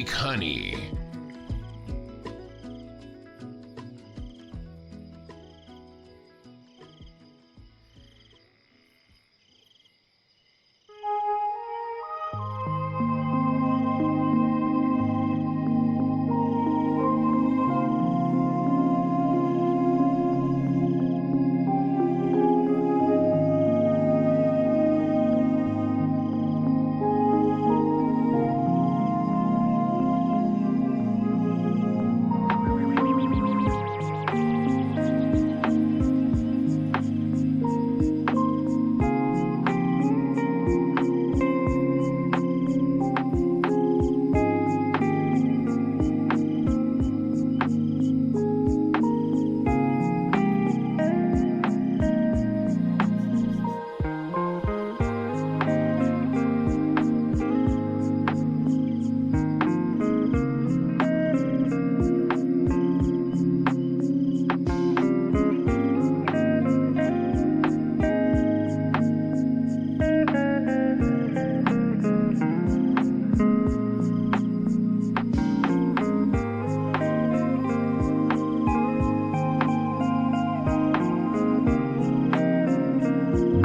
make honey.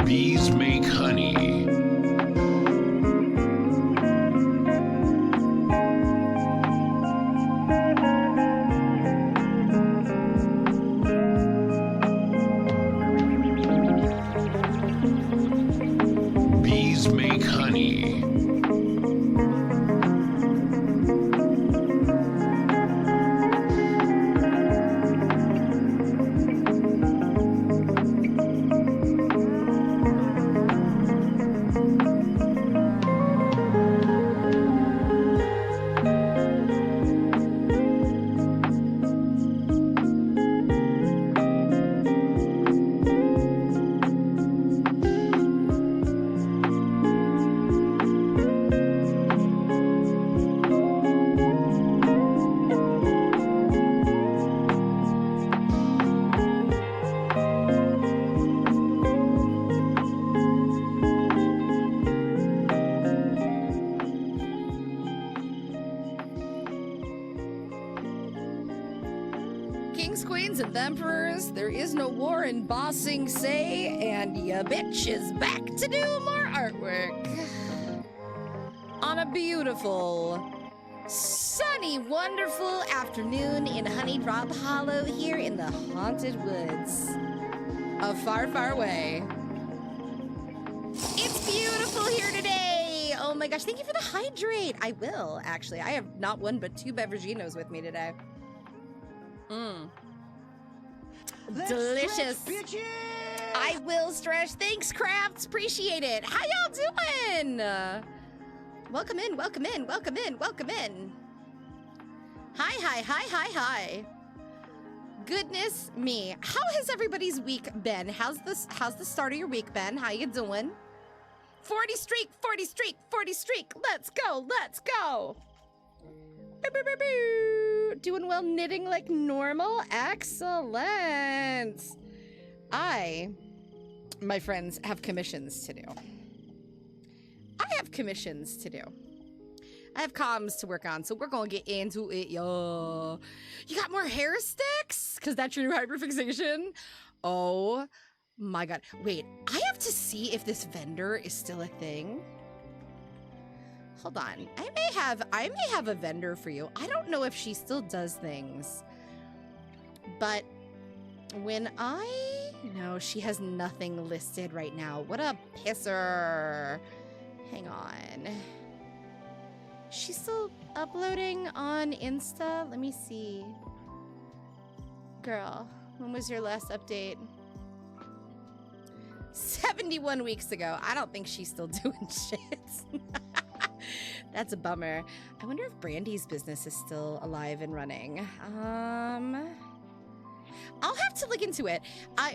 Bees make honey. Bees make honey. Kings, queens, and emperors, there is no war in Bossing Say, and ya bitch is back to do more artwork. On a beautiful, sunny, wonderful afternoon in Honeydrop Hollow here in the haunted woods of Far, Far Away. It's beautiful here today. Oh my gosh, thank you for the hydrate. I will, actually. I have not one but two beveraginos with me today. Delicious. I will stretch. Thanks, Crafts. Appreciate it. How y'all doing? Welcome in, welcome in, welcome in, welcome in. Hi. Goodness me. How has everybody's week been? How's the start of your week been? How you doing? 40 streak, 40 streak, 40 streak. Let's go, let's go. Boo, boo, boo, boo. Doing well, knitting like normal. Excellent. My friends, have commissions to do. I have commissions to do. I have comms to work on, so we're gonna get into it, yo. You got more hair sticks? Because that's your new hyperfixation? Oh my god. Wait, I have to see if this vendor is still a thing. Hold on. I may have a vendor for you. I don't know if she still does things. But when no, she has nothing listed right now. What a pisser. Hang on. She's still uploading on Insta? Let me see. Girl, when was your last update? 71 weeks ago. I don't think she's still doing shit. That's a bummer. I wonder if Brandy's business is still alive and running. I'll have to look into it.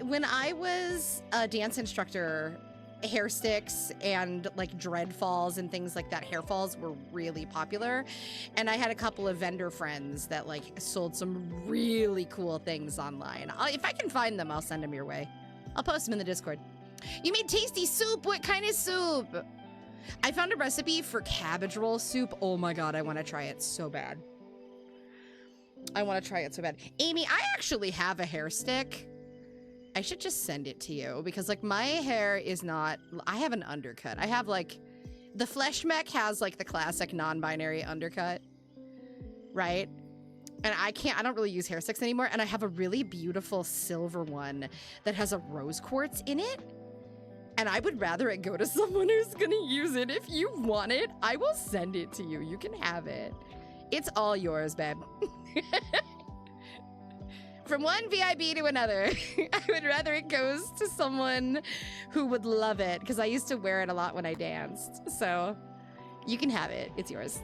When I was a dance instructor, hair sticks and like dread falls and things like that, hair falls were really popular. And I had a couple of vendor friends that like sold some really cool things online. If I can find them, I'll send them your way. I'll post them in the Discord. You made tasty soup. What kind of soup? I found a recipe for cabbage roll soup. Oh my god, I want to try it so bad. I want to try it so bad. Amy, I actually have a hair stick. I should just send it to you because like my hair is not, I have an undercut. I have like, the Flesh Mech has like the classic non-binary undercut, right? And I don't really use hair sticks anymore. And I have a really beautiful silver one that has a rose quartz in it. And I would rather it go to someone who's gonna use it. If you want it, I will send it to you. You can have it. It's all yours, babe. From one VIB to another. I would rather it goes to someone who would love it because I used to wear it a lot when I danced. So you can have it. It's yours.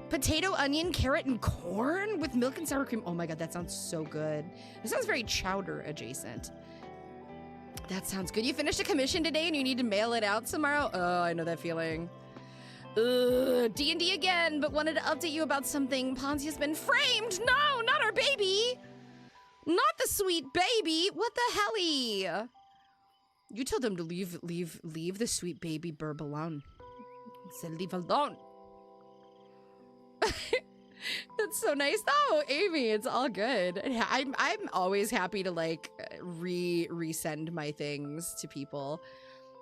Potato, onion, carrot, and corn with milk and sour cream. Oh my god, that sounds so good. That sounds very chowder adjacent. That sounds good. You finished a commission today and you need to mail it out tomorrow? Oh, I know that feeling. D&D again, but wanted to update you about something. Ponzi has been framed. No, not our baby. Not the sweet baby. What the helly? You told them to leave the sweet baby burb alone. Said leave alone. That's so nice. Oh, Amy, it's all good. I'm always happy to like resend my things to people,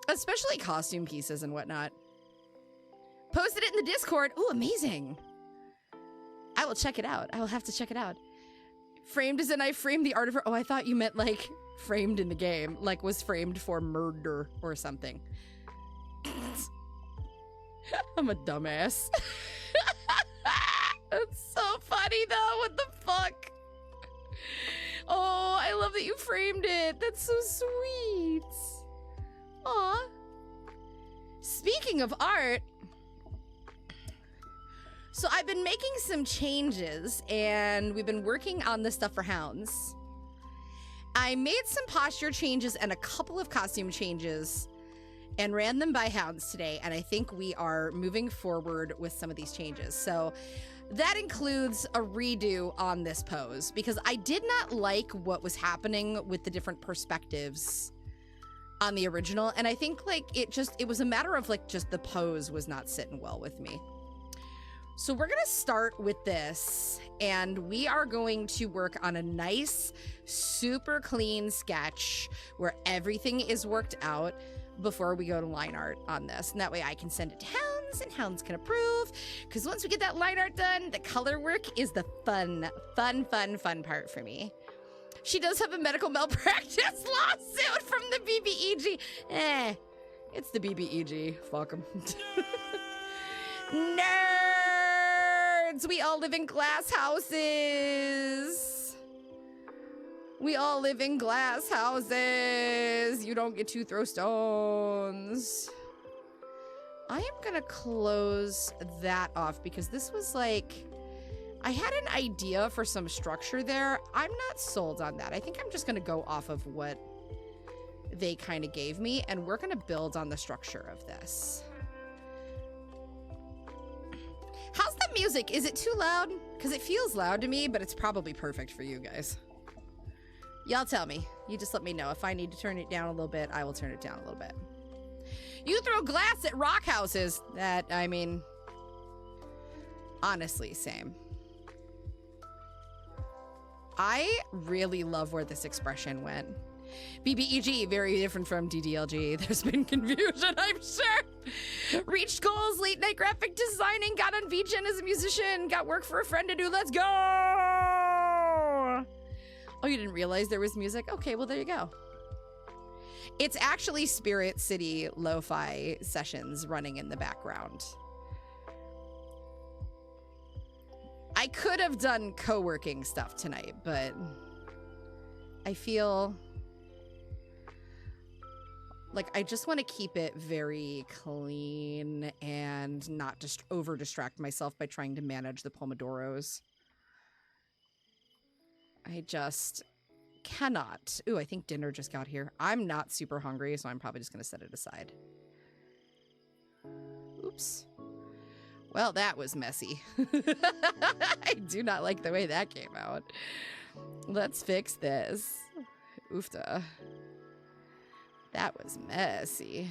especially costume pieces and whatnot. Posted it in the Discord. Ooh, amazing. I will check it out. I will have to check it out. Framed as in I framed the art of her. Oh, I thought you meant like framed in the game, like was framed for murder or something. I'm a dumbass. That's so funny though. What the fuck? Oh, I love that you framed it. That's so sweet. Aw. Speaking of art, so I've been making some changes and we've been working on the stuff for hounds. I made some posture changes and a couple of costume changes and ran them by hounds today. And I think we are moving forward with some of these changes. So that includes a redo on this pose because I did not like what was happening with the different perspectives on the original. And I think like it was a matter of like just the pose was not sitting well with me. So we're gonna start with this and we are going to work on a nice, super clean sketch where everything is worked out before we go to line art on this. And that way I can send it to hounds and hounds can approve. Because once we get that line art done, the color work is the fun part for me. She does have a medical malpractice lawsuit from the BBEG. It's the BBEG. Fuck them. Nerds! We all live in glass houses. We all live in glass houses. You don't get to throw stones. I am gonna close that off because this was like, I had an idea for some structure there. I'm not sold on that. I think I'm just gonna go off of what they kind of gave me and we're gonna build on the structure of this. How's the music? Is it too loud? Because it feels loud to me, but it's probably perfect for you guys. Y'all tell me. You just let me know. If I need to turn it down a little bit, I will turn it down a little bit. You throw glass at rock houses. That, I mean, honestly, same. I really love where this expression went. BBEG, very different from DDLG. There's been confusion, I'm sure. Reached goals, late night graphic designing, got on VGen as a musician, got work for a friend to do, let's go! Oh, you didn't realize there was music? Okay, well, there you go. It's actually Spirit City lo-fi sessions running in the background. I could have done co-working stuff tonight, but I feel like I just want to keep it very clean and not just over-distract myself by trying to manage the Pomodoros. I just cannot. Ooh, I think dinner just got here. I'm not super hungry, so I'm probably just going to set it aside. Oops. Well, that was messy. I do not like the way that came out. Let's fix this. Oofta. That was messy.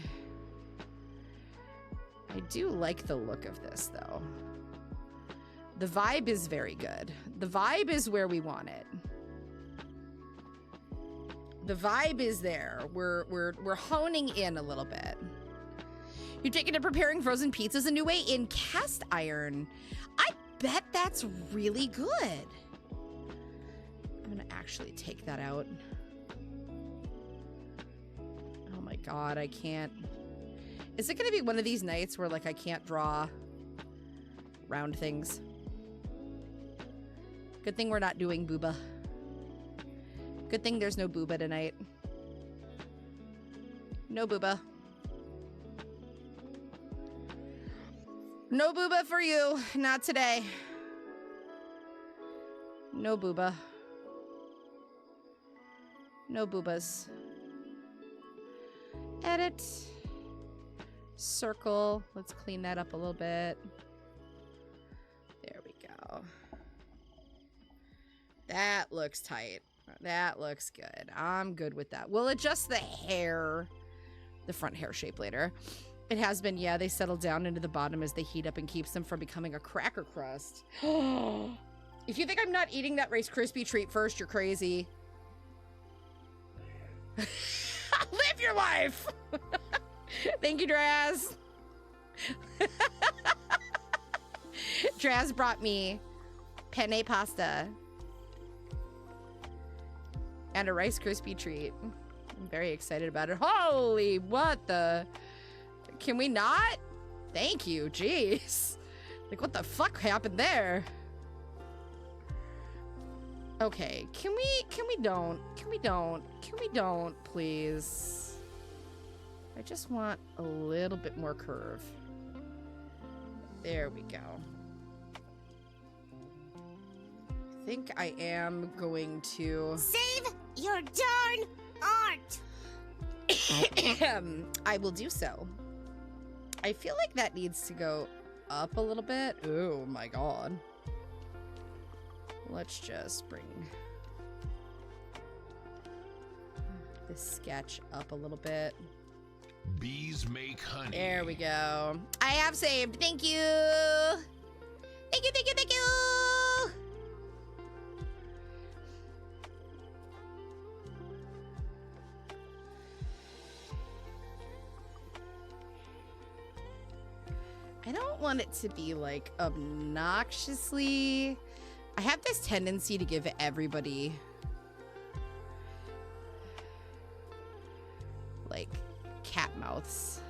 I do like the look of this, though. The vibe is very good. The vibe is where we want it. The vibe is there. We're honing in a little bit. You're taking to preparing frozen pizzas a new way in cast iron. I bet that's really good. I'm gonna actually take that out. Oh my god, I can't. Is it gonna be one of these nights where like I can't draw round things? Good thing we're not doing booba. Good thing there's no booba tonight. No booba. No booba for you. Not today. No booba. No boobas. Edit. Circle. Let's clean that up a little bit. There we go. That looks tight. That looks good. I'm good with that. We'll adjust the hair, the front hair shape later. It has been, yeah, they settle down into the bottom as they heat up and keeps them from becoming a cracker crust. If you think I'm not eating that Rice Krispie treat first, you're crazy. Live your life! Thank you, Draz. Draz brought me penne pasta and a Rice Krispie treat. I'm very excited about it. Holy, what the... Can we not? Thank you, jeez. Like, what the fuck happened there? Okay, can we don't, please? I just want a little bit more curve. There we go. I think I am going to... Save your darn art! I will do so. I feel like that needs to go up a little bit. Oh my god. Let's just bring this sketch up a little bit. Bees make honey. There we go. I have saved. Thank you. Thank you, thank you, thank you. I don't want it to be like obnoxiously. I have this tendency to give everybody like cat mouths.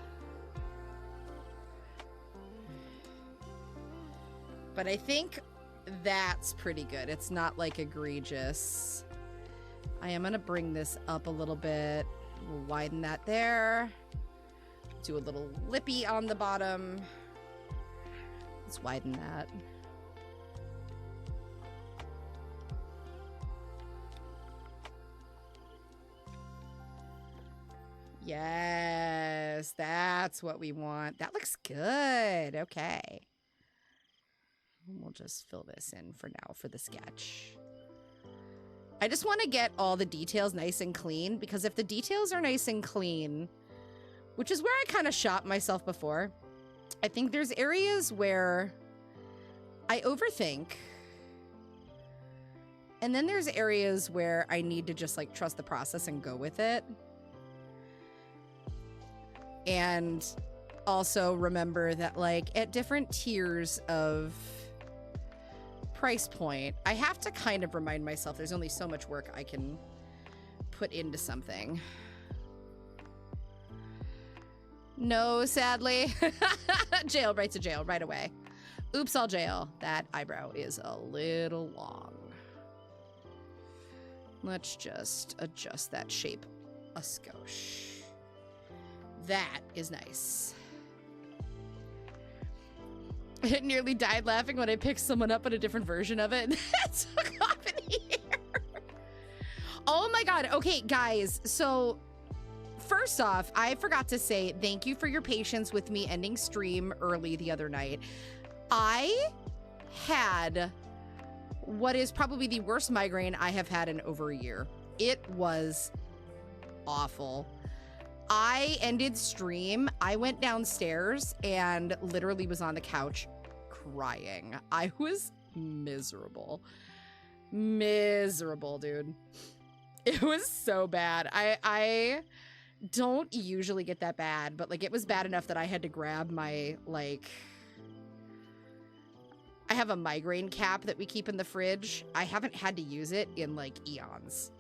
But I think that's pretty good. It's not like egregious. I am gonna bring this up a little bit. We'll widen that there. Do a little lippy on the bottom. Let's widen that. Yes, that's what we want. That looks good. Okay. We'll just fill this in for now for the sketch. I just want to get all the details nice and clean, because if the details are nice and clean, which is where I kind of shot myself before, I think there's areas where I overthink. And then there's areas where I need to just like trust the process and go with it. And also remember that like at different tiers of price point, I have to kind of remind myself there's only so much work I can put into something. No, sadly. Jail, right to jail, right away. Oops, I'll jail. That eyebrow is a little long. Let's just adjust that shape a skosh. That is nice. I nearly died laughing when I picked someone up in a different version of it. That took off in here. Oh my god. Okay, guys. So, first off, I forgot to say thank you for your patience with me ending stream early the other night. I had what is probably the worst migraine I have had in over a year. It was awful. I ended stream. I went downstairs and literally was on the couch crying. I was miserable. Miserable, dude. It was so bad. I don't usually get that bad, but like it was bad enough that I had to grab my like I have a migraine cap that we keep in the fridge. I haven't had to use it in like eons.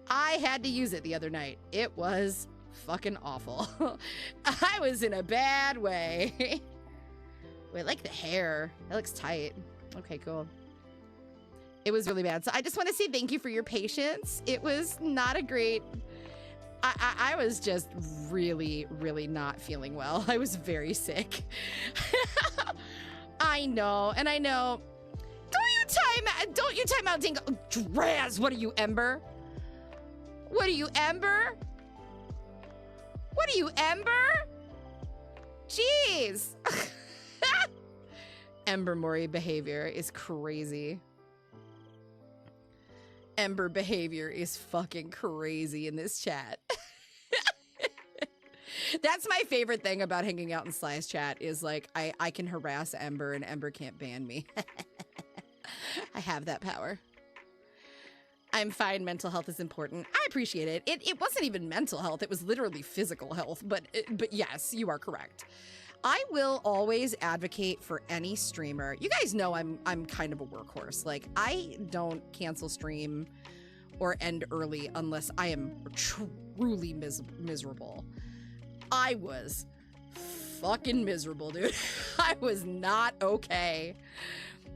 I had to use it the other night. It was fucking awful. I was in a bad way. Wait, I like the hair. That looks tight. Okay, cool. It was really bad. So I just want to say thank you for your patience. It was not a great... I was just really, really not feeling well. I was very sick. I know, and I know. Don't you time out, Dingo. Draz, what are you, Ember? What are you, Ember? What are you, Ember? Jeez. Ember Mori behavior is crazy. Ember behavior is fucking crazy in this chat. That's my favorite thing about hanging out in Sly's chat is like I can harass Ember and Ember can't ban me. I have that power. I'm fine. Mental health is important. I appreciate it. It wasn't even mental health. It was literally physical health. But yes, you are correct. I will always advocate for any streamer. You guys know I'm kind of a workhorse. Like I don't cancel stream or end early unless I am truly miserable. I was fucking miserable, dude. I was not okay.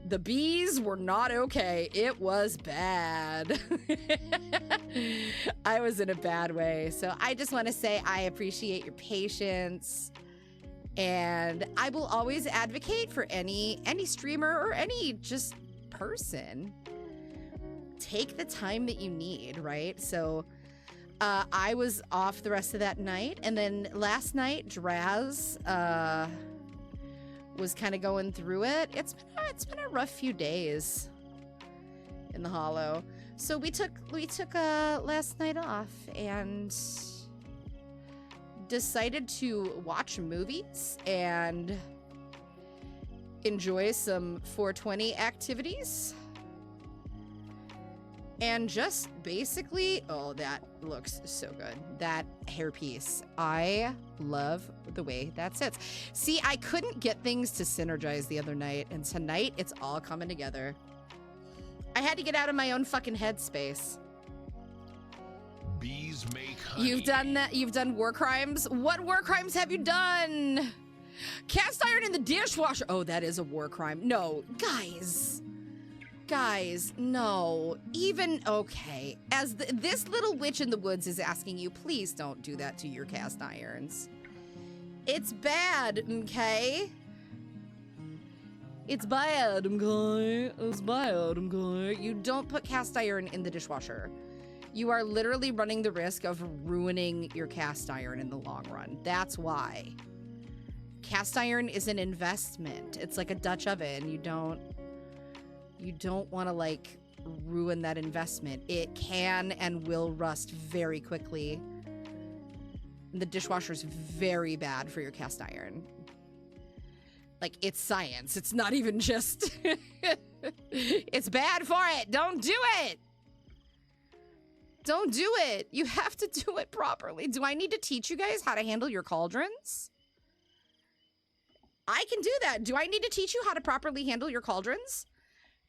The bees were not okay. It was bad. I was in a bad way. So I just want to say I appreciate your patience. And I will always advocate for any streamer or any just person. Take the time that you need, right? So I was off the rest of that night. And then last night, Draz was kind of going through it. It's been a rough few days in the Hollow. So we took last night off and decided to watch movies and enjoy some 420 activities. And just basically, oh, that looks so good. That hairpiece. I love the way that sits. See, I couldn't get things to synergize the other night, and tonight it's all coming together. I had to get out of my own fucking headspace. Bees make honey. You've done that. You've done war crimes. What war crimes have you done? Cast iron in the dishwasher. Oh, that is a war crime. No, guys, no. Even okay. As this little witch in the woods is asking you, please don't do that to your cast irons. It's bad, okay? It's bad, okay? It's bad, okay? You don't put cast iron in the dishwasher. You are literally running the risk of ruining your cast iron in the long run. That's why. Cast iron is an investment. It's like a Dutch oven. You don't want to like ruin that investment. It can and will rust very quickly. The dishwasher is very bad for your cast iron. Like, it's science. It's not even just... It's bad for it. Don't do it. Don't do it. You have to do it properly. Do I need to teach you guys how to handle your cauldrons? I can do that. Do I need to teach you how to properly handle your cauldrons?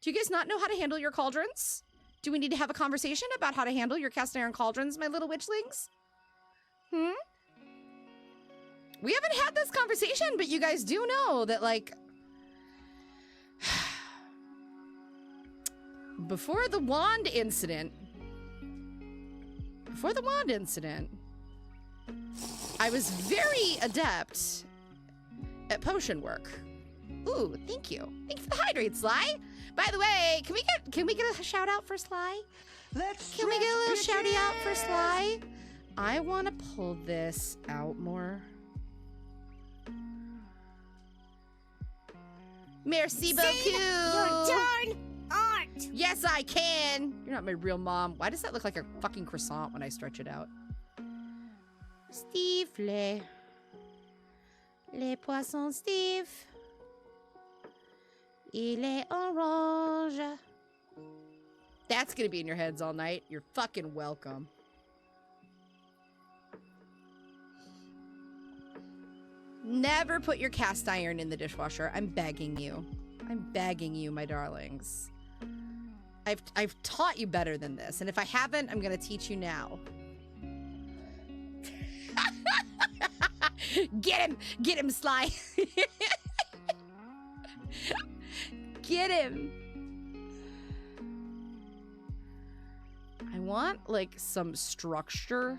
Do you guys not know how to handle your cauldrons? Do we need to have a conversation about how to handle your cast iron cauldrons, my little witchlings? We haven't had this conversation, but you guys do know that, like, before the wand incident, I was very adept at potion work. Ooh, thank you. Thanks for the hydrate, Sly. By the way, can we get a shout out for Sly? Can we get a little shouty out for Sly? I want to pull this out more. Merci beaucoup. Your darn art. Yes, I can. You're not my real mom. Why does that look like a fucking croissant when I stretch it out? Steve, les poissons Steve. Il est orange. That's gonna be in your heads all night. You're fucking welcome. Never put your cast iron in the dishwasher. I'm begging you. I'm begging you, my darlings. I've taught you better than this, and if I haven't, I'm gonna teach you now. Get him, Sly. Get him. I want like some structure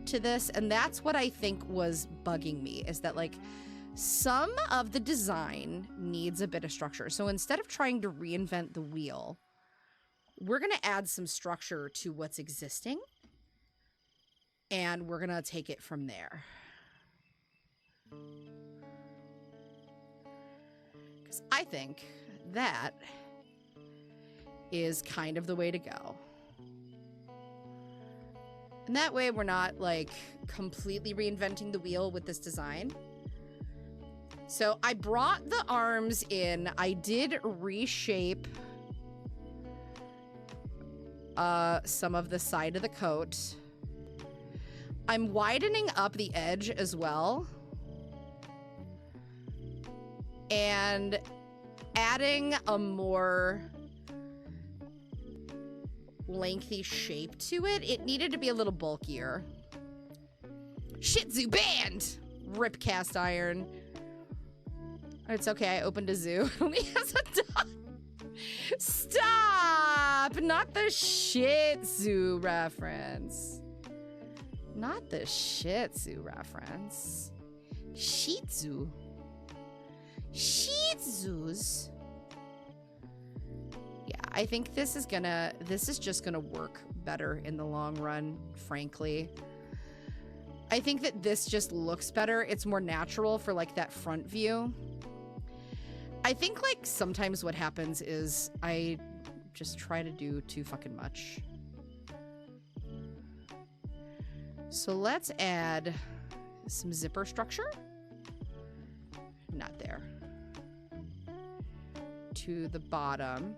to this, and that's what I think was bugging me, is that like some of the design needs a bit of structure. So instead of trying to reinvent the wheel, we're going to add some structure to what's existing, and we're going to take it from there. Because I think that is kind of the way to go. And that way we're not like completely reinventing the wheel with this design. So I brought the arms in. I did reshape some of the side of the coat. I'm widening up the edge as well. And adding a more lengthy shape to it. It needed to be a little bulkier. Shih Tzu band! Rip cast iron. It's okay, I opened a zoo. It only has a dog. Stop! Not the Shih Tzu reference. Not the Shih Tzu reference. Shih Tzu. Shih Tzus. Yeah, I think this is just gonna work better in the long run, frankly. I think that this just looks better. It's more natural for like that front view. I think like sometimes what happens is I just try to do too fucking much. So let's add some zipper structure. Not there. To the bottom.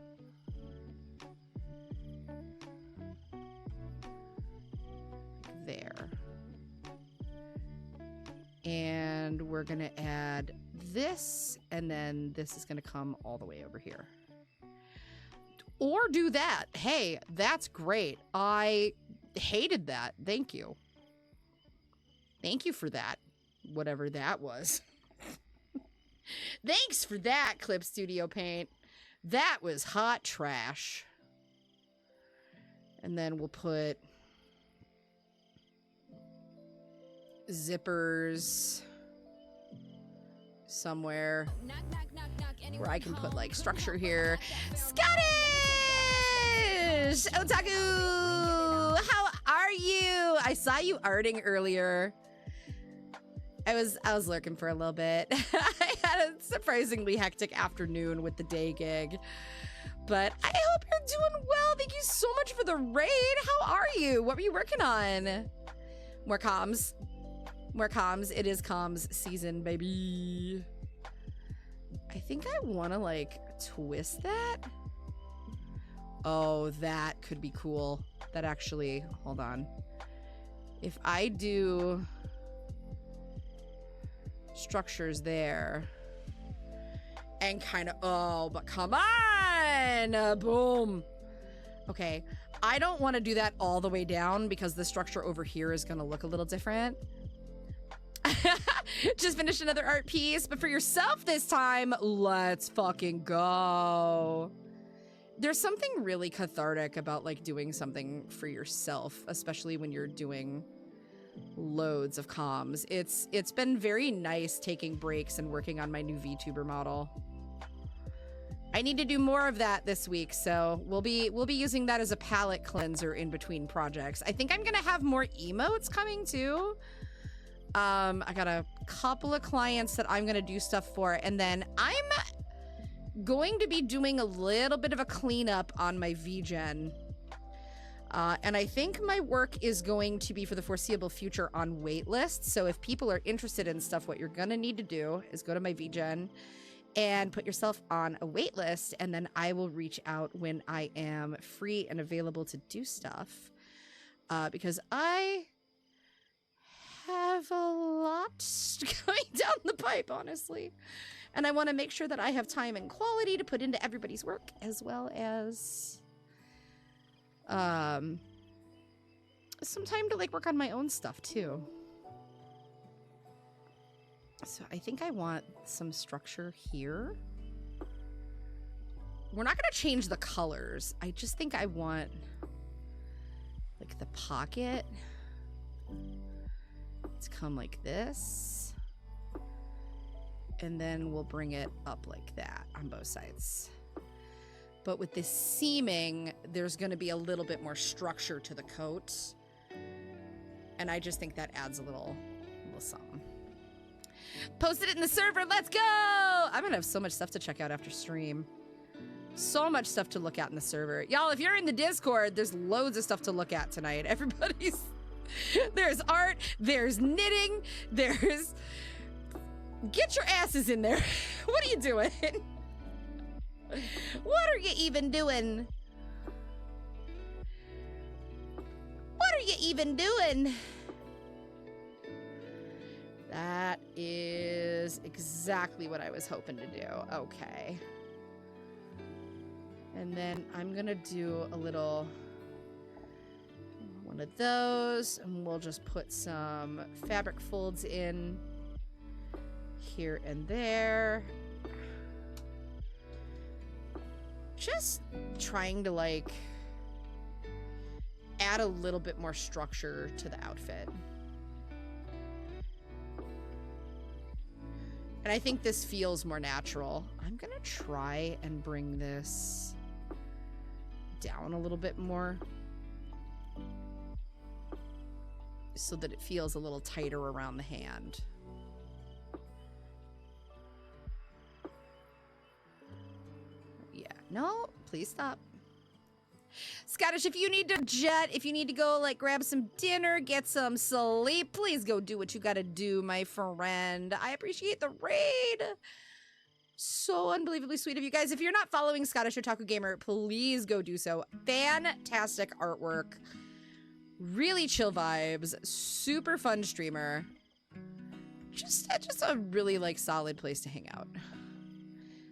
There. And we're gonna add this, and then this is gonna come all the way over here. Or do that. Hey, that's great. I hated that. Thank you. Thank you for that. Whatever that was. Thanks for that, Clip Studio Paint. That was hot trash. And then we'll put zippers somewhere where I can put like structure here. Scottish Otaku, how are you? I saw you arting earlier. I was lurking for a little bit. I had a surprisingly hectic afternoon with the day gig, but I hope you're doing well. Thank you so much for the raid. How are you? What were you working on? More comms. More comms. It is comms season, baby. I think I want to like twist that. Oh, that could be cool. That actually, hold on. If I do structures there and kind of, oh, but come on, boom. Okay, I don't want to do that all the way down because the structure over here is going to look a little different. Just finished another art piece, but for yourself this time, let's fucking go. There's something really cathartic about like doing something for yourself, especially when you're doing loads of comms. It's been very nice taking breaks and working on my new VTuber model. I need to do more of that this week, so we'll be using that as a palette cleanser in between projects. I think I'm gonna have more emotes coming too. I got a couple of clients that I'm gonna do stuff for, and then I'm going to be doing a little bit of a cleanup on my VGen. And I think my work is going to be for the foreseeable future on wait lists. So if people are interested in stuff, what you're going to need to do is go to my VGen and put yourself on a wait list. And then I will reach out when I am free and available to do stuff. Because I have a lot going down the pipe, honestly. And I want to make sure that I have time and quality to put into everybody's work, as well as some time to like work on my own stuff too. So I think I want some structure here. We're not going to change the colors. I just think I want like the pocket to come like this. And then we'll bring it up like that on both sides. But with this seaming, there's going to be a little bit more structure to the coat. And I just think that adds a little something. Posted it in the server. Let's go! I'm going to have so much stuff to check out after stream. So much stuff to look at in the server. Y'all, if you're in the Discord, there's loads of stuff to look at tonight. Everybody's... There's art. There's knitting. There's... Get your asses in there. What are you doing? What are you even doing? What are you even doing? That is exactly what I was hoping to do. Okay. And then I'm gonna do a little one of those, and we'll just put some fabric folds in here and there. Just trying to like add a little bit more structure to the outfit. And I think this feels more natural. I'm gonna try and bring this down a little bit more so that it feels a little tighter around the hand. Yeah, no, please stop. Scottish, if you need to jet, if you need to go like grab some dinner, get some sleep, please go do what you gotta do, my friend. I appreciate the raid. So unbelievably sweet of you guys. If you're not following Scottish Otaku Gamer, please go do so. Fantastic artwork. Really chill vibes. Super fun streamer. Just a really like solid place to hang out.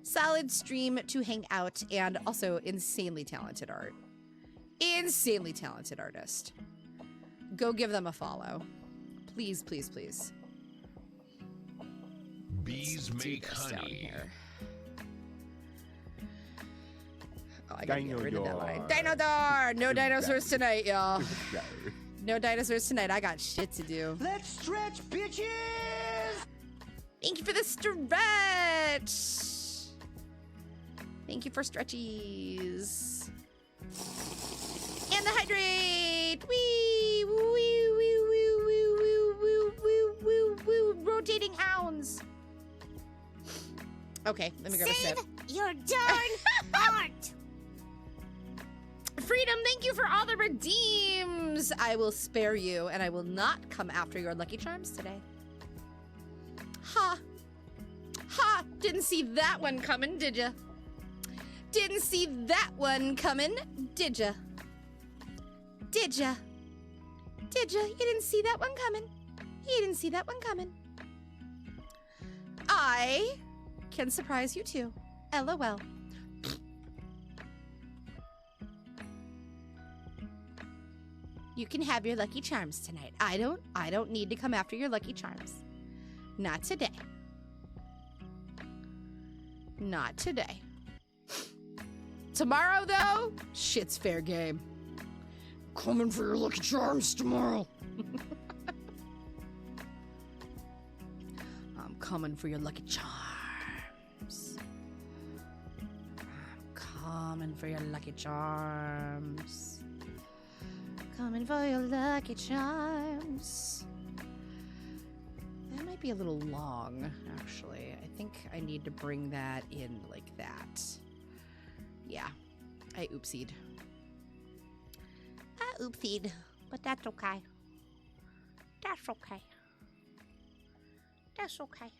Solid stream to hang out, and also insanely talented art. Insanely talented artist. Go give them a follow. Please, please, please. Bees make honey. Oh, I gotta get rid of that line. Dinodar! No dinosaurs tonight, y'all. No dinosaurs tonight. I got shit to do. Let's stretch, bitches! Thank you for the stretch. Thank you for stretchies. And the hydrate! Wee! Wee! Wee! Wee! Wee! Wee! Wee! Wee! Wee! Rotating hounds. Okay, let me grab a sip. Save your darn art! Freedom, thank you for all the redeems. I will spare you, and I will not come after your Lucky Charms today. Ha! Ha! Didn't see that one coming, did ya? Didn't see that one coming, did ya? Did ya? Did ya? You didn't see that one coming. You didn't see that one coming. I can surprise you too. LOL. You can have your Lucky Charms tonight. I don't need to come after your Lucky Charms. Not today. Not today. Tomorrow, though, shit's fair game. Coming for your Lucky Charms tomorrow. I'm coming for your Lucky Charms. I'm coming for your Lucky Charms. Coming for your Lucky Charms. That might be a little long, actually. I think I need to bring that in like that. Yeah, I oopsied. I oopsied, but that's okay. That's okay. That's okay.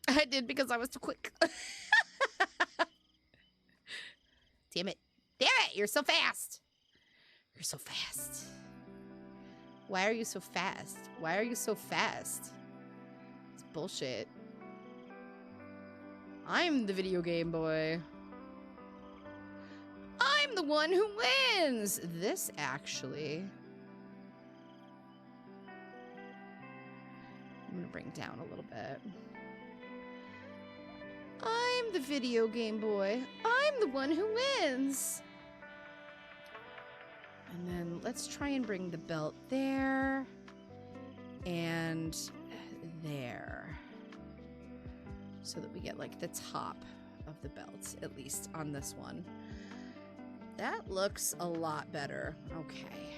I did because I was too quick. Damn it. Damn it! You're so fast! You're so fast. Why are you so fast? Why are you so fast? It's bullshit. I'm the video game boy. I'm the one who wins! This, actually... I'm gonna bring down a little bit. I'm the video game boy. I'm the one who wins! And then let's try and bring the belt there. And there. So that we get like the top of the belt, at least on this one. That looks a lot better. Okay.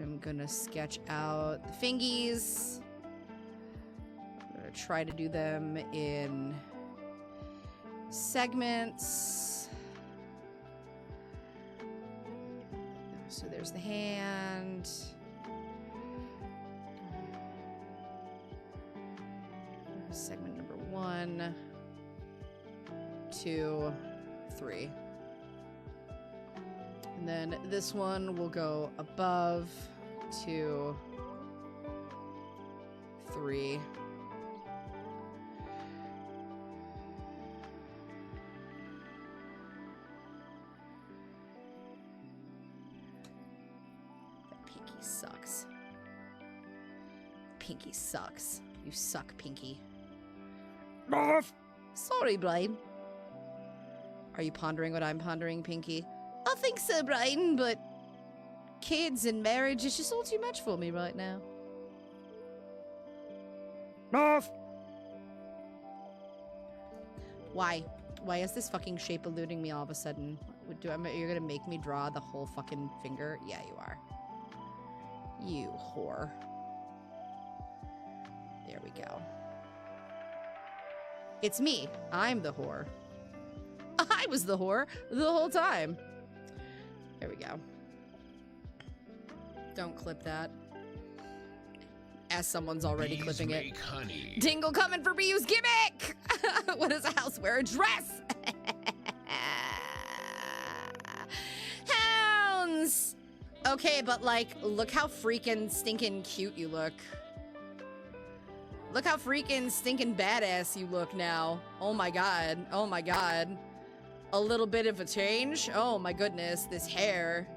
I'm gonna sketch out the fingies. I'm gonna try to do them in segments. So there's the hand. Segment number 1, 2, 3. And then this one will go above 2, 3. That pinky sucks. Pinky sucks. You suck, Pinky. Sorry, Brian. Are you pondering what I'm pondering, Pinky? I think so, Brian, but kids and marriage is just all too much for me right now. Why? Why is this fucking shape eluding me all of a sudden? You're gonna make me draw the whole fucking finger? Yeah, you are. You whore. There we go. It's me. I'm the whore. I was the whore the whole time. There we go. Don't clip that. As someone's already Bees clipping it. make honey. Dingle coming for Biyu's gimmick! What does a house wear? A dress! Hounds! Okay, but like, look how freaking stinking cute you look. Look how freaking stinking badass you look now. Oh my god. Oh my god. A little bit of a change? Oh my goodness. This hair.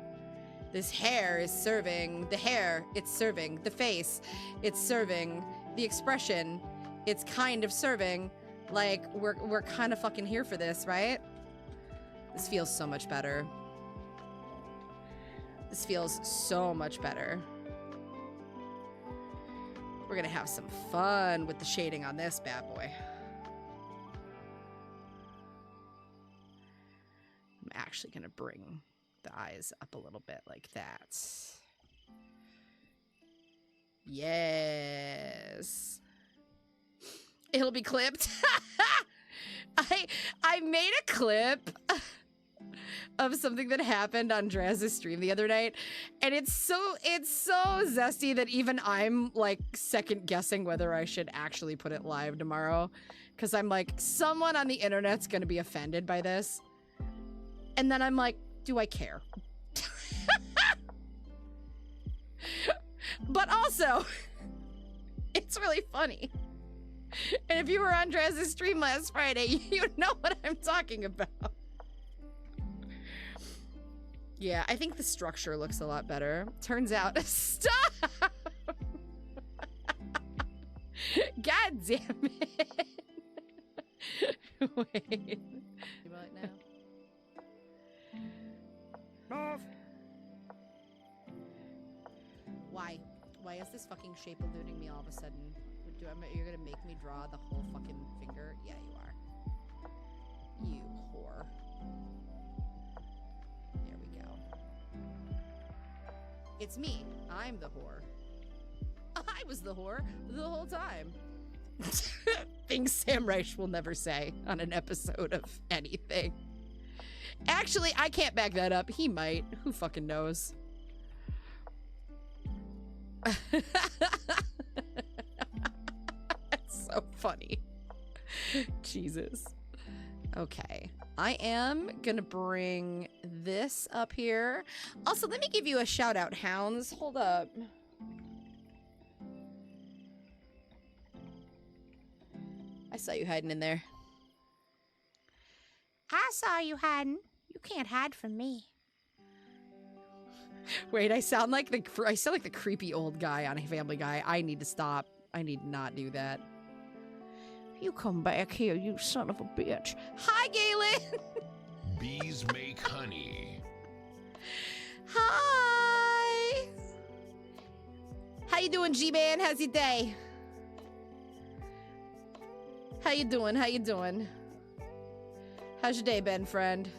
This hair is serving. The hair, it's serving. The face, it's serving. The expression, it's kind of serving. Like, we're kind of fucking here for this, right? This feels so much better. This feels so much better. We're gonna have some fun with the shading on this bad boy. I'm actually gonna bring the eyes up a little bit like that. Yes. It'll be clipped. I made a clip of something that happened on Draz's stream the other night, and it's so zesty that even I'm like second guessing whether I should actually put it live tomorrow, because I'm like, someone on the internet's gonna be offended by this, and then I'm like, do I care? But also, it's really funny. And if you were on Draz's stream last Friday, you know what I'm talking about. Yeah, I think the structure looks a lot better. Turns out, stop! God damn it. Wait. Right now. Why? Why is this fucking shape eluding me all of a sudden? You're gonna make me draw the whole fucking finger? Yeah, you are. You whore. There we go. It's me. I'm the whore. I was the whore the whole time. Things Sam Reich will never say on an episode of anything. Actually, I can't back that up. He might. Who fucking knows? That's so funny. Jesus. Okay. I am gonna bring this up here. Also, let me give you a shout out, hounds. Hold up. I saw you hiding in there. I saw you hiding. You can't hide from me. Wait, I sound like the creepy old guy on Family Guy. I need to stop. I need to not do that. You come back here, you son of a bitch. Hi, Galen. Bees make honey. Hi. How you doing, G-Man? How's your day? How you doing? How you doing? How's your day been, friend?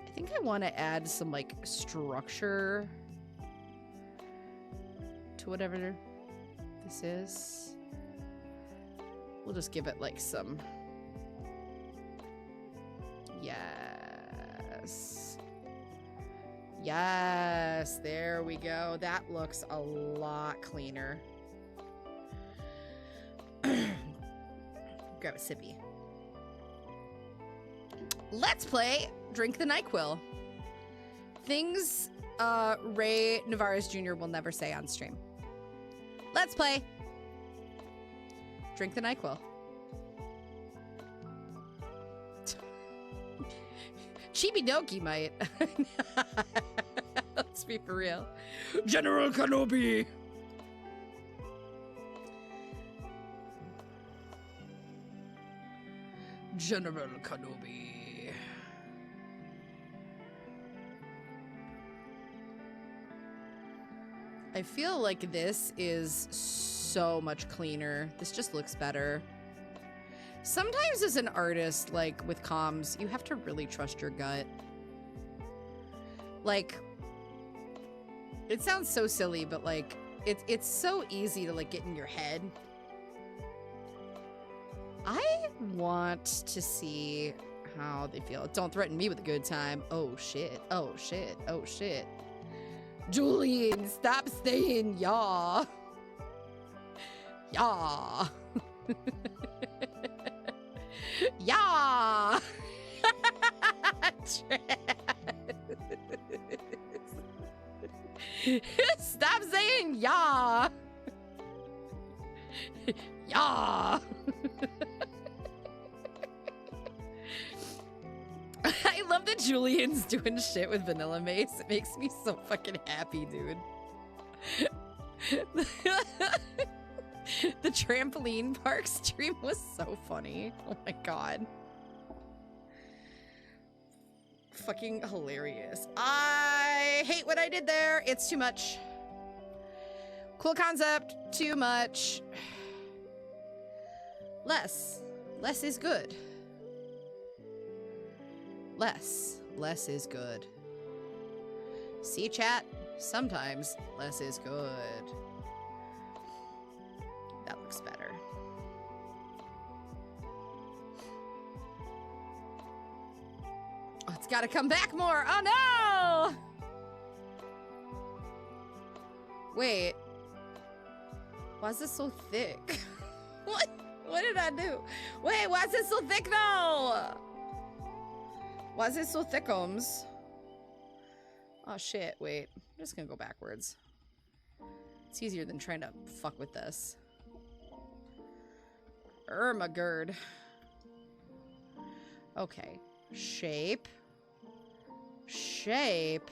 I think I want to add some, like, structure to whatever this is. We'll just give it, like, some... Yes. Yes, there we go. That looks a lot cleaner. Grab a sippy. Let's play Drink the NyQuil. Things Ray Navarez Jr. will never say on stream. Let's play Drink the NyQuil. Chibi Doki might. Let's be for real. General Kenobi. General Kenobi. I feel like this is so much cleaner. This just looks better. Sometimes as an artist, like with comms, you have to really trust your gut. Like, it sounds so silly, but like, it's so easy to like get in your head. I want to see how they feel. Don't threaten me with a good time. Oh shit, oh shit, oh shit. Julian, stop saying yaw. Yaw. Yeah. Stop saying yeah. Yeah. I love that Julian's doing shit with Vanilla Mace. It makes me so fucking happy, dude. The trampoline park stream was so funny. Oh my god. Fucking hilarious. I hate what I did there. It's too much. Cool concept. Too much. Less. Less is good. Less. Less is good. See, chat? Sometimes less is good. That looks better. Oh, it's gotta come back more. Oh no! Wait. Why is this so thick? What? What did I do? Wait, why is this so thick though? Why is it so thickums? Oh shit, wait. I'm just gonna go backwards. It's easier than trying to fuck with this. Ermagerd. Okay. Shape. Shape.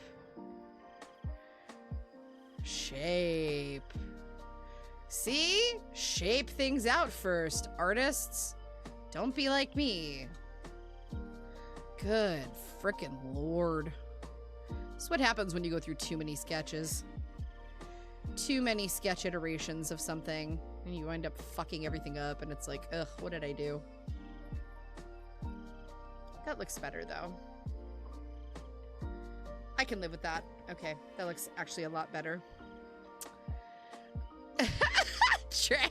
Shape. See? Shape things out first, artists. Don't be like me. Good frickin' lord. This is what happens when you go through too many sketches. Too many sketch iterations of something, and you end up fucking everything up, and it's like, ugh, what did I do? That looks better, though. I can live with that. Okay, that looks actually a lot better. Trash.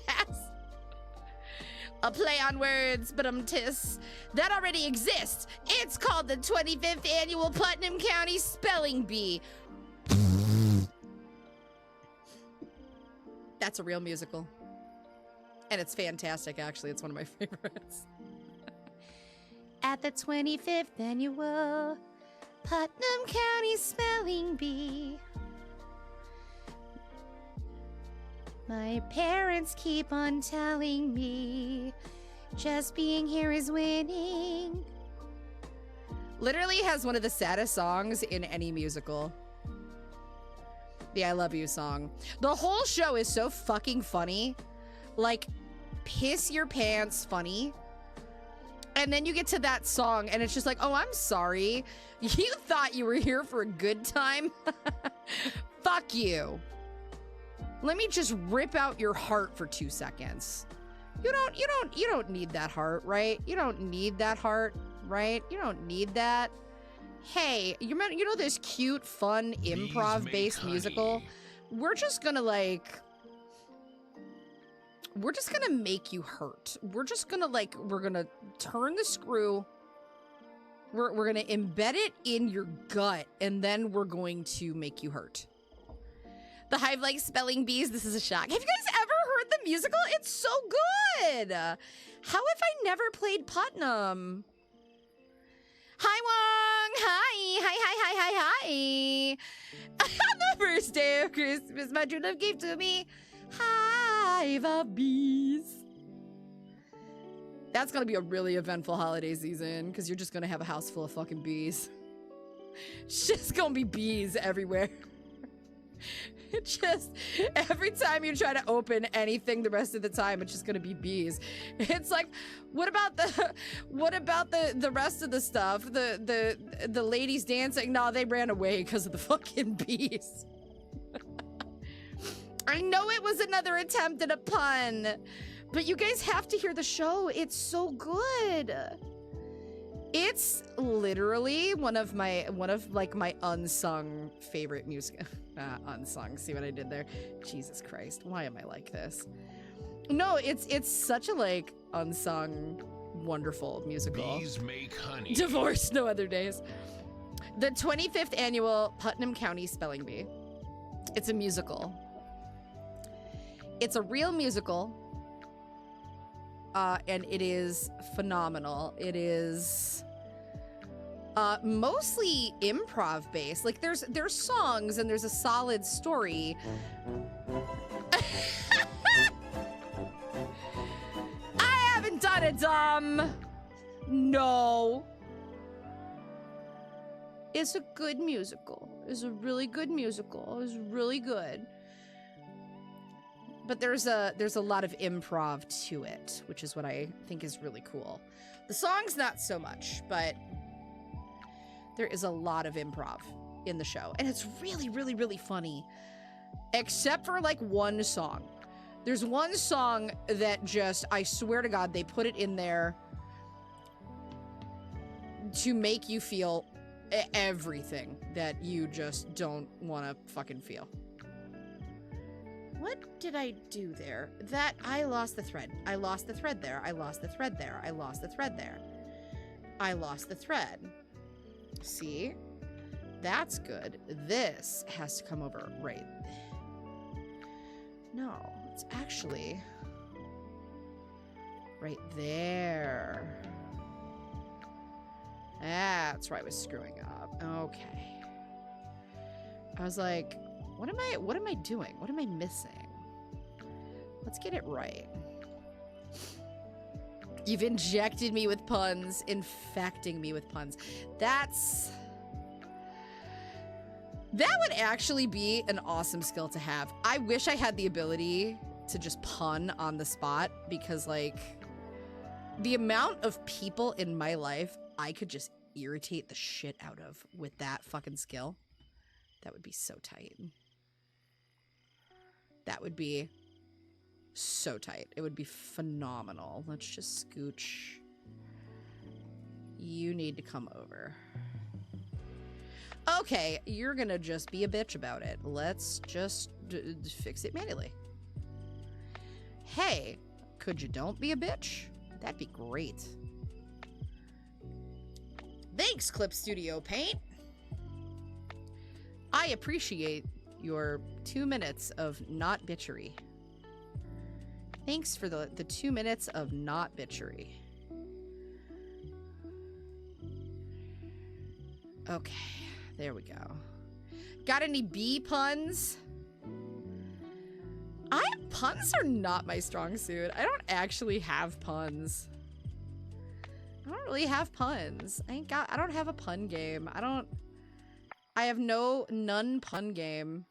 A play on words, but tis that already exists. It's called the 25th Annual Putnam County Spelling Bee. That's a real musical. And it's fantastic, actually. It's one of my favorites. At the 25th Annual Putnam County Spelling Bee, my parents keep on telling me just being here is winning. Literally has one of the saddest songs in any musical. The I Love You song. The whole show is so fucking funny. Like, piss your pants funny. And then you get to that song and it's just like, oh, I'm sorry. You thought you were here for a good time? Fuck you. Let me just rip out your heart for 2 seconds. You don't need that heart, right? You don't need that heart, right? You don't need that. Hey, you know this cute, fun, improv-based musical? We're just gonna make you hurt. We're gonna turn the screw. We're gonna embed it in your gut, and then we're going to make you hurt. The Hive like spelling bees. This is a shock. Have you guys ever heard the musical? It's so good. How have I never played Putnam? Hi, Wong. Hi. On the first day of Christmas, my true love gave to me hive of bees. That's gonna be a really eventful holiday season because you're just gonna have a house full of fucking bees. It's just gonna be bees everywhere. Just every time you try to open anything the rest of the time, it's just gonna be bees. It's like, what about the rest of the stuff? The ladies dancing? No, they ran away because of the fucking bees. I know it was another attempt at a pun, but you guys have to hear the show. It's so good. It's literally one of my unsung favorite music. Unsung. See what I did there? Jesus Christ. Why am I like this? No, it's such a unsung, wonderful musical. Bees make honey. Divorce, no other days. The 25th Annual Putnam County Spelling Bee. It's a musical. It's a real musical. And it is phenomenal. It is mostly improv based. Like there's songs and there's a solid story. I haven't done it, no. It's a good musical. It's a really good musical. It's really good. But there's a lot of improv to it, which is what I think is really cool. The song's not so much, but there is a lot of improv in the show. And it's really, really, really funny. Except for one song. There's one song that just, I swear to God, they put it in there to make you feel everything that you just don't want to fucking feel. What did I do there? I lost the thread. I lost the thread there. I lost the thread there. I lost the thread there. I lost the thread. See? That's good. This has to come over right. No, it's actually right there. That's where I was screwing up. Okay. I was like, what am I doing? What am I missing? Let's get it right. You've injected me with puns, infecting me with puns. That would actually be an awesome skill to have. I wish I had the ability to just pun on the spot because the amount of people in my life I could just irritate the shit out of with that fucking skill. That would be so tight. That would be so tight. It would be phenomenal. Let's just scooch. You need to come over. Okay, you're gonna just be a bitch about it. Let's just fix it manually. Hey, could you don't be a bitch? That'd be great. Thanks, Clip Studio Paint. I appreciate your 2 minutes of not bitchery. Thanks for the 2 minutes of not bitchery. Okay, there we go. Got any bee puns? Puns are not my strong suit. I don't actually have puns. I don't really have puns. I don't have a pun game. I have none pun game.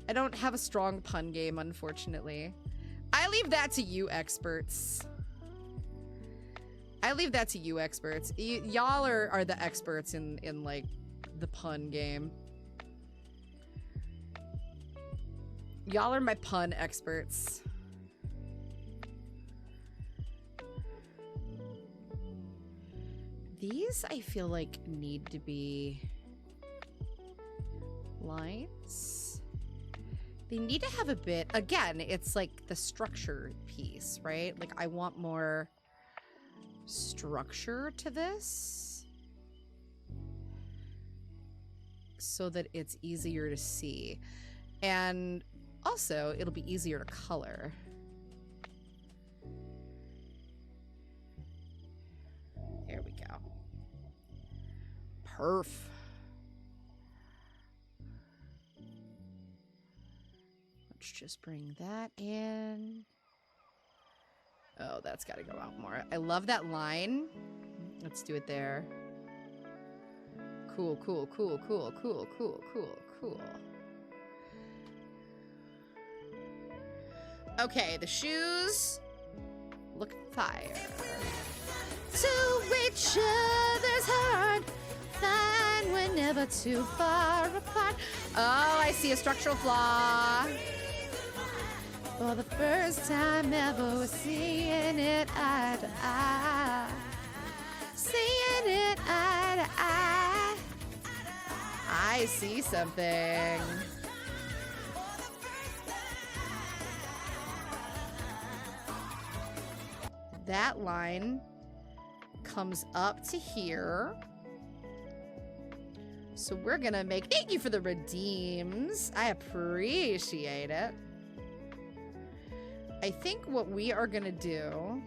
I don't have a strong pun game, unfortunately. I leave that to you experts. Y'all are the experts in like the pun game. Y'all are my pun experts. These, I feel like, need to be lines. They need to have a bit, again, it's like the structure piece, right? Like, I want more structure to this so that it's easier to see. And also, it'll be easier to color. There we go. Perf. Let's just bring that in. Oh, that's got to go out more. I love that line. Let's do it there. Cool, cool, cool, cool, cool, cool, cool, cool. Okay, the shoes look fire. To each other's heart, find we're never too far apart. Oh, I see a structural flaw. For the first time ever, we're seeing it eye to eye. Seeing it eye to eye. I see something. That line comes up to here. So we're gonna make, thank you for the redeems. I appreciate it. I think what we are gonna do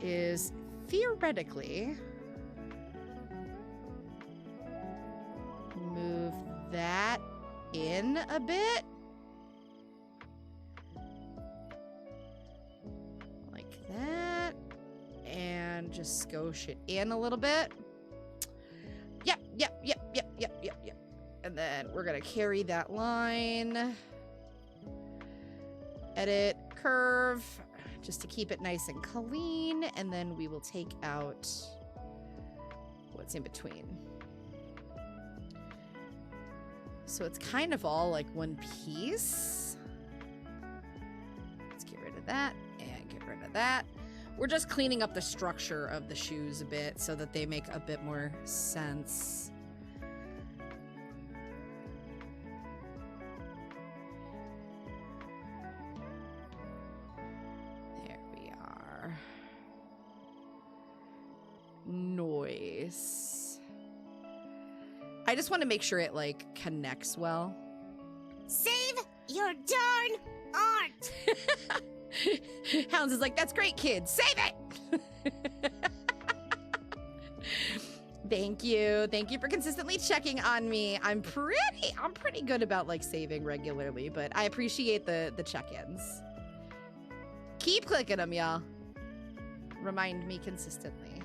is theoretically move that in a bit. That and just skosh it in a little bit. Yep. And then we're gonna carry that line. Edit, curve, just to keep it nice and clean. And then we will take out what's in between. So it's kind of all like one piece. Let's get rid of that. Rid of that. We're just cleaning up the structure of the shoes a bit so that they make a bit more sense. There we are. Noise. I just want to make sure it like connects well. Save your darn art! Hounds is like, that's great, kid. Save it! Thank you. Thank you for consistently checking on me. I'm pretty good about like saving regularly, but I appreciate the check-ins. Keep clicking them, y'all. Remind me consistently.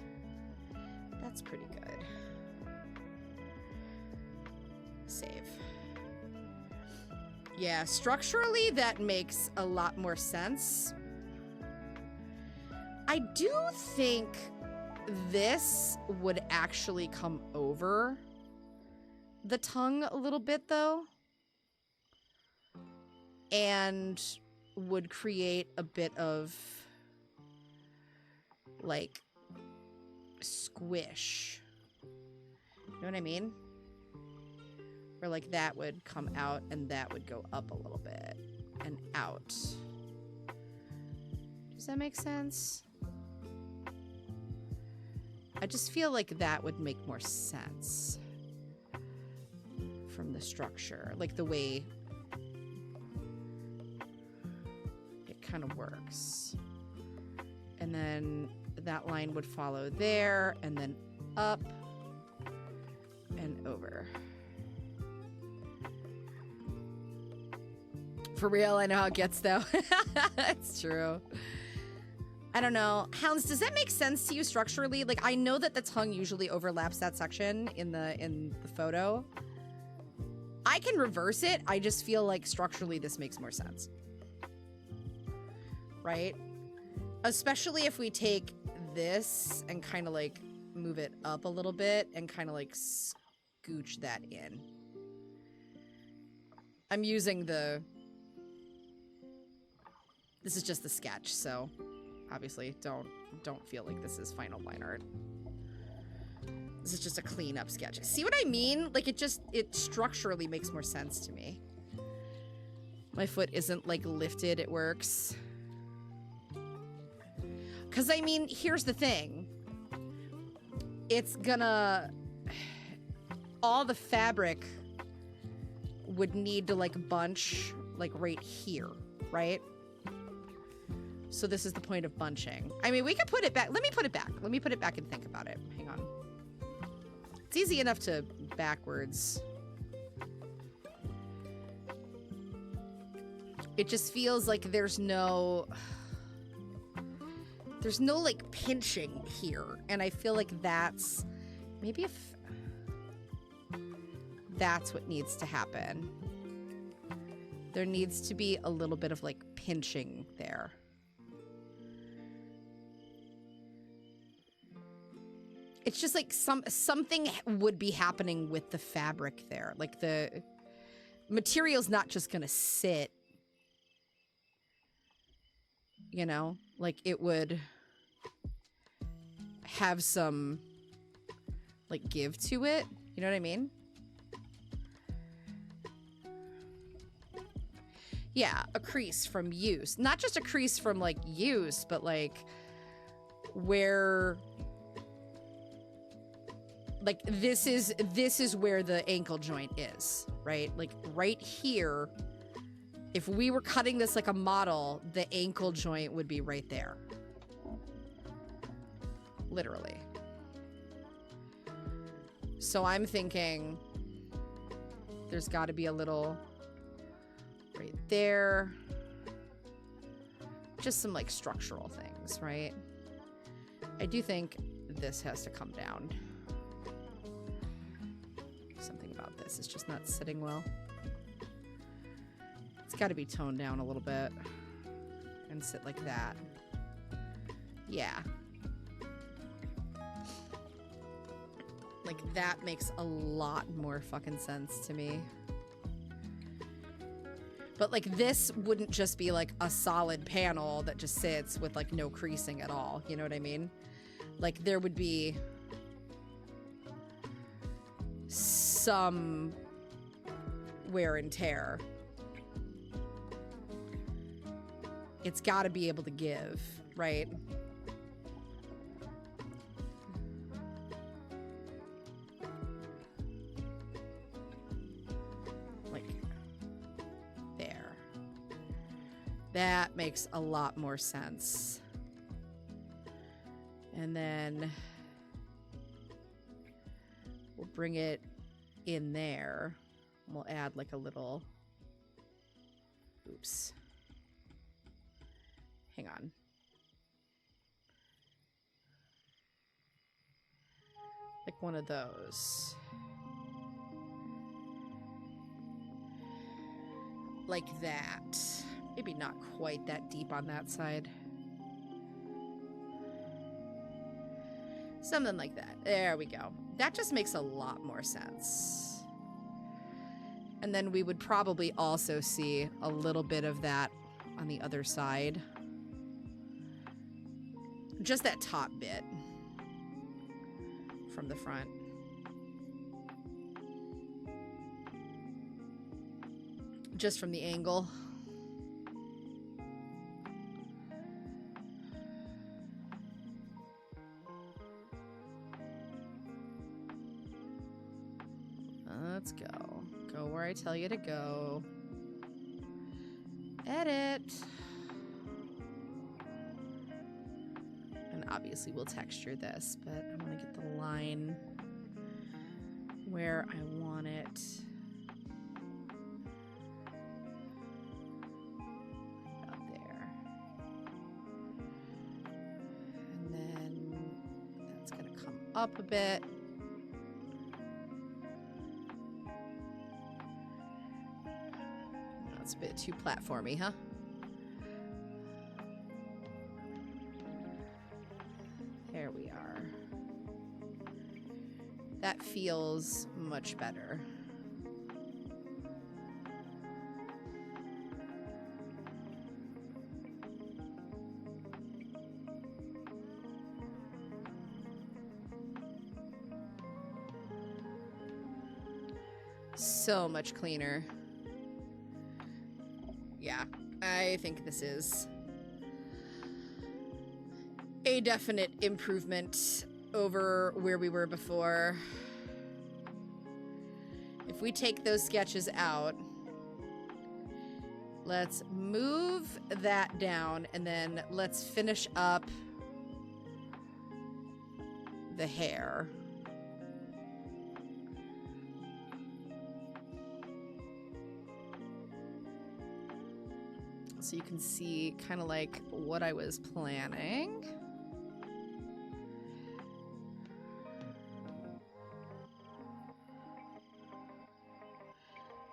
That's pretty good. Save. Yeah, structurally, that makes a lot more sense. I do think this would actually come over the tongue a little bit, though. And would create a bit of, like, squish. You know what I mean? Where like that would come out and that would go up a little bit and out. Does that make sense? I just feel like that would make more sense from the structure, like the way it kind of works. And then that line would follow there and then up and over. For real, I know how it gets though. It's true. I don't know. Hounds, does that make sense to you structurally? Like, I know that the tongue usually overlaps that section in the photo. I can reverse it. I just feel like structurally this makes more sense. Right? Especially if we take this and kind of like move it up a little bit and kind of like scooch that in. I'm using the... This is just the sketch, so obviously don't feel like this is final line art. This is just a clean-up sketch. See what I mean? Like, it structurally makes more sense to me. My foot isn't, like, lifted. It works. Because, I mean, here's the thing. It's gonna... All the fabric would need to, like, bunch, like, right here, right? So this is the point of bunching. I mean, we could put it back. Let me put it back. Let me put it back and think about it. Hang on. It's easy enough to backwards. It just feels like there's no like pinching here. And I feel like that's maybe if that's what needs to happen. There needs to be a little bit of like pinching there. It's just like something would be happening with the fabric there. Like the material's not just gonna sit, you know? Like it would have some like give to it. You know what I mean? Yeah, a crease from use. Not just a crease from like use, but like where... Like this is where the ankle joint is, right? Like right here, if we were cutting this like a model, the ankle joint would be right there. Literally. So I'm thinking there's got to be a little right there. Just some like structural things, right? I do think this has to come down. Something about this is just not sitting well. It's got to be toned down a little bit and sit like that. Yeah. Like that makes a lot more fucking sense to me. But like this wouldn't just be like a solid panel that just sits with like no creasing at all. You know what I mean? Like there would be some wear and tear. It's got to be able to give, right? Like there. That makes a lot more sense. And then we'll bring it in there. We'll add like a little, oops. Hang on. Like one of those. Like that. Maybe not quite that deep on that side. Something like that. There we go. That just makes a lot more sense. And then we would probably also see a little bit of that on the other side. Just that top bit. from the front. Just from the angle. Let's go. Go where I tell you to go. Edit. And obviously we'll texture this, but I want to get the line where I want it. About there. And then that's going to come up a bit. That's a bit too platformy, huh? There we are. That feels much better. So much cleaner. Yeah, I think this is a definite improvement over where we were before. If we take those sketches out, let's move that down and then let's finish up the hair. So you can see kind of like what I was planning.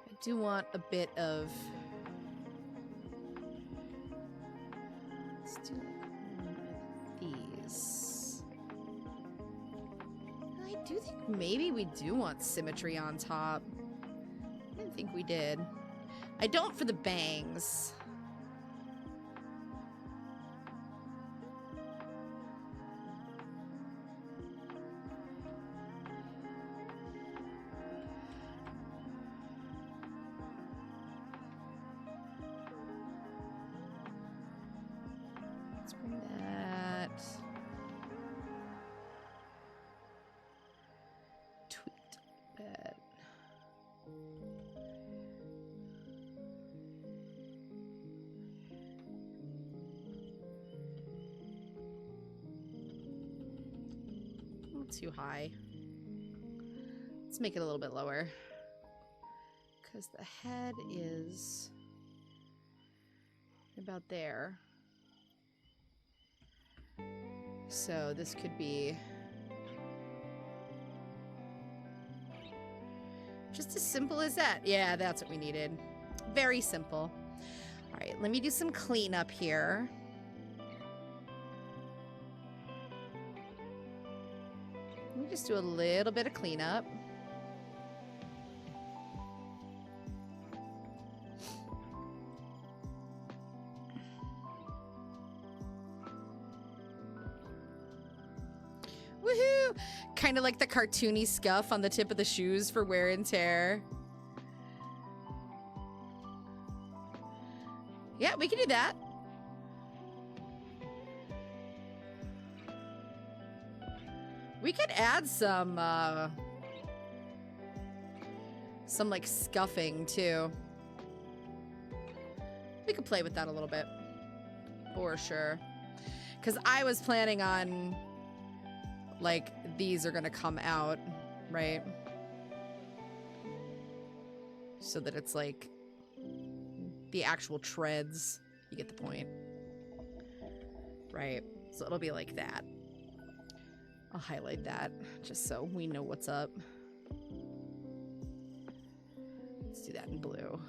I do want a bit of... Let's do like one of these. I do think maybe we do want symmetry on top. I didn't think we did. I don't for the bangs. Too high. Let's make it a little bit lower because the head is about there. So this could be just as simple as that. Yeah, that's what we needed. Very simple. All right, let me do some cleanup here. Just do a little bit of cleanup. Woohoo! Kind of like the cartoony scuff on the tip of the shoes for wear and tear. Yeah, we can do that. We could add some like scuffing too. We could play with that a little bit, for sure. Because I was planning on, like, these are gonna come out, right? So that it's like the actual treads. You get the point, right? So it'll be like that. I'll highlight that just so we know what's up. Let's do that in blue.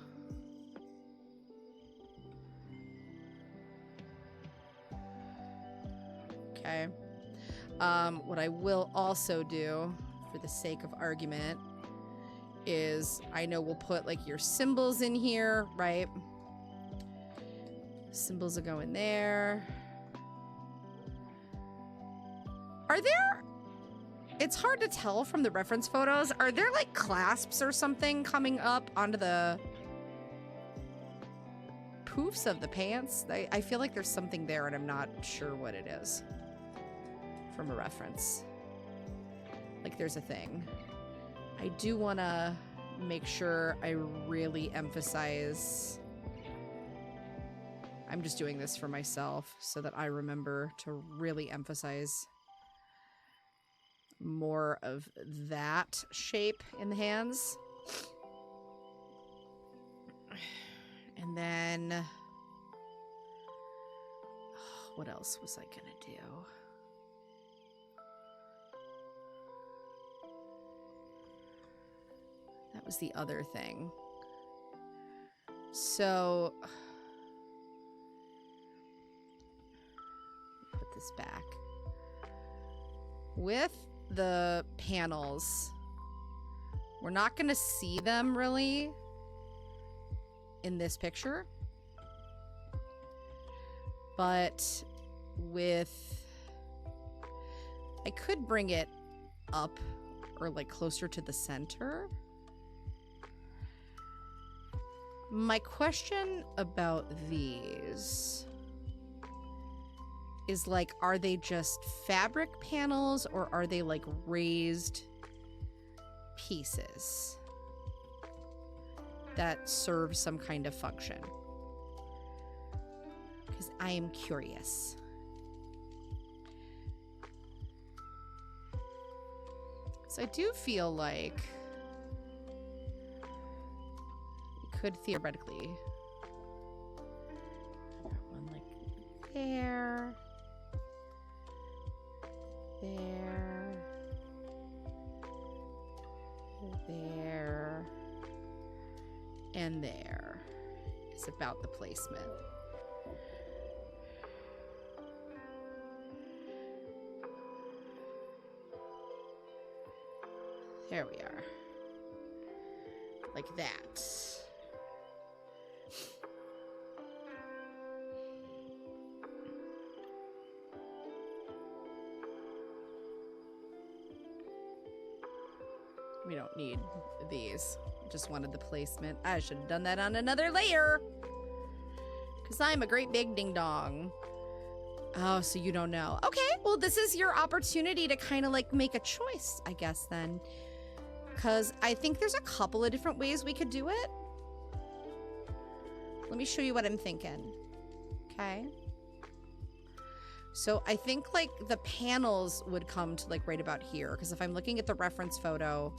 Okay. What I will also do, for the sake of argument, is I know we'll put like your symbols in here, right? Symbols will go in there. Are there It's hard to tell from the reference photos. Are there like clasps or something coming up onto the poofs of the pants? I feel like there's something there and I'm not sure what it is from a reference. Like there's a thing. I do want to make sure I really emphasize. I'm just doing this for myself so that I remember to really emphasize more of that shape in the hands. And then what else was I gonna do? That was the other thing. So put this back. With the panels, we're not going to see them really in this picture, but I could bring it up or like closer to the center. My question about these is like, are they just fabric panels or are they like raised pieces that serve some kind of function? Because I am curious. So I do feel like we could theoretically one like there. There, there, and there is about the placement. There we are. Like that. We don't need these. Just wanted the placement. I should have done that on another layer. Because I'm a great big ding dong. Oh, so you don't know. Okay, well, this is your opportunity to kind of like make a choice, I guess, then. Because I think there's a couple of different ways we could do it. Let me show you what I'm thinking. Okay. So I think like the panels would come to like right about here. Because if I'm looking at the reference photo,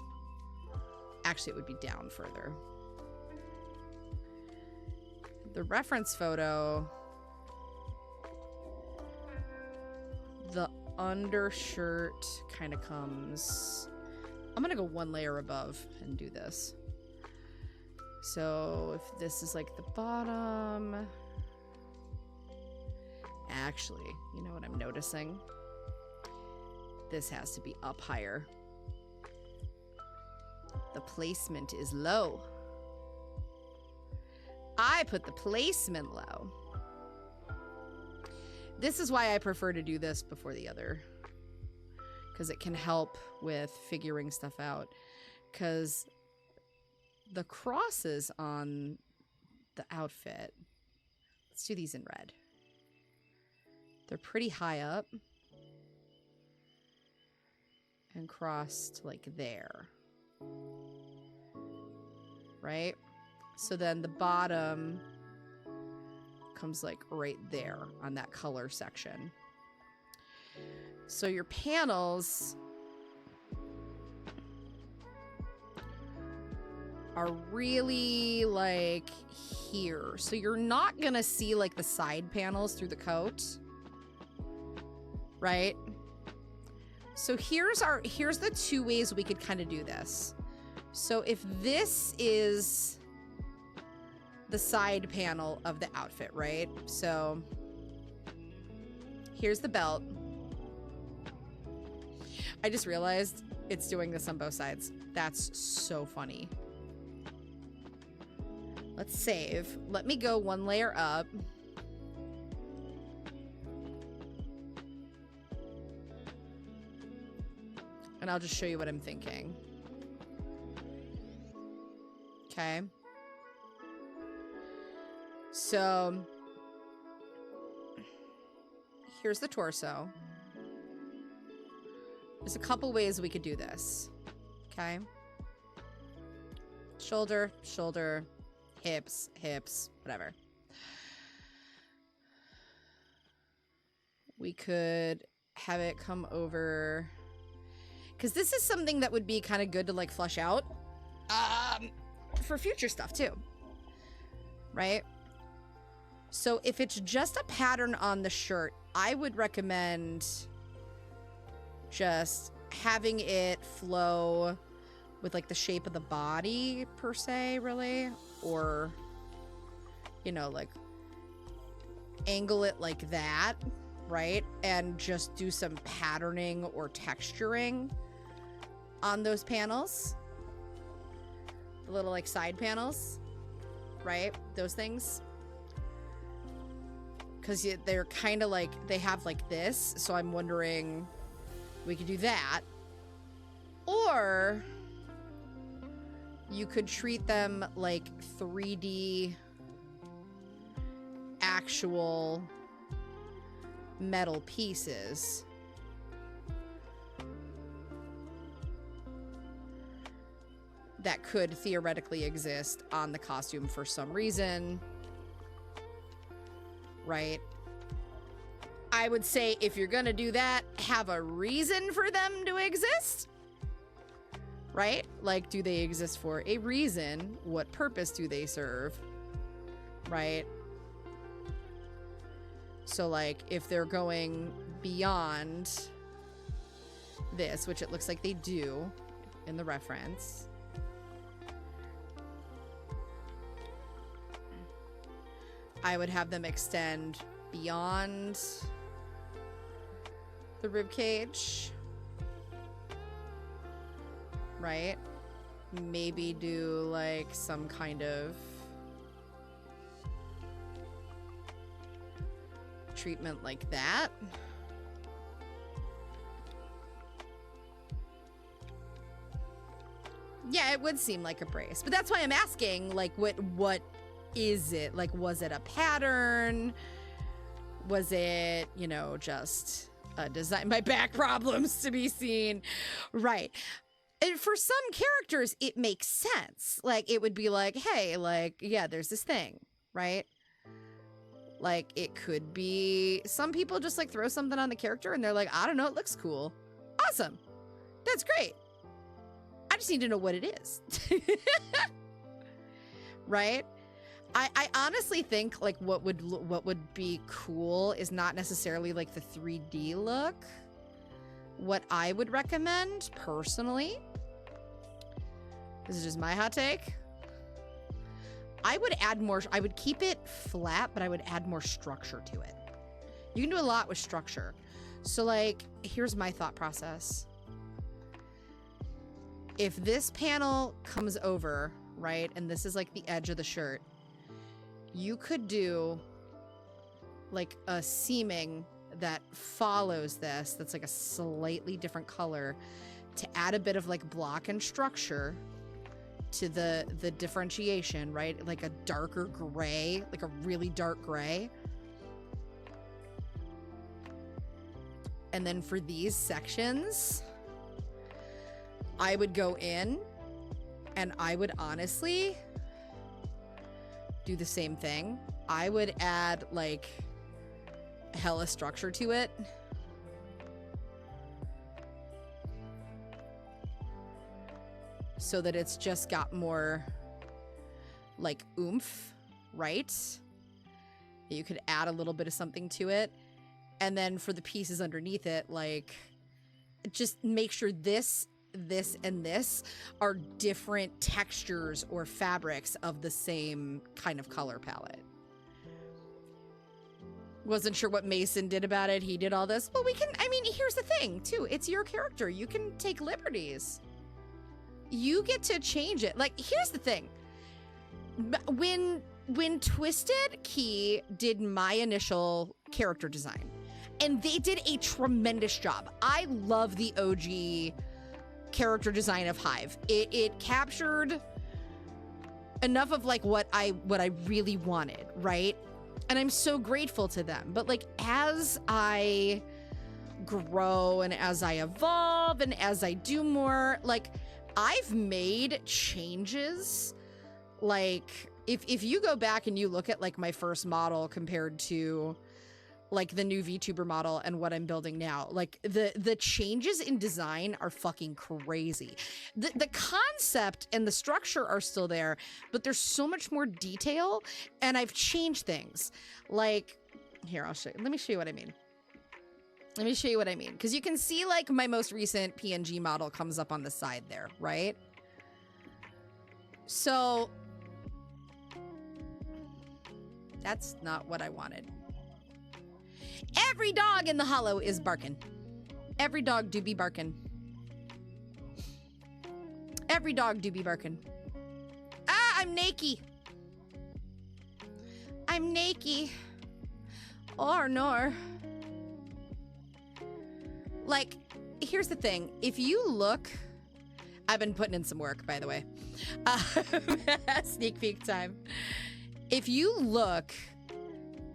actually it would be down further. The reference photo, the undershirt kind of comes. I'm gonna go one layer above and do this. So if this is like the bottom, actually, you know what I'm noticing? This has to be up higher. The placement is low. I put the placement low. This is why I prefer to do this before the other. Because it can help with figuring stuff out. Because the crosses on the outfit, let's do these in red. They're pretty high up. And crossed like there. Right? So then the bottom comes like right there on that color section. So your panels are really like here. So you're not gonna see like the side panels through the coat, right? So here's the two ways we could kind of do this. So if this is the side panel of the outfit, right? So here's the belt. I just realized it's doing this on both sides. That's so funny. Let's save. Let me go one layer up. And I'll just show you what I'm thinking. Okay. So here's the torso. There's a couple ways we could do this. Okay. Shoulder, shoulder, hips, hips, whatever. We could have it come over, because this is something that would be kind of good to like flush out for future stuff too, right? So if it's just a pattern on the shirt, I would recommend just having it flow with like the shape of the body per se, really, or, you know, like angle it like that, right? And just do some patterning or texturing on those panels. The little like side panels, right? Those things. Because they're kind of like, they have like this. So I'm wondering, we could do that. Or you could treat them like 3D actual metal pieces. That could theoretically exist on the costume for some reason. Right? I would say if you're gonna do that, have a reason for them to exist. Right? Like, do they exist for a reason? What purpose do they serve? Right? So, like, if they're going beyond this, which it looks like they do in the reference, I would have them extend beyond the rib cage. Right? Maybe do like some kind of treatment like that. Yeah, it would seem like a brace. But that's why I'm asking, like, what is it? Like, was it a pattern? Was it, you know, just a design by back problems to be seen? Right. And for some characters, it makes sense. Like, it would be like, hey, like, yeah, there's this thing, right? Like, it could be, some people just, like, throw something on the character and they're like, I don't know, it looks cool. Awesome. That's great. I just need to know what it is. Right? I honestly think, like, what would be cool is not necessarily, like, the 3D look. What I would recommend, personally, this is just my hot take, I would add more, I would keep it flat, but I would add more structure to it. You can do a lot with structure. So, like, here's my thought process. If this panel comes over, right, and this is, like, the edge of the shirt, you could do, like, a seaming that follows this, that's like a slightly different color, to add a bit of like block and structure to the differentiation, right? Like a darker gray, like a really dark gray. And then for these sections, I would go in and I would honestly do the same thing. I would add like hella structure to it. So that it's just got more like oomph, right? You could add a little bit of something to it. And then for the pieces underneath it, like, just make sure this, and this are different textures or fabrics of the same kind of color palette. Wasn't sure what Mason did about it. He did all this. Well, we can, I mean, here's the thing, too. It's your character. You can take liberties. You get to change it. Like, here's the thing. When Twisted Key did my initial character design, and they did a tremendous job. I love the OG character design of Hive. It captured enough of like what I really wanted, right? And I'm so grateful to them. But like as I grow and as I evolve and as I do more, like I've made changes. Like if you go back and you look at like my first model compared to like the new VTuber model and what I'm building now, like the changes in design are fucking crazy. The concept and the structure are still there, but there's so much more detail and I've changed things. Like here, I'll show you. Let me show you what I mean. Let me show you what I mean. Because you can see like my most recent PNG model comes up on the side there, right? So that's not what I wanted. Every dog in the hollow is barking. Every dog do be barking. Every dog do be barking. Ah, I'm naked. I'm naked. Or nor. Like, here's the thing. If you look, I've been putting in some work, by the way. Sneak peek time. If you look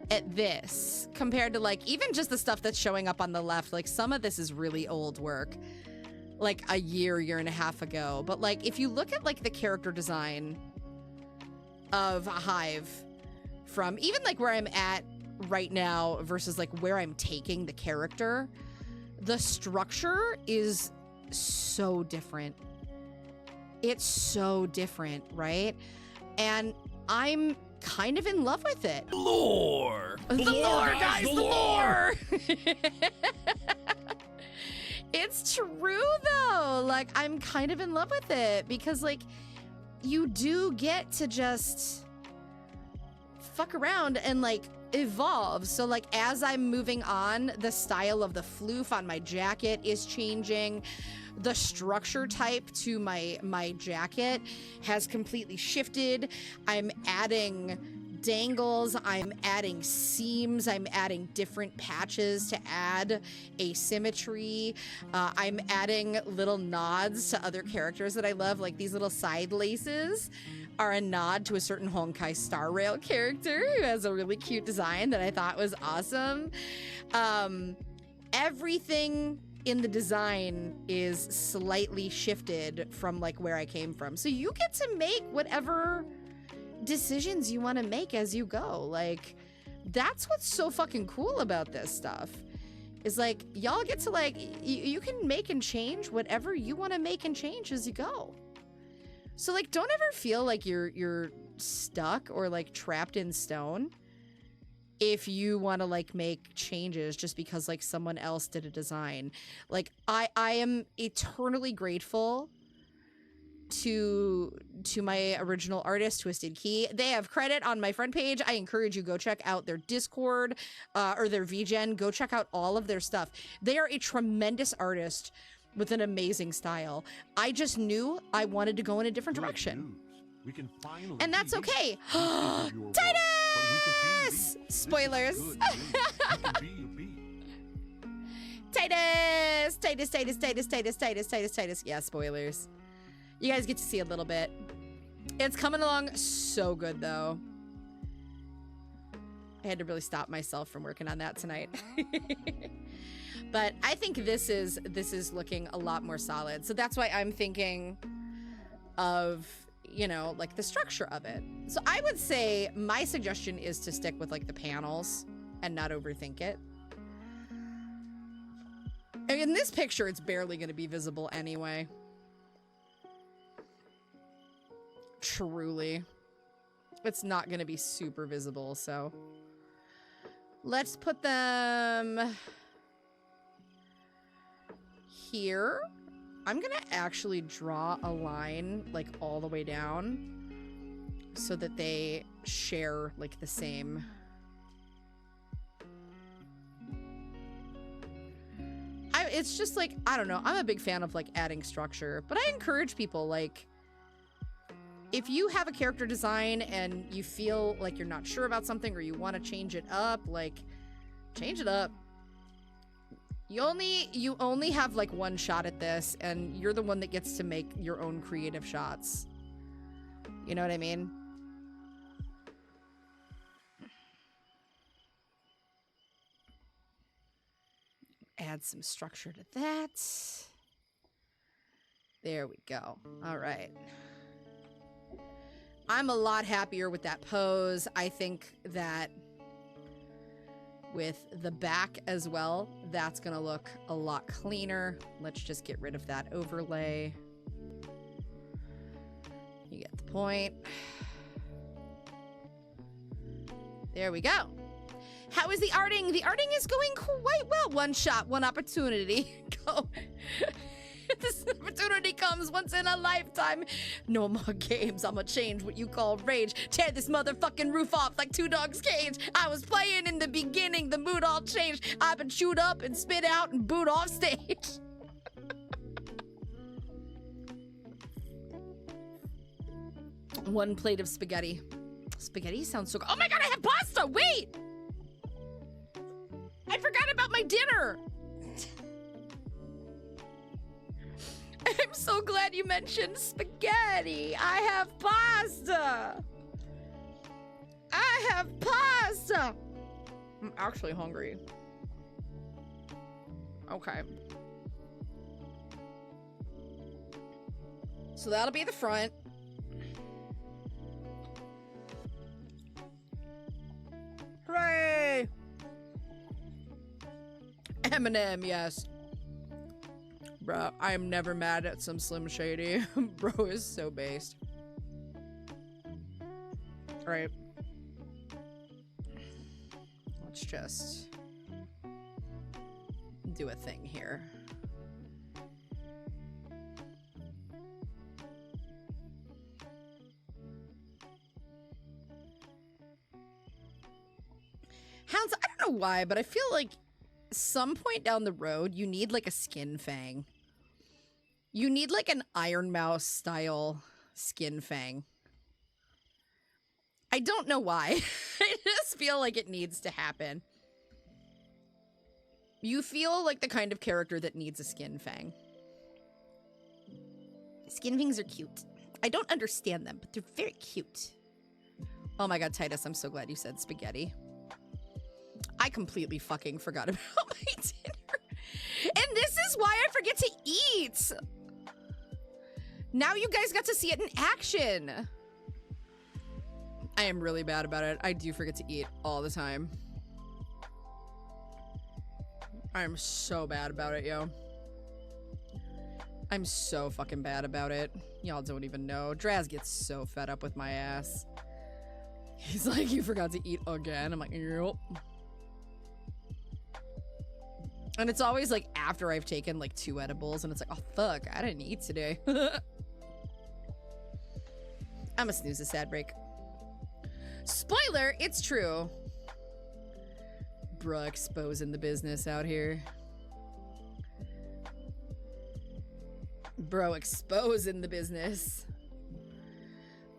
at this compared to like even just the stuff that's showing up on the left, like some of this is really old work, like a year and a half ago. But like if you look at like the character design of Hive from even like where I'm at right now versus like where I'm taking the character, the structure is so different. It's so different, right? And I'm kind of in love with it. Lore! The lore, guys, the lore! It's true, though. Like, I'm kind of in love with it because, like, you do get to just fuck around and, like, evolve. So, like, as I'm moving on, the style of the floof on my jacket is changing. The structure type to my jacket has completely shifted. I'm adding dangles, I'm adding seams, I'm adding different patches to add asymmetry. I'm adding little nods to other characters that I love, like these little side laces are a nod to a certain Honkai Star Rail character who has a really cute design that I thought was awesome. Everything in the design is slightly shifted from like where I came from. So you get to make whatever decisions you want to make as you go. Like that's what's so fucking cool about this stuff. Is like y'all get to like you can make and change whatever you want to make and change as you go. So like don't ever feel like you're stuck or like trapped in stone if you want to like make changes just because like someone else did a design. Like I am eternally grateful to my original artist, Twisted Key. They have credit on my front page. I encourage you go check out their Discord or their VGen. Go check out all of their stuff. They are a tremendous artist with an amazing style. I just knew I wanted to go in a different direction. We can finally And that's okay. Titus! Spoilers. Titus. Yeah, spoilers. You guys get to see a little bit. It's coming along so good, though. I had to really stop myself from working on that tonight. But I think this is looking a lot more solid. So that's why I'm thinking of, you know, like the structure of it. So I would say my suggestion is to stick with like the panels and not overthink it. In this picture, it's barely going to be visible anyway. Truly. It's not going to be super visible, so let's put them here. I'm gonna actually draw a line like all the way down so that they share like the same. It's just like, I don't know, I'm a big fan of like adding structure, but I encourage people, like, if you have a character design and you feel like you're not sure about something or you want to change it up, like, change it up. You only have like one shot at this, and you're the one that gets to make your own creative shots. You know what I mean? Add some structure to that. There we go. All right. I'm a lot happier with that pose. I think that with the back as well, that's gonna look a lot cleaner. Let's just get rid of that overlay. You get the point. There we go. How is the arting? The arting is going quite well. One shot, one opportunity. Go. This opportunity comes once in a lifetime. No more games. I'ma change what you call rage. Tear this motherfucking roof off like Two Dogs Cage. I was playing in the beginning. The mood all changed. I've been chewed up and spit out and booed off stage. One plate of spaghetti. Spaghetti sounds so good. Oh my god, I have pasta! Wait! I forgot about my dinner! I'm so glad you mentioned spaghetti. I have pasta. I have pasta. I'm actually hungry. Okay. So that'll be the front. Hooray! Eminem, yes. Bro, I am never mad at some Slim Shady. Bro is so based. Alright. Let's just do a thing here. Hounds, I don't know why, but I feel like some point down the road, you need like a skin fang. You need like an Iron Mouse style skin fang. I don't know why. I just feel like it needs to happen. You feel like the kind of character that needs a skin fang. Skin fangs are cute. I don't understand them, but they're very cute. Oh my god, Titus, I'm so glad you said spaghetti. I completely fucking forgot about my dinner. And this is why I forget to eat. Now you guys got to see it in action. I am really bad about it. I do forget to eat all the time. I'm so bad about it, yo. I'm so fucking bad about it. Y'all don't even know. Draz gets so fed up with my ass. He's like, you forgot to eat again. I'm like, yep. And it's always like after I've taken like 2 edibles and it's like, oh fuck, I didn't eat today. I'm a snooze a sad break. Spoiler, it's true. Bruh, exposing the business out here. Bro, exposing the business.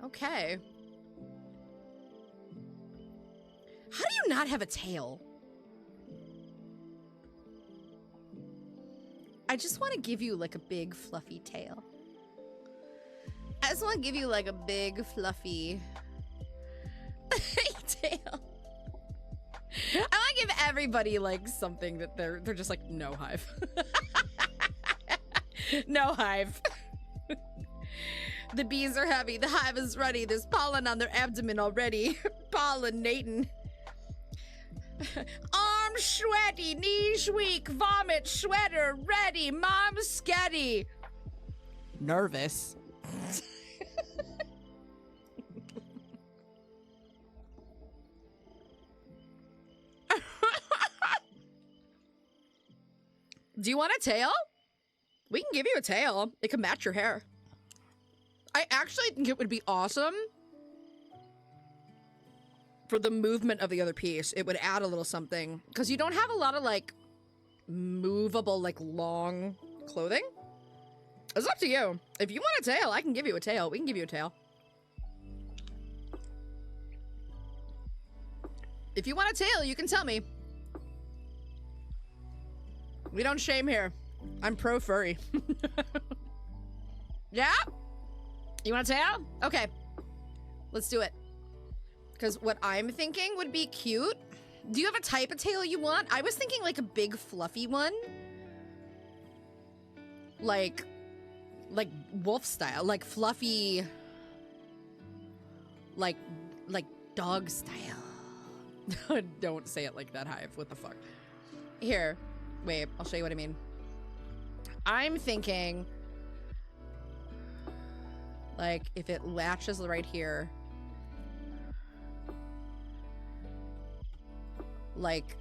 Okay. How do you not have a tail? I just want to give you like a big fluffy tail. I just want to give you like a big fluffy tail. I want to give everybody like something that they're just like, no hive. No hive. The bees are heavy. The hive is ready. There's pollen on their abdomen already. Pollinating. Arms sweaty, knees weak, vomit, sweater, ready, mom sketty. Nervous. Do you want a tail? We can give you a tail. It can match your hair. I actually think it would be awesome for the movement of the other piece. It would add a little something because you don't have a lot of like movable, like long clothing. It's up to you. If you want a tail, I can give you a tail. We can give you a tail. If you want a tail, you can tell me. We don't shame here. I'm pro furry. Yeah? You want a tail? Okay. Let's do it. Because what I'm thinking would be cute. Do you have a type of tail you want? I was thinking like a big fluffy one. Like wolf style. Like fluffy. Like dog style. Don't say it like that, Hive. What the fuck? Here. Wait, I'll show you what I mean. I'm thinking, like, if it latches right here, like,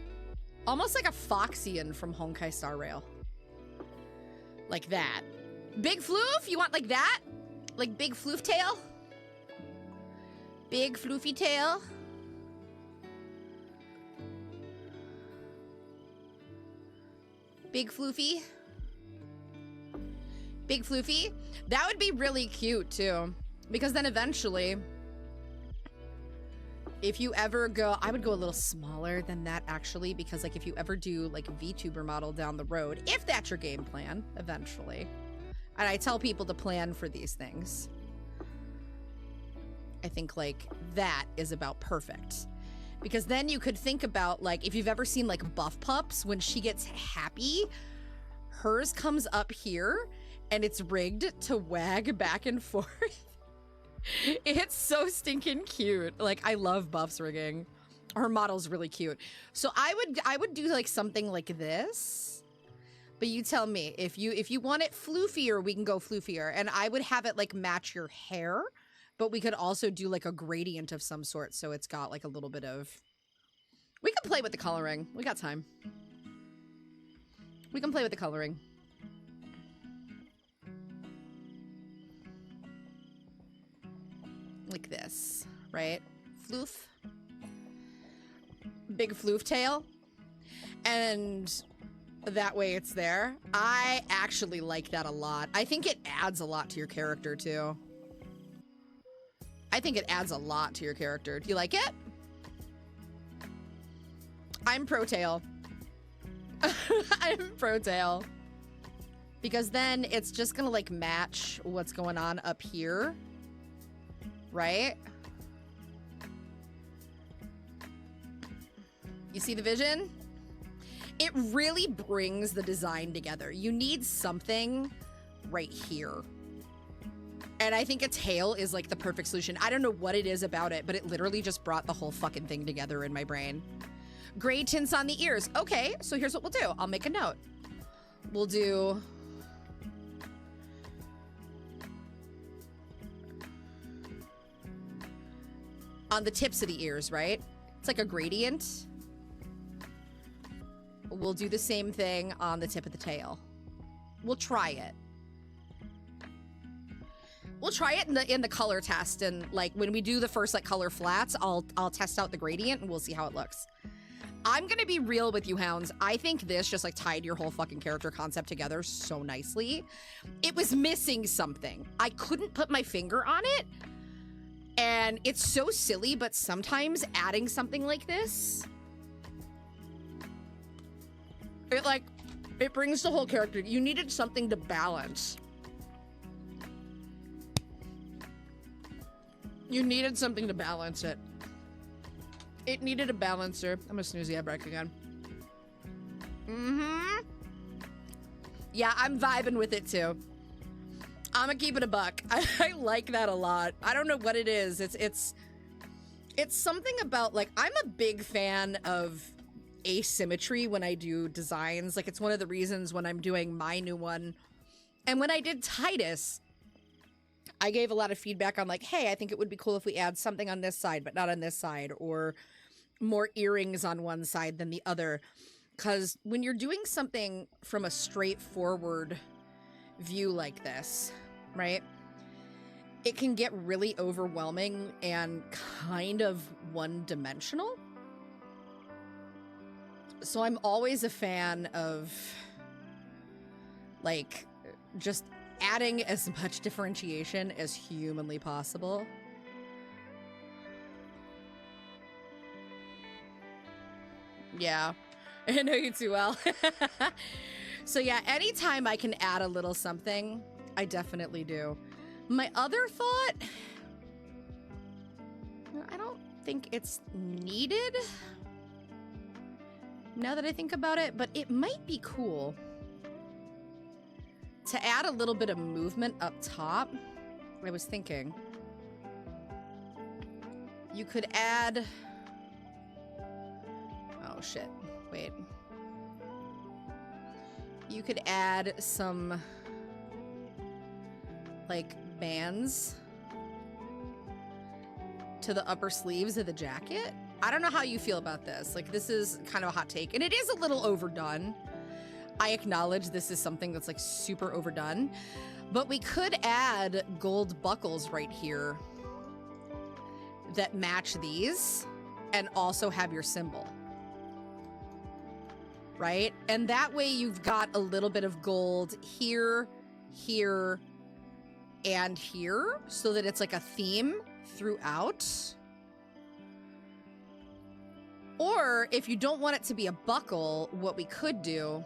almost like a Foxian from Honkai Star Rail. Like that. Big floof? You want like that? Like big floof tail? Big floofy tail? Big floofy? Big floofy? That would be really cute too. Because then eventually, if you ever go, I would go a little smaller than that actually, because like if you ever do like a VTuber model down the road, if that's your game plan, eventually. And I tell people to plan for these things. I think like that is about perfect. Because then you could think about like, if you've ever seen like Buff Pups, when she gets happy, hers comes up here and it's rigged to wag back and forth. It's so stinking cute. Like I love Buff's rigging. Her model's really cute. So I would do like something like this. But you tell me, if you want it floofier, we can go floofier. And I would have it like match your hair. But we could also do like a gradient of some sort, so it's got like a little bit of... We can play with the coloring. We got time. We can play with the coloring. Like this, right? Floof. Big floof tail. And that way it's there. I actually like that a lot. I think it adds a lot to your character too. I think it adds a lot to your character. Do you like it? I'm pro tail. I'm pro tail. Because then it's just gonna like match what's going on up here. Right? You see the vision? It really brings the design together. You need something right here. And I think a tail is like the perfect solution. I don't know what it is about it, but it literally just brought the whole fucking thing together in my brain. Gray tints on the ears. Okay, so here's what we'll do. I'll make a note. We'll do... on the tips of the ears, right? It's like a gradient. We'll do the same thing on the tip of the tail. We'll try it. We'll try it in the color test, and like when we do the first like color flats, I'll test out the gradient and we'll see how it looks. I'm gonna be real with you, hounds. I think this just like tied your whole fucking character concept together so nicely. It was missing something. I couldn't put my finger on it, and it's so silly, but sometimes adding something like this, it brings the whole character. You needed something to balance. You needed something to balance it. It needed a balancer. I'm gonna snooze the break again. Mm-hmm. Yeah, I'm vibing with it too. I'm gonna keep it a buck. I like that a lot. I don't know what it is. It's something about like, I'm a big fan of asymmetry when I do designs. Like it's one of the reasons when I'm doing my new one. And when I did Titus, I gave a lot of feedback on like, hey, I think it would be cool if we add something on this side, but not on this side, or more earrings on one side than the other. Because when you're doing something from a straightforward view like this, right, it can get really overwhelming and kind of one-dimensional. So I'm always a fan of like just adding as much differentiation as humanly possible. Yeah, I know you too well. So yeah, anytime I can add a little something, I definitely do. My other thought, I don't think it's needed now that I think about it, but it might be cool to add a little bit of movement up top. I was thinking you could add, oh shit, wait. You could add some like bands to the upper sleeves of the jacket. I don't know how you feel about this. Like, this is kind of a hot take, and it is a little overdone. I acknowledge this is something that's like super overdone, but we could add gold buckles right here that match these and also have your symbol. Right? And that way you've got a little bit of gold here, here, and here, so that it's like a theme throughout. Or if you don't want it to be a buckle, what we could do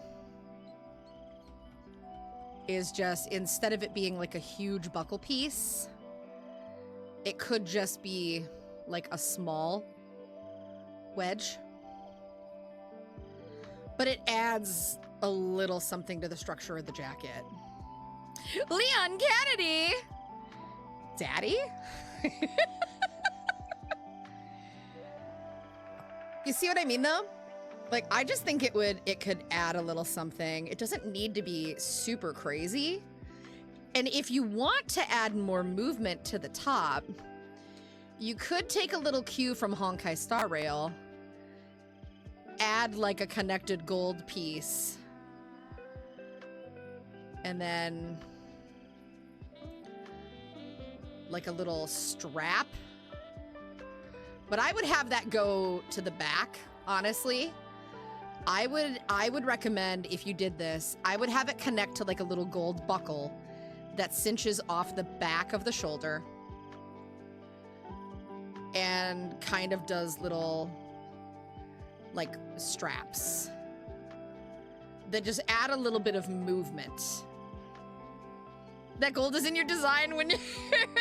is just, instead of it being like a huge buckle piece, it could just be like a small wedge. But it adds a little something to the structure of the jacket. Leon Kennedy! Daddy? You see what I mean, though? Like, I just think it could add a little something. It doesn't need to be super crazy. And if you want to add more movement to the top, you could take a little cue from Honkai Star Rail, add like a connected gold piece, and then like a little strap. But I would have that go to the back, honestly. I would recommend, if you did this, I would have it connect to like a little gold buckle that cinches off the back of the shoulder and kind of does little like straps that just add a little bit of movement. That gold is in your design when you're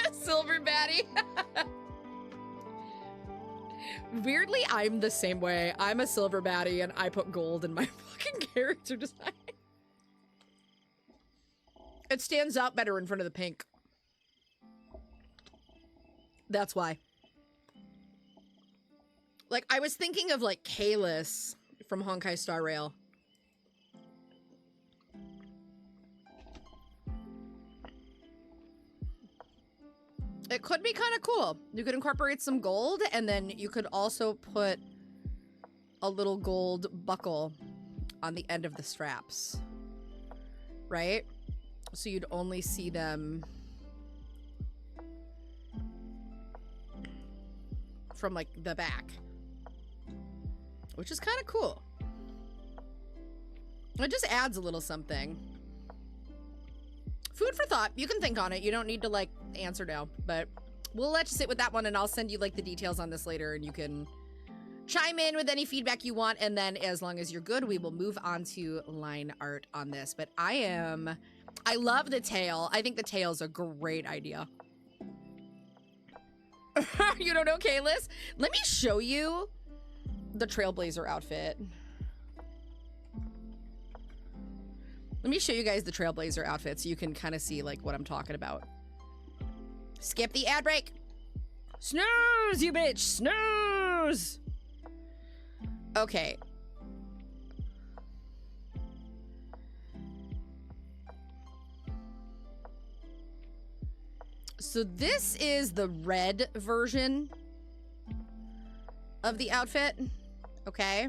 a silver baddie. Weirdly, I'm the same way. I'm a silver baddie and I put gold in my fucking character design. It stands out better in front of the pink. That's why. Like, I was thinking of like Kalis from Honkai Star Rail. It could be kind of cool. You could incorporate some gold, and then you could also put a little gold buckle on the end of the straps. Right? So you'd only see them from like the back. Which is kind of cool. It just adds a little something. Food for thought. You can think on it. You don't need to like answer now, but we'll let you sit with that one, and I'll send you like the details on this later, and you can chime in with any feedback you want, and then as long as you're good, we will move on to line art on this. But I love the tail. I think the tail's a great idea. You don't know Kalis? Let me show you the Trailblazer outfit. Let me show you guys the Trailblazer outfit so you can kind of see like what I'm talking about. Skip the ad break. Snooze, you bitch. Snooze. Okay. So this is the red version of the outfit. Okay.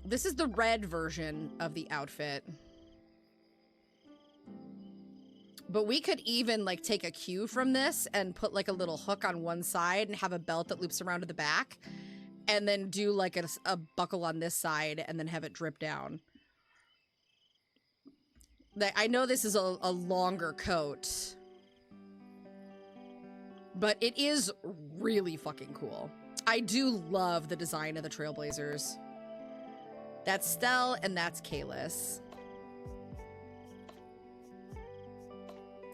This is the red version of the outfit. But we could even like take a cue from this and put like a little hook on one side and have a belt that loops around to the back, and then do like a buckle on this side and then have it drip down. I know this is a longer coat, but it is really fucking cool. I do love the design of the Trailblazers. That's Stell and that's Kalis.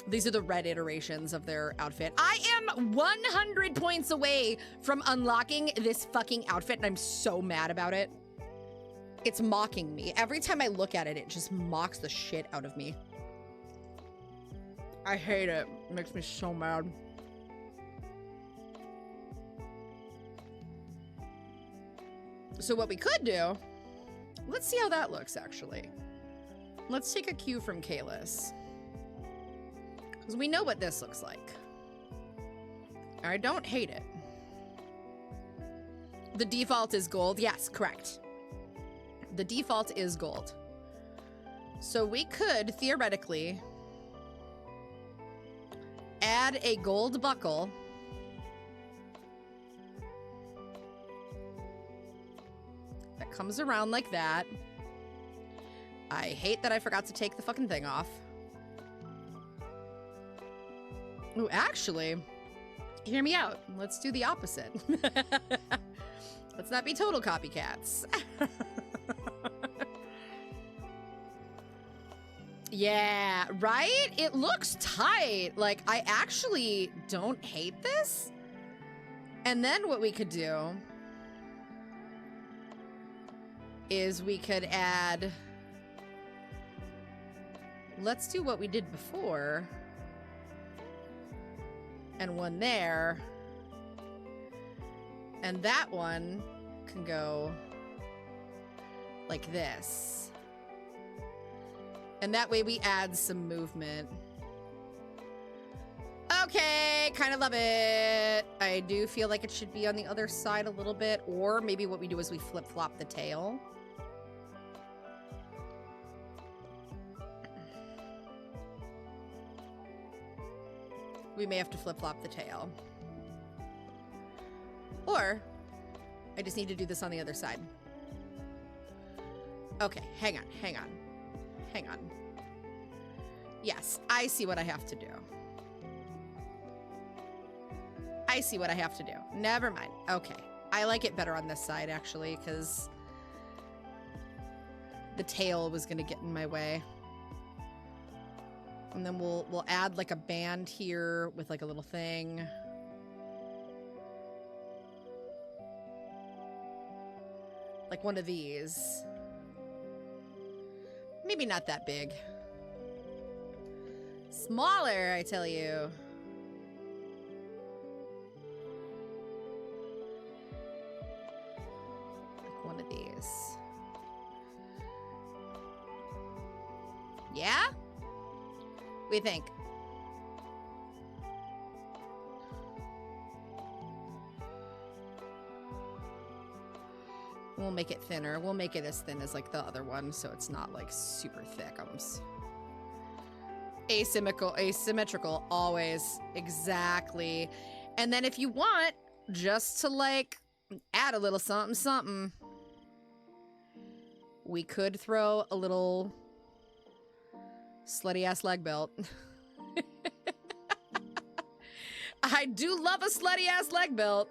These are the red iterations of their outfit. I am 100 points away from unlocking this fucking outfit, and I'm so mad about it. It's mocking me. Every time I look at it, it just mocks the shit out of me. I hate it. It makes me so mad. So what we could do, let's see how that looks, actually. Let's take a cue from Kalis. Because we know what this looks like. I don't hate it. The default is gold. Yes, correct. The default is gold. So we could, theoretically, add a gold buckle. That comes around like that. I hate that I forgot to take the fucking thing off. Oh, actually, hear me out. Let's do the opposite. Let's not be total copycats. Yeah, right? It looks tight. Like, I actually don't hate this. And then what we could do is we could add... Let's do what we did before. And one there. And that one can go like this. And that way we add some movement. Okay, kind of love it. I do feel like it should be on the other side a little bit. Or maybe what we do is we flip-flop the tail. We may have to flip-flop the tail. Or, I just need to do this on the other side. Okay, hang on. Yes, I see what I have to do. Never mind. Okay. I like it better on this side, actually, because the tail was going to get in my way. And then we'll add like a band here with like a little thing. Like one of these. Maybe not that big. Smaller, I tell you. Like one of these. Yeah? What do you think? We'll make it thinner. We'll make it as thin as like the other one so it's not like super thick. Asymmetrical, always. Exactly. And then if you want just to like add a little something, we could throw a little slutty ass leg belt. I do love a slutty ass leg belt.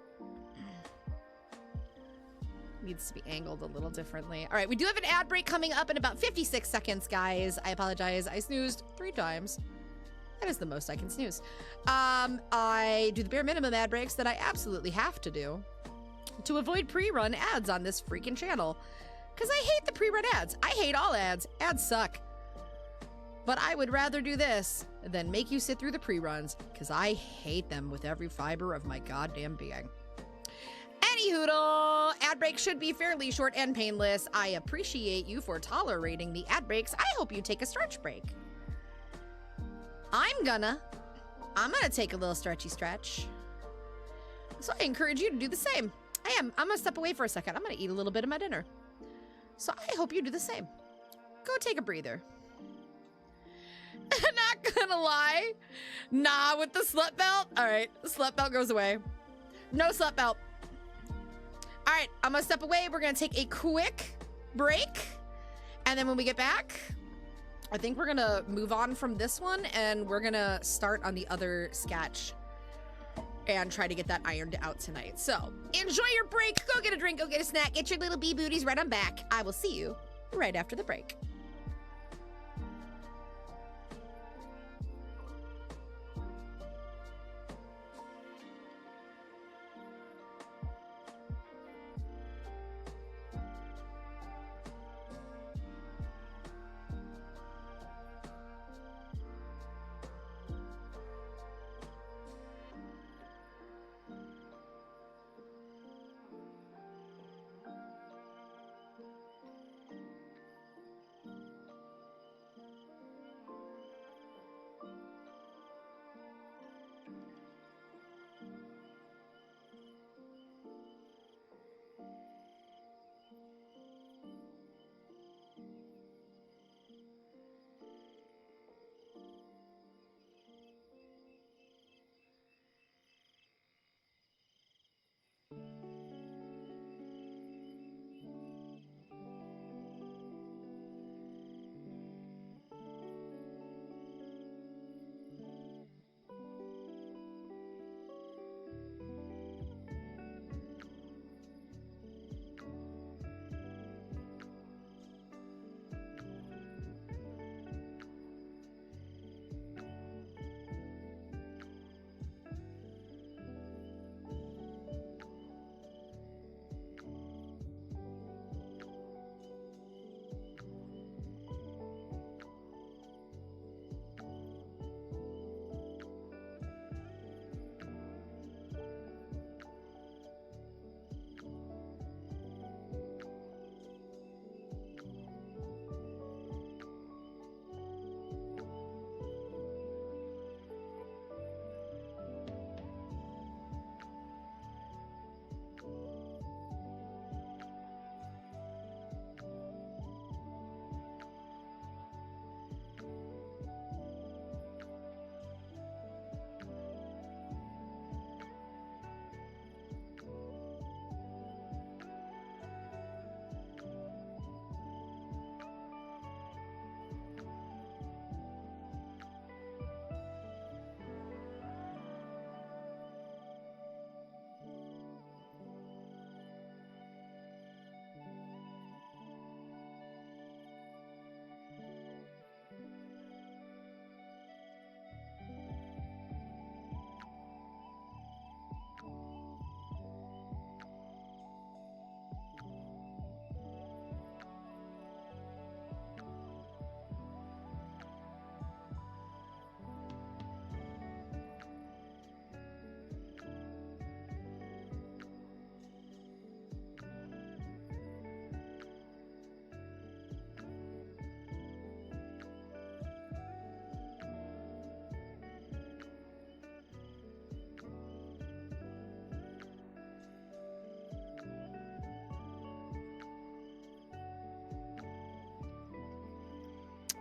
Needs to be angled a little differently. All right, we do have an ad break coming up in about 56 seconds, guys. I apologize. I snoozed 3 times. That is the most I can snooze. I do the bare minimum ad breaks that I absolutely have to do to avoid pre-run ads on this freaking channel. Because I hate the pre-run ads. I hate all ads. Ads suck. But I would rather do this than make you sit through the pre-runs because I hate them with every fiber of my goddamn being. Anyhoodle, ad breaks should be fairly short and painless. I appreciate you for tolerating the ad breaks. I hope you take a stretch break. I'm gonna take a little stretchy stretch. So I encourage you to do the same. I'm gonna step away for a second. I'm gonna eat a little bit of my dinner. So I hope you do the same. Go take a breather. Not gonna lie. Nah, with the slut belt. All right, the slut belt goes away. No slut belt. All right, I'm gonna step away. We're gonna take a quick break. And then when we get back, I think we're gonna move on from this one and we're gonna start on the other sketch. and try to get that ironed out tonight. So enjoy your break. Go get a drink, go get a snack, get your little bee booties right on back. I will see you right after the break.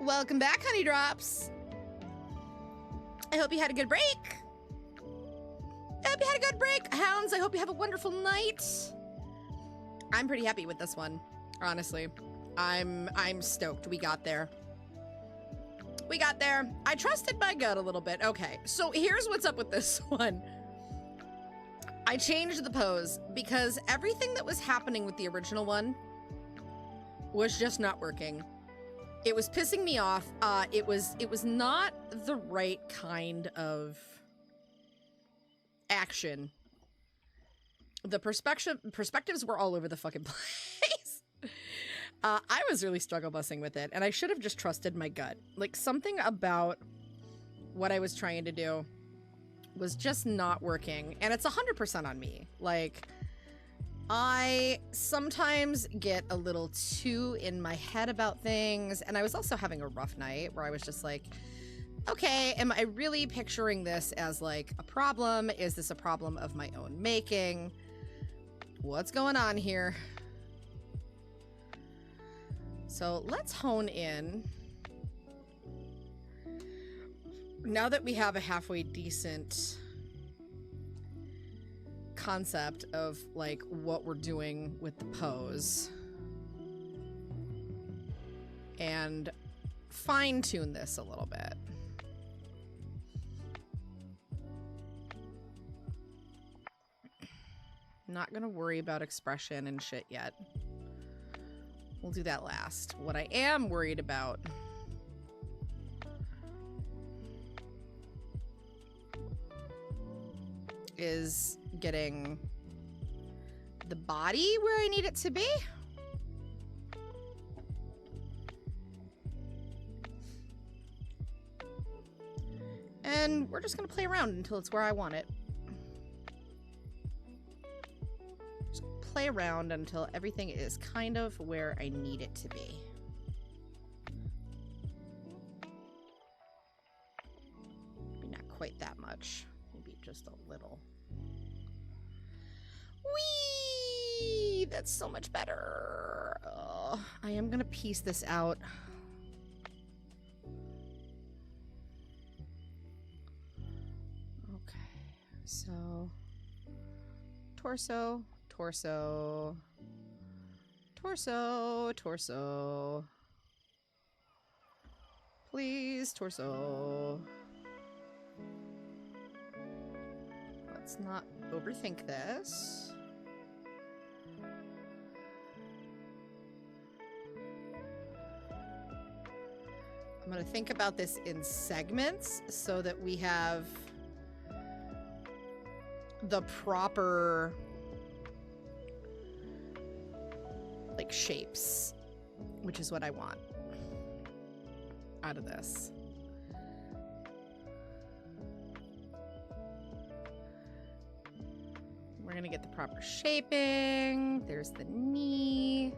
Welcome back, Honey Drops. I hope you had a good break. I hope you had a good break. Hounds, I hope you have a wonderful night. I'm pretty happy with this one, honestly. I'm stoked we got there. We got there. I trusted my gut a little bit. Okay, so here's what's up with this one. I changed the pose because everything that was happening with the original one was just not working. It was pissing me off. It was not the right kind of action. The perspectives were all over the fucking place. I was really struggle bussing with it, and I should have just trusted my gut. Like, something about what I was trying to do was just not working, and it's 100% on me. Like, I sometimes get a little too in my head about things, and I was also having a rough night where I was just like, okay, am I really picturing this as like a problem? Is this a problem of my own making? What's going on here? So let's hone in. Now that we have a halfway decent concept of like what we're doing with the pose, and fine-tune this a little bit. Not gonna worry about expression and shit yet. We'll do that last. What I am worried about is getting the body where I need it to be. And we're just gonna play around until it's where I want it. Just play around until everything is kind of where I need it to be. Maybe not quite that much. Maybe just a little. Whee! That's so much better. Oh, I am gonna piece this out. So, torso, torso, torso, torso. Please, torso. Let's not overthink this. I'm going to think about this in segments so that we have the proper like shapes, which is what I want out of this. We're gonna get the proper shaping. There's the knee.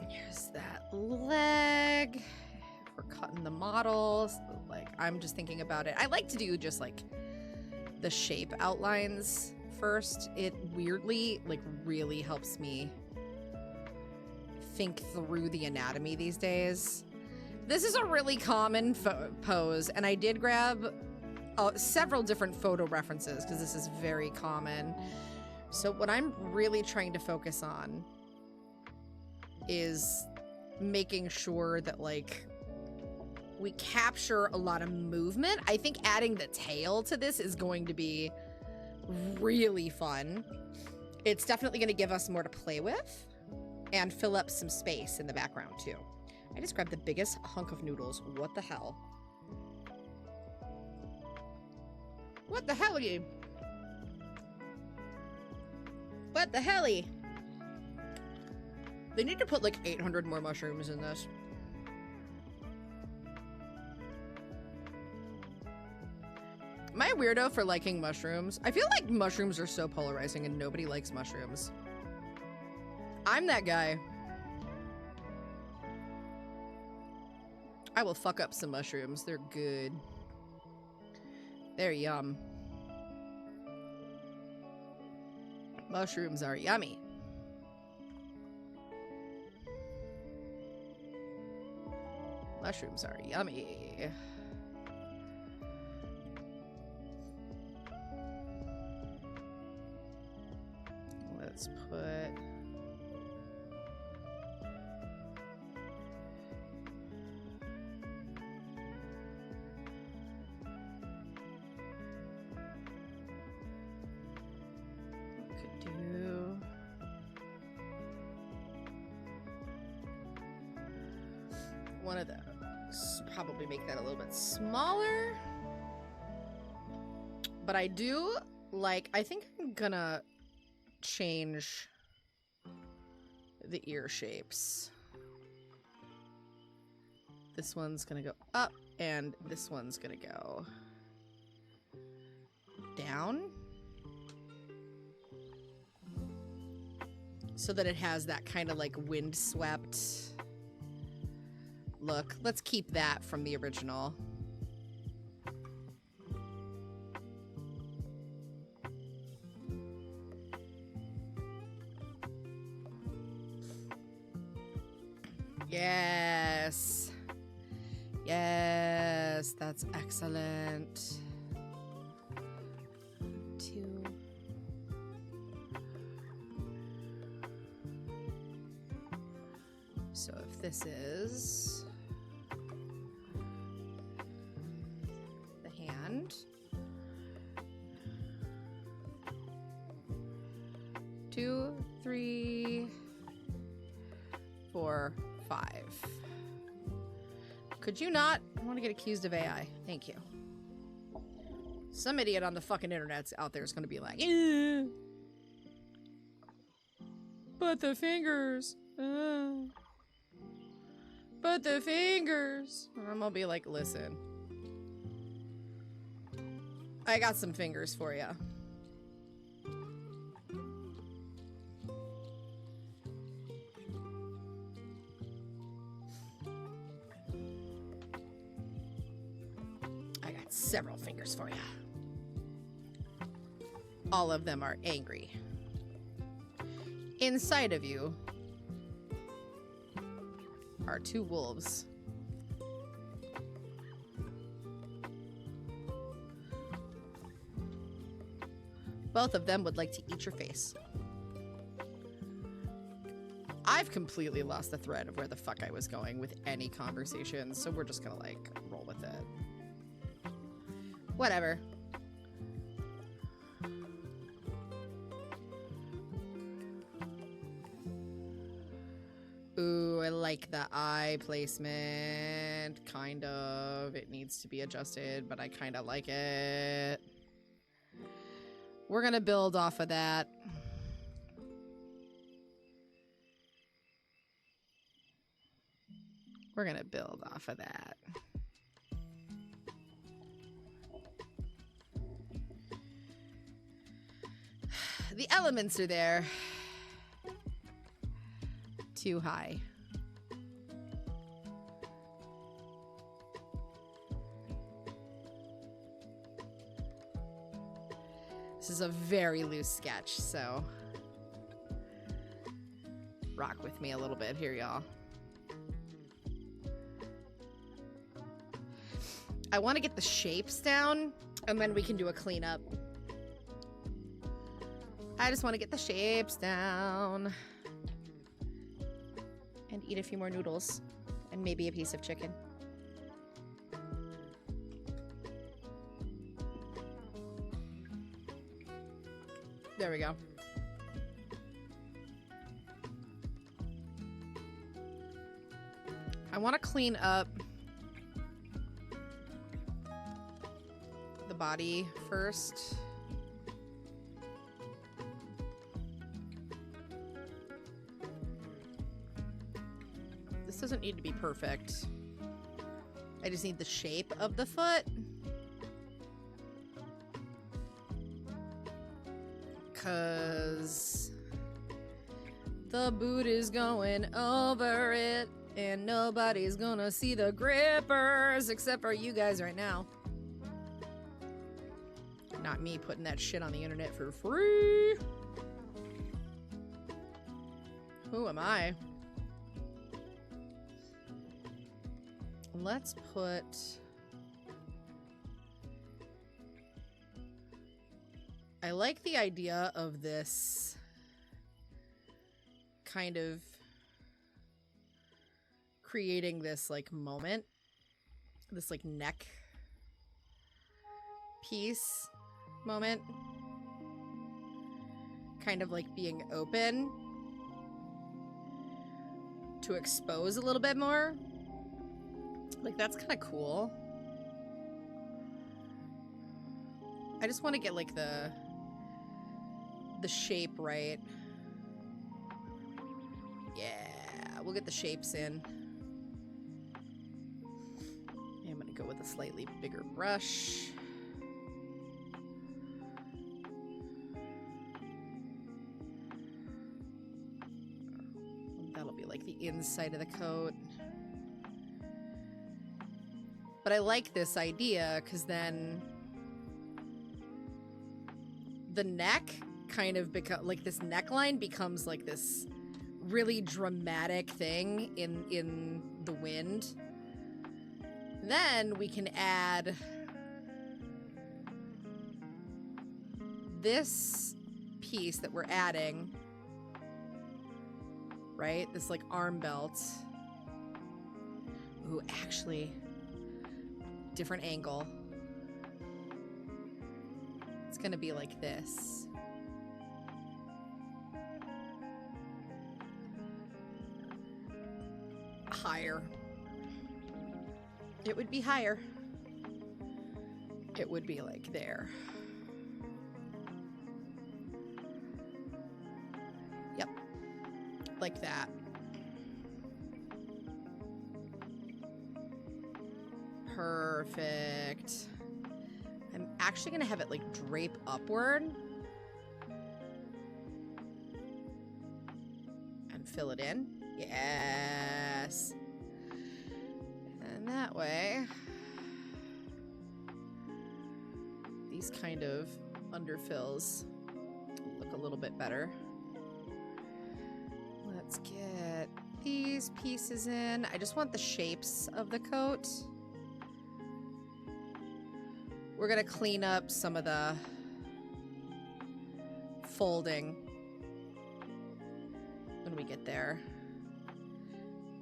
Here's that leg. We're cutting the models. Like, I'm just thinking about it. I like to do just like the shape outlines first. It weirdly like really helps me think through the anatomy these days. This is a really common pose, and I did grab several different photo references because this is very common. So what I'm really trying to focus on is making sure that like we capture a lot of movement. I think adding the tail to this is going to be really fun. It's definitely going to give us more to play with and fill up some space in the background too. I just grabbed the biggest hunk of noodles. What the hell? What the hell are you? What the helly? They need to put like 800 more mushrooms in this. Am I a weirdo for liking mushrooms? I feel like mushrooms are so polarizing and nobody likes mushrooms. I'm that guy. I will fuck up some mushrooms. They're good. They're yum. Mushrooms are yummy. Mushrooms are yummy. Let's put... could do... one of those. Probably make that a little bit smaller. But I do like... I think I'm gonna change the ear shapes. This one's gonna go up and this one's gonna go down so that it has that kind of like windswept look. Let's keep that from the original. Yes. Yes, that's excellent. 2. So if this is the hand, 2, 3, 4, 5. Could you not? I want to get accused of AI. Thank you. Some idiot on the fucking internet out there is going to be like, eh. But the fingers. But the fingers. And I'm going to be like, listen. I got some fingers for you. I got several fingers for you. All of them are angry. Inside of you are 2 wolves. Both of them would like to eat your face. I've completely lost the thread of where the fuck I was going with any conversation, so we're just gonna, like, roll with it. Whatever. Ooh, I like the eye placement. Kind of. It needs to be adjusted, but I kind of like it. We're gonna build off of that. We're gonna build off of that. The elements are there. Too high. This is a very loose sketch, so rock with me a little bit here, y'all. I want to get the shapes down, and then we can do a cleanup. I just want to get the shapes down. And eat a few more noodles. And maybe a piece of chicken. There we go. I want to clean up the body first. This doesn't need to be perfect. I just need the shape of the foot. Cause the boot is going over it and nobody's gonna see the grippers except for you guys right now. Not me putting that shit on the internet for free. Who am I? Let's put... I like the idea of this kind of creating this like moment, this like neck piece moment, kind of like being open to expose a little bit more. Like that's kind of cool. I just want to get like the shape right. Yeah, we'll get the shapes in. Yeah, I'm gonna go with a slightly bigger brush. That'll be like the inside of the coat. But I like this idea because then the neck kind of become like this neckline becomes like this really dramatic thing in the wind. Then we can add this piece that we're adding, right? This like arm belt. Ooh, actually, different angle. It's gonna be like this. higher. It would be higher. It would be like there. Yep. Like that. Perfect. I'm actually gonna have it like drape upward. And fill it in. Yes. And that way, these kind of underfills look a little bit better. Let's get these pieces in. I just want the shapes of the coat. We're gonna clean up some of the folding when we get there.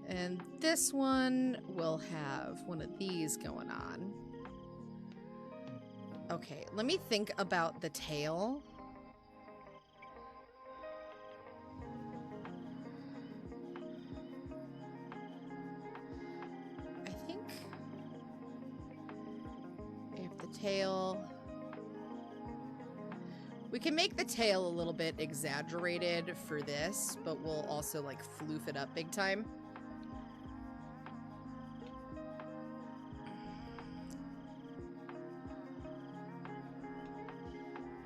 And this one will have one of these going on. Okay, let me think about the tail. I think if the tail... We can make the tail a little bit exaggerated for this, but we'll also like floof it up big time.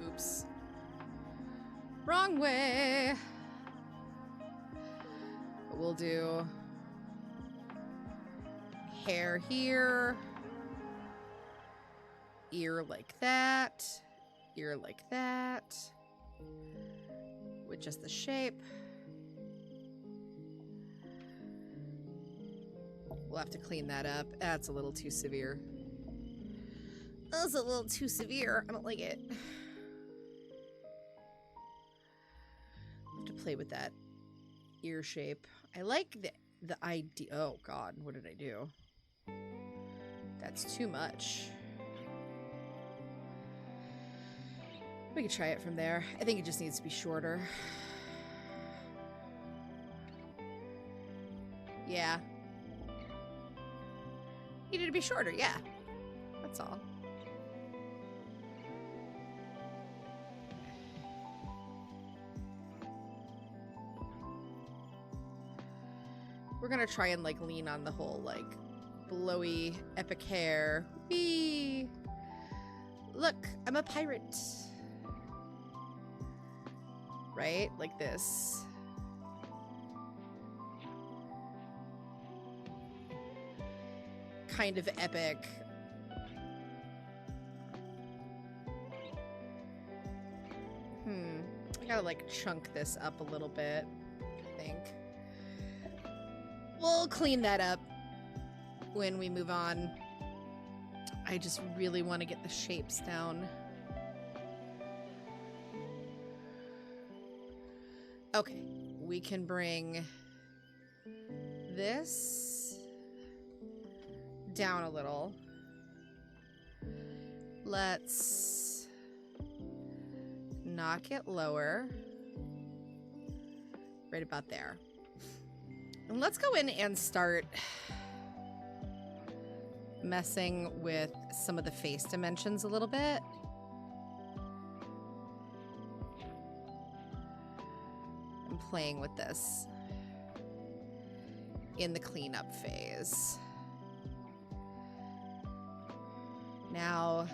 Oops. Wrong way. We'll do hair here, ear like that, ear like that, with just the shape. We'll have to clean that up. That's a little too severe. That's a little too severe. I don't like it. Have to play with that ear shape. I like the idea. Oh God, what did I do? That's too much. We could try it from there. I think it just needs to be shorter. Yeah. Needed to be shorter, yeah. That's all. We're gonna try and like lean on the whole like blowy epic hair. Whee! Look, I'm a pirate. Right? Like this. Kind of epic. I gotta like chunk this up a little bit, I think. We'll clean that up when we move on. I just really want to get the shapes down. Okay, we can bring this down a little. Let's knock it lower. Right about there. And let's go in and start messing with some of the face dimensions a little bit. I'm playing with this in the cleanup phase. Now,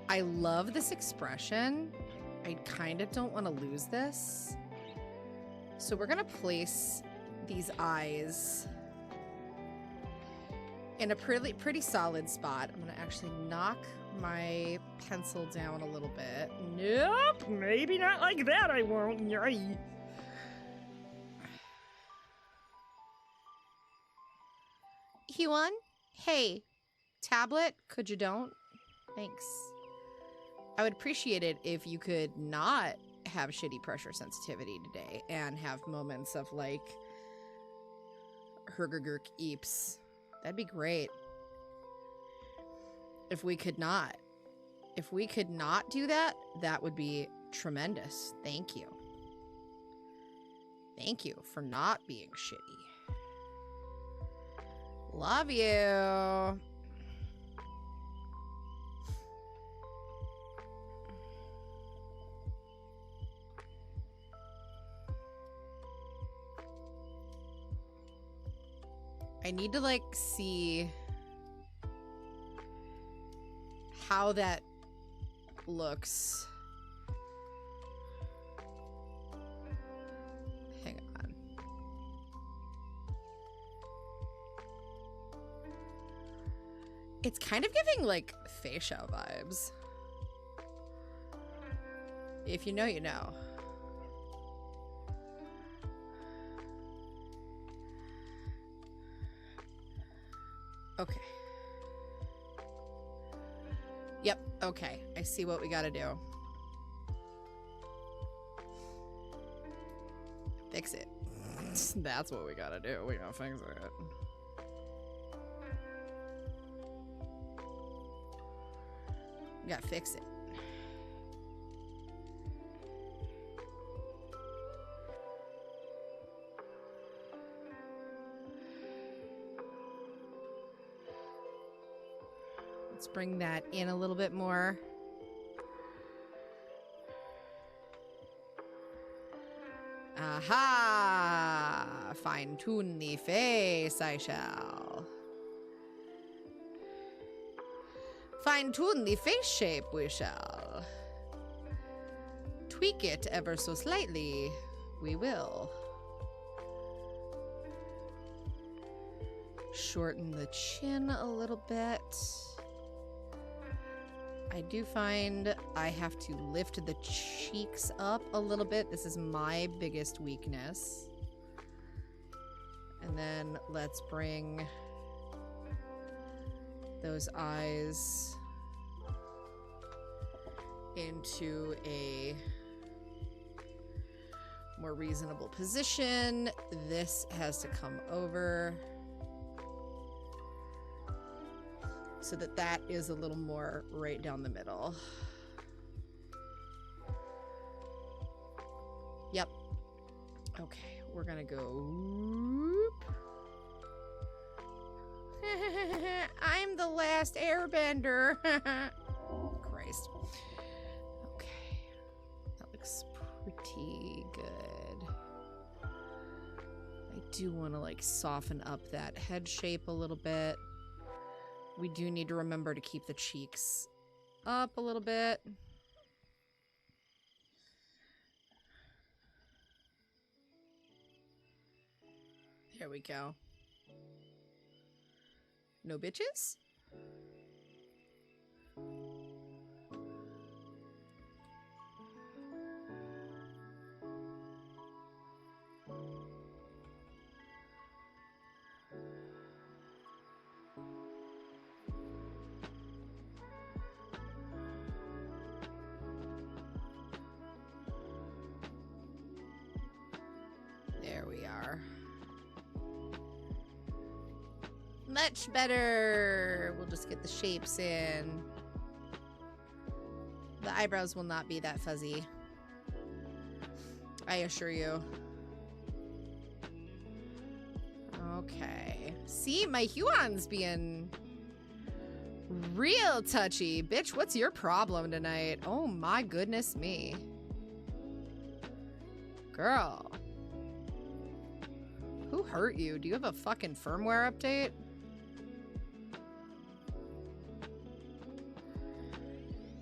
I love this expression. I kind of don't want to lose this. So we're gonna place these eyes in a pretty solid spot. I'm gonna actually knock my pencil down a little bit. Nope, maybe not like that. I won't. Yay. Huan, hey, tablet, could you don't? Thanks. I would appreciate it if you could not have shitty pressure sensitivity today and have moments of like hergergurk eeps. That'd be great. If we could not do that, that would be tremendous. Thank you. Thank you for not being shitty. Love you. I need to like see how that looks. Hang on. It's kind of giving like facial vibes. If you know, you know. Okay. Yep, okay. I see what we gotta do. Fix it. That's what we gotta do. We gotta fix it. We gotta fix it. Let's bring that in a little bit more. Aha! Fine-tune the face, I shall. Fine-tune the face shape, we shall. Tweak it ever so slightly, we will. Shorten the chin a little bit. I do find I have to lift the cheeks up a little bit. This is my biggest weakness. And then let's bring those eyes into a more reasonable position. This has to come over so that that is a little more right down the middle. Yep. Okay, we're gonna go. Whoop. I'm the last airbender. Christ. Okay, that looks pretty good. I do want to like soften up that head shape a little bit. We do need to remember to keep the cheeks up a little bit. There we go. No bitches? There we are. Much better. We'll just get the shapes in. The eyebrows will not be that fuzzy, I assure you. Okay. See, my Huon's being real touchy. Bitch, what's your problem tonight? Oh my goodness me. Girl. Who hurt you? Do you have a fucking firmware update?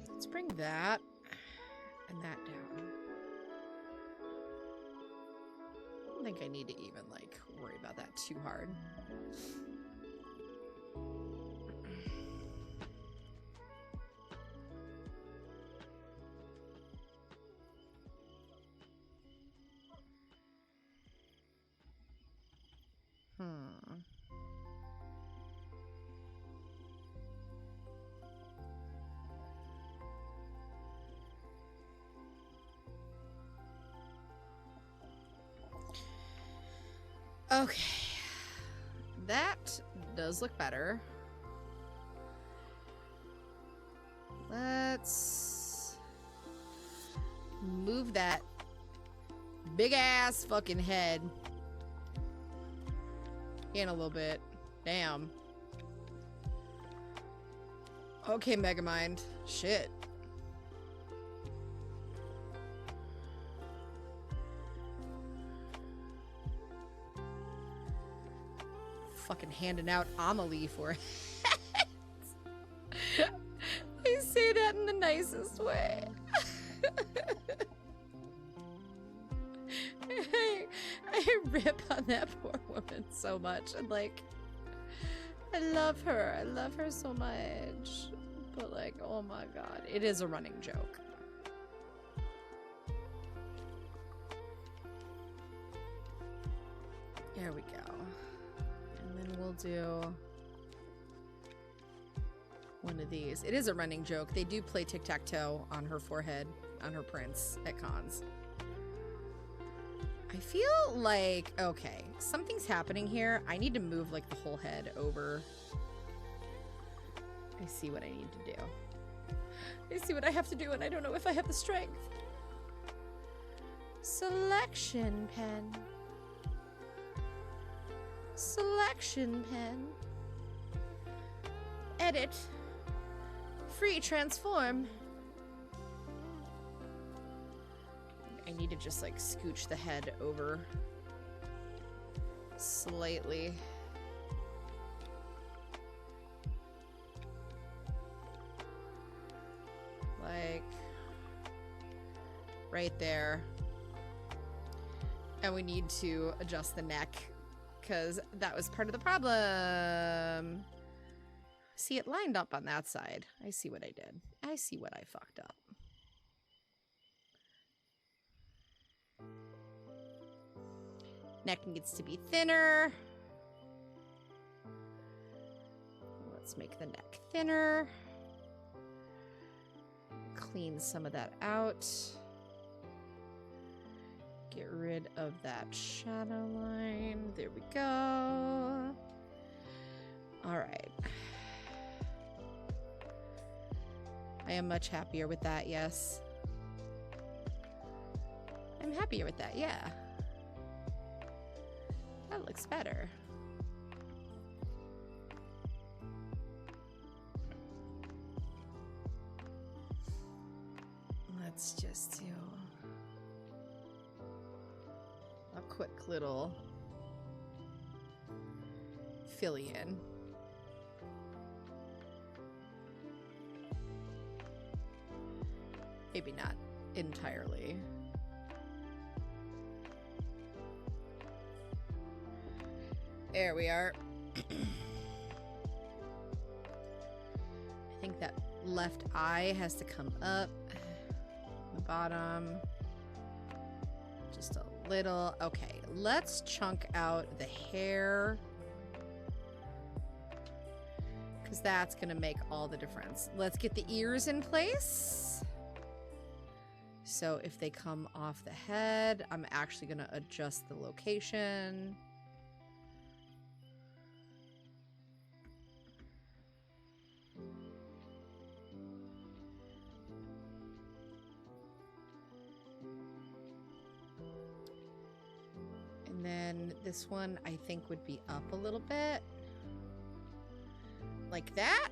Let's bring that and that down. I don't think I need to even like worry about that too hard. Okay, that does look better. Let's move that Big ass fucking head. And a little bit. Damn. Okay, Megamind. Shit. Fucking handing out Amelie for it. I say that in the nicest way. I rip on that poor woman so much. And like, I love her. I love her so much. But like, oh my god. It is a running joke. There we go. And then we'll do one of these. It is a running joke. They do play tic-tac-toe on her forehead, on her prints at cons. I feel like, okay, something's happening here. I need to move like the whole head over. I see what I need to do. I see what I have to do and I don't know if I have the strength. Selection pen. Selection pen. Edit. Free transform. I need to just like scooch the head over slightly. Like right there. And we need to adjust the neck because that was part of the problem. See, it lined up on that side. I see what I did. I see what I fucked up. Neck needs to be thinner. Let's make the neck thinner. Clean some of that out. Get rid of that shadow line. There we go. All right. I am much happier with that, yes. I'm happier with that, yeah. That looks better. Let's just do a quick little fill-in. Maybe not entirely. There we are. I think that left eye has to come up. The bottom. Just a little. Okay, let's chunk out the hair. Because that's going to make all the difference. Let's get the ears in place. So if they come off the head, I'm actually going to adjust the location. And then this one I think would be up a little bit. Like that.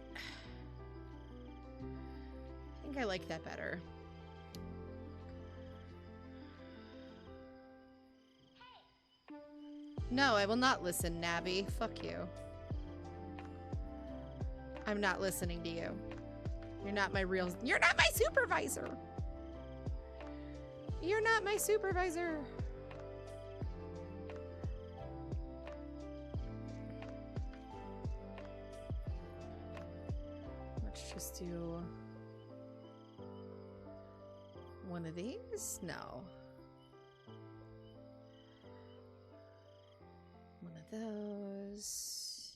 I think I like that better. No, I will not listen, Nabby. Fuck you. I'm not listening to you. You're not my supervisor. You're not my supervisor. Let's just do one of these. No. One of those.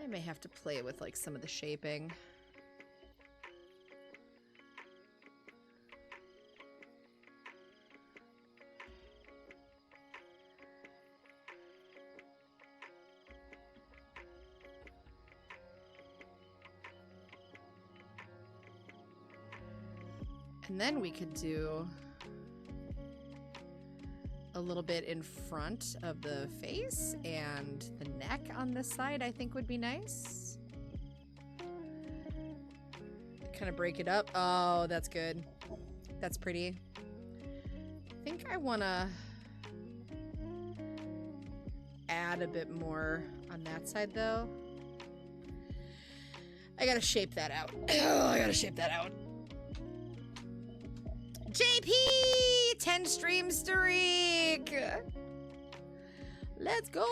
I may have to play with like some of the shaping. And then we could do a little bit in front of the face, and the neck on this side I think would be nice. Kind of break it up. Oh, that's good. That's pretty. I think I want to add a bit more on that side though. I gotta shape that out. Oh, I gotta shape that out. JP! 10 stream streak! Let's go!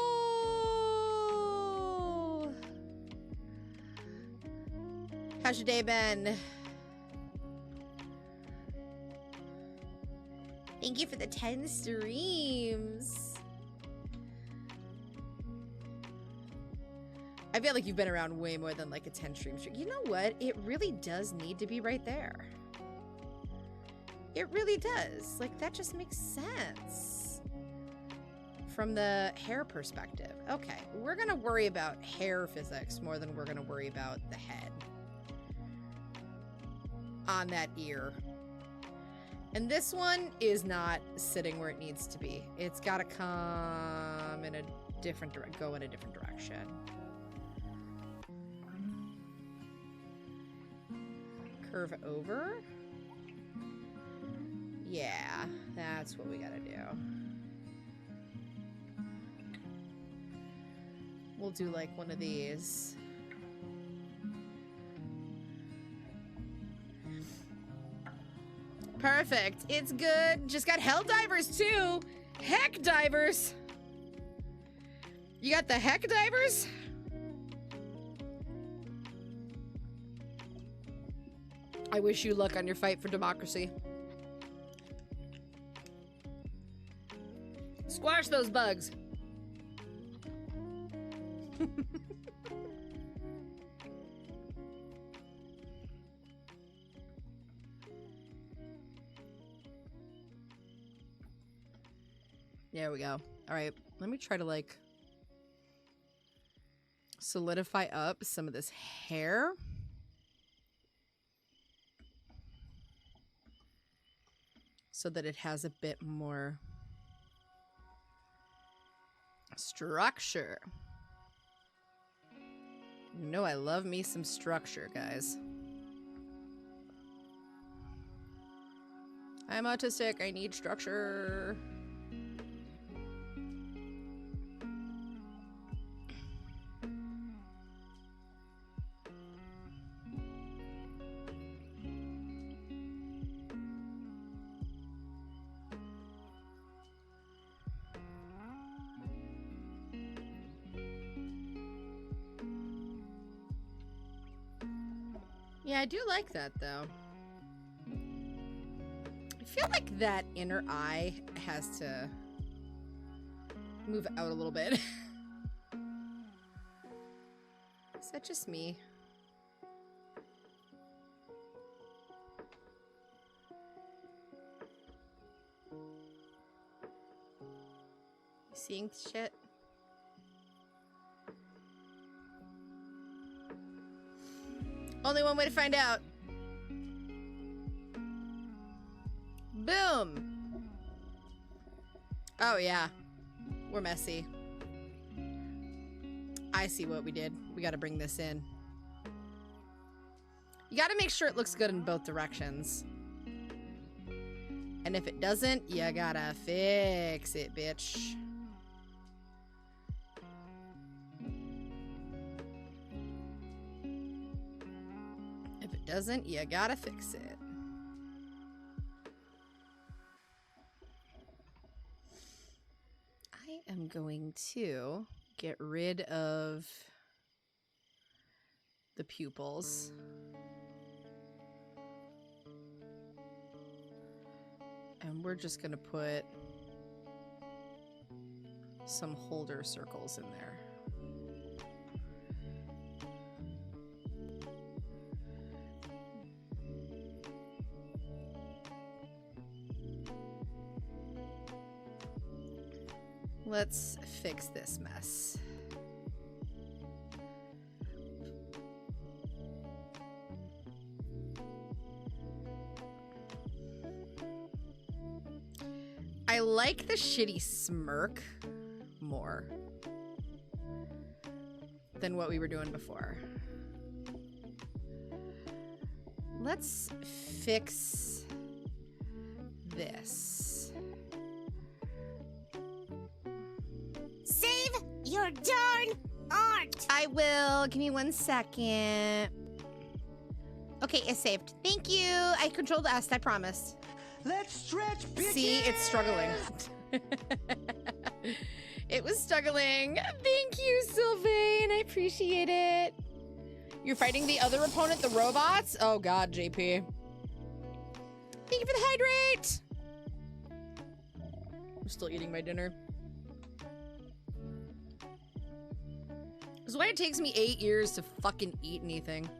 How's your day been? Thank you for the 10 streams. I feel like you've been around way more than like a 10 stream streak. You know what? It really does need to be right there. It really does. Like, that just makes sense from the hair perspective. Okay, we're gonna worry about hair physics more than we're gonna worry about the head on that ear. And this one is not sitting where it needs to be. It's gotta come in a different direction, go in a different direction. Curve over. Yeah, that's what we gotta do. We'll do like one of these. Perfect. It's good. Just got hell divers too. Heck divers. You got the heck divers? I wish you luck on your fight for democracy. Squash those bugs. There we go. All right, let me try to like solidify up some of this hair. So that it has a bit more structure. You know I love me some structure, guys. I'm autistic, I need structure. Yeah, I do like that, though. I feel like that inner eye has to move out a little bit. Is that just me? You seeing shit? Only one way to find out. Boom. Oh, yeah. We're messy. I see what we did. We gotta bring this in. You gotta make sure it looks good in both directions. And if it doesn't, you gotta fix it, bitch. If it doesn't, you gotta fix it. I am going to get rid of the pupils. And we're just gonna put some holder circles in there. Let's fix this mess. I I like the shitty smirk more than what we were doing before. Let's fix this. Save your darn art. I will. Give me 1 second. Okay, it's saved. Thank you. I controlled S, I promised. Let's stretch, bitches. See, it's struggling. It was struggling. Thank you, Sylvain. I appreciate it. You're fighting the other opponent, the robots? Oh, God, JP. Thank you for the hydrate. I'm still eating my dinner. This is why it takes me 8 years to fucking eat anything.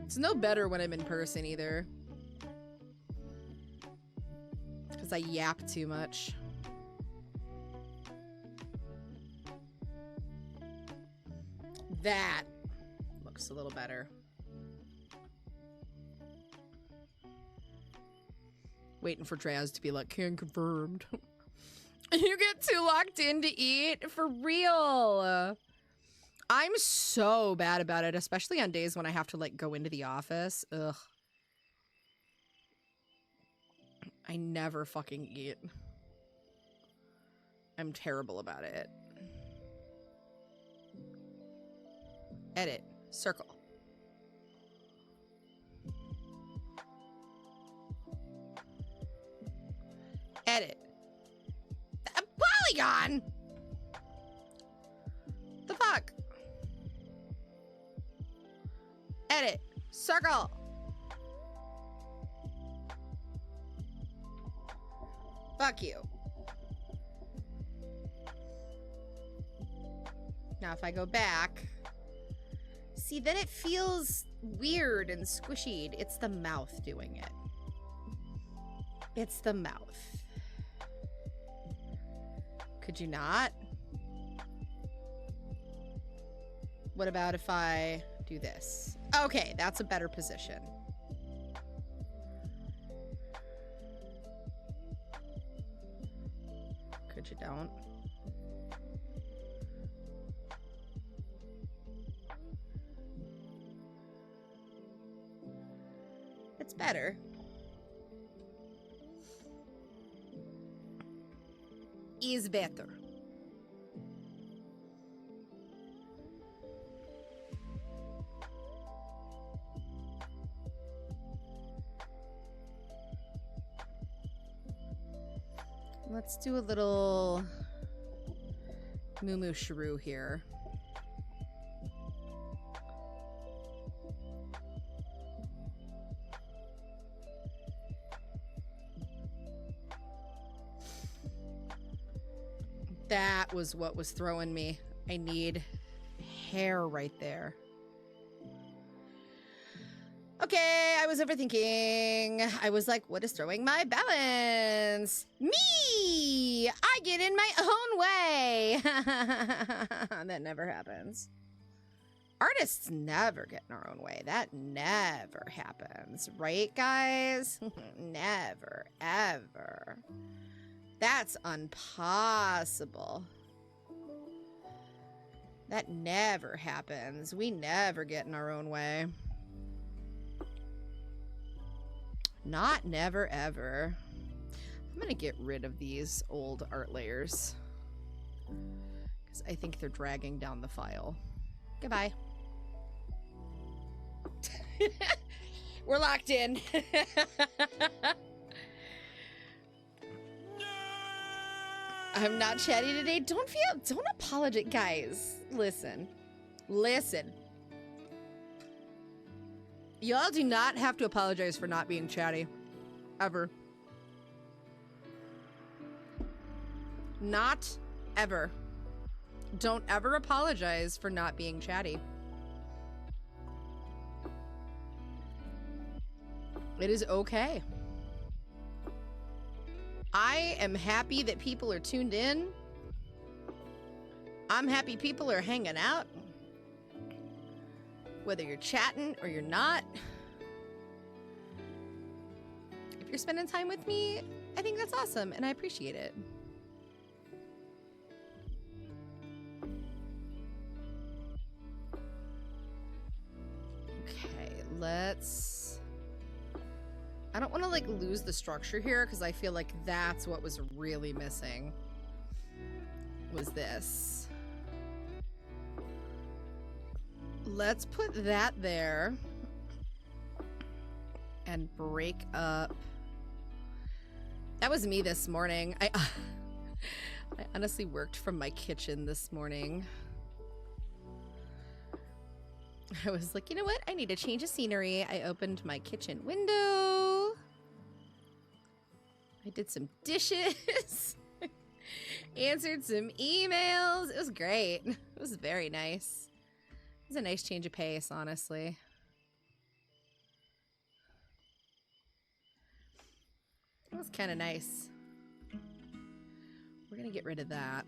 It's no better when I'm in person either. Because I yap too much. That looks a little better. Waiting for Draz to be like, can confirmed. You get too locked in to eat? For real. I'm so bad about it, especially on days when I have to like go into the office. Ugh. I never fucking eat. I'm terrible about it. Edit. Circle. Edit. A polygon! The fuck? Edit. Circle. Fuck you. Now if I go back, see, then it feels weird and squishy. It's the mouth doing it. It's the mouth. Could you not? What about if I do this? Okay, that's a better position. Could you don't? It's better. Is better. Let's do a little moo shrew here. That was what was throwing me. I need hair right there. Okay, I was overthinking. I was like, what is throwing my balance? Me! I get in my own way. That never happens. Artists never get in our own way. That never happens. Right, guys? Never, ever. That's impossible. That never happens. We never get in our own way. Not never ever. I'm gonna get rid of these old art layers because I think they're dragging down the file. Goodbye. We're locked in. I'm not chatty today. Don't apologize, guys. Listen. Y'all do not have to apologize for not being chatty. Ever. Not ever. Don't ever apologize for not being chatty. It is okay. I am happy that people are tuned in. I'm happy people are hanging out. Whether you're chatting or you're not. you're spending time with me. I think that's awesome, and I appreciate it. Okay, let's... I don't want to, like, lose the structure here, because I feel like that's what was really missing. Was this. Let's put that there. And break up. That was me this morning. I honestly worked from my kitchen this morning. I was like, you know what? I need a change of scenery. I opened my kitchen window. I did some dishes. Answered some emails. It was great. It was very nice. It was a nice change of pace, honestly. It was kind of nice. We're gonna get rid of that.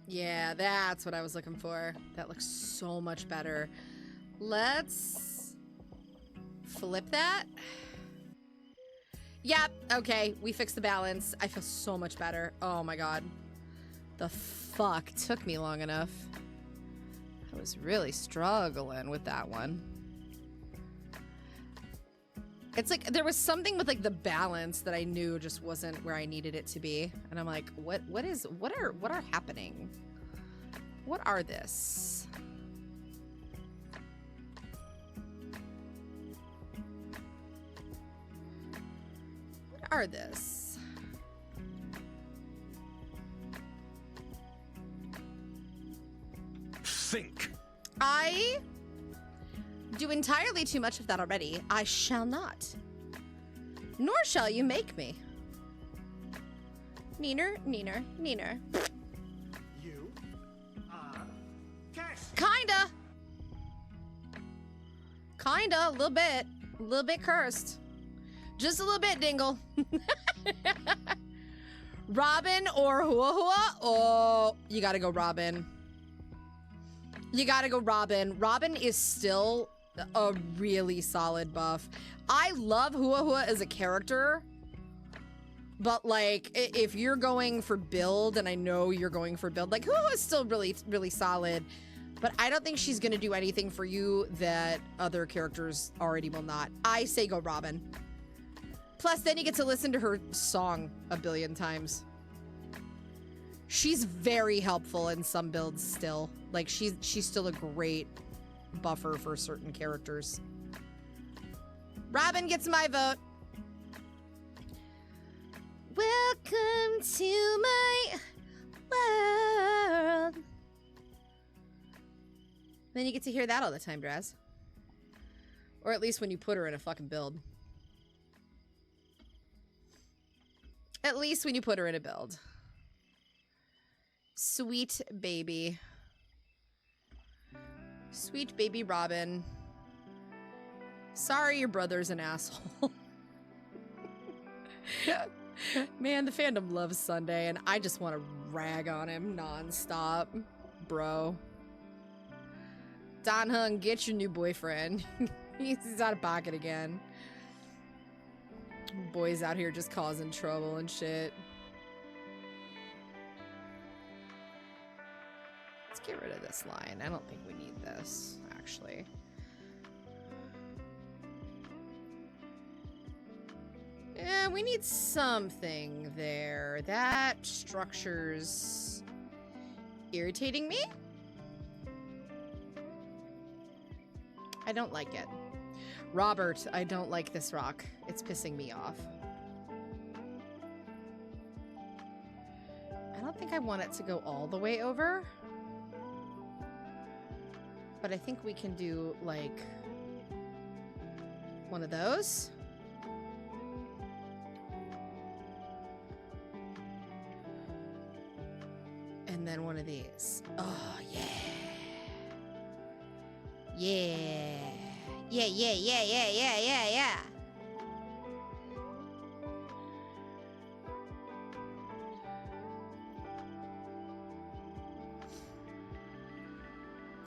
Yeah, that's what I was looking for. That looks so much better. Let's flip that. Yep, okay, we fixed the balance. I feel so much better. Oh my god. The fuck took me long enough. I was really struggling with that one. It's like there was something with like the balance that I knew just wasn't where I needed it to be. And I'm like, what are happening? What are this? What are this? Think. I do entirely too much of that already. I shall not. Nor shall you make me. Neener, neener, neener. You are cursed. Kinda. Kinda, a little bit. A little bit cursed. Just a little bit, Dingle. Robin or Hua Hua? Oh, you gotta go Robin. You gotta go Robin. Robin is still a really solid buff. I love Hua Hua as a character, but like if you're going for build, and I know you're going for build, like Hua Hua is still really, really solid, but I don't think she's gonna do anything for you that other characters already will not. I say go Robin. Plus then you get to listen to her song a billion times. She's very helpful in some builds still. Like she's still a great buffer for certain characters. Robin gets my vote. Welcome to my world. Then you get to hear that all the time, Draz. Or at least when you put her in a fucking build. At least when you put her in a build. Sweet baby. Sweet baby Robin. Sorry your brother's an asshole. Man, the fandom loves Sunday, and I just want to rag on him nonstop. Bro. Don Hung, get your new boyfriend. He's out of pocket again. Boys out here just causing trouble and shit. Let's get rid of this line. I don't think we need this, actually. Yeah, we need something there. That structure's irritating me. I don't like it. Robert, I don't like this rock. It's pissing me off. I don't think I want it to go all the way over. But I think we can do, like, one of those. And then one of these. Oh, yeah. Yeah. Yeah, yeah, yeah, yeah, yeah, yeah, yeah.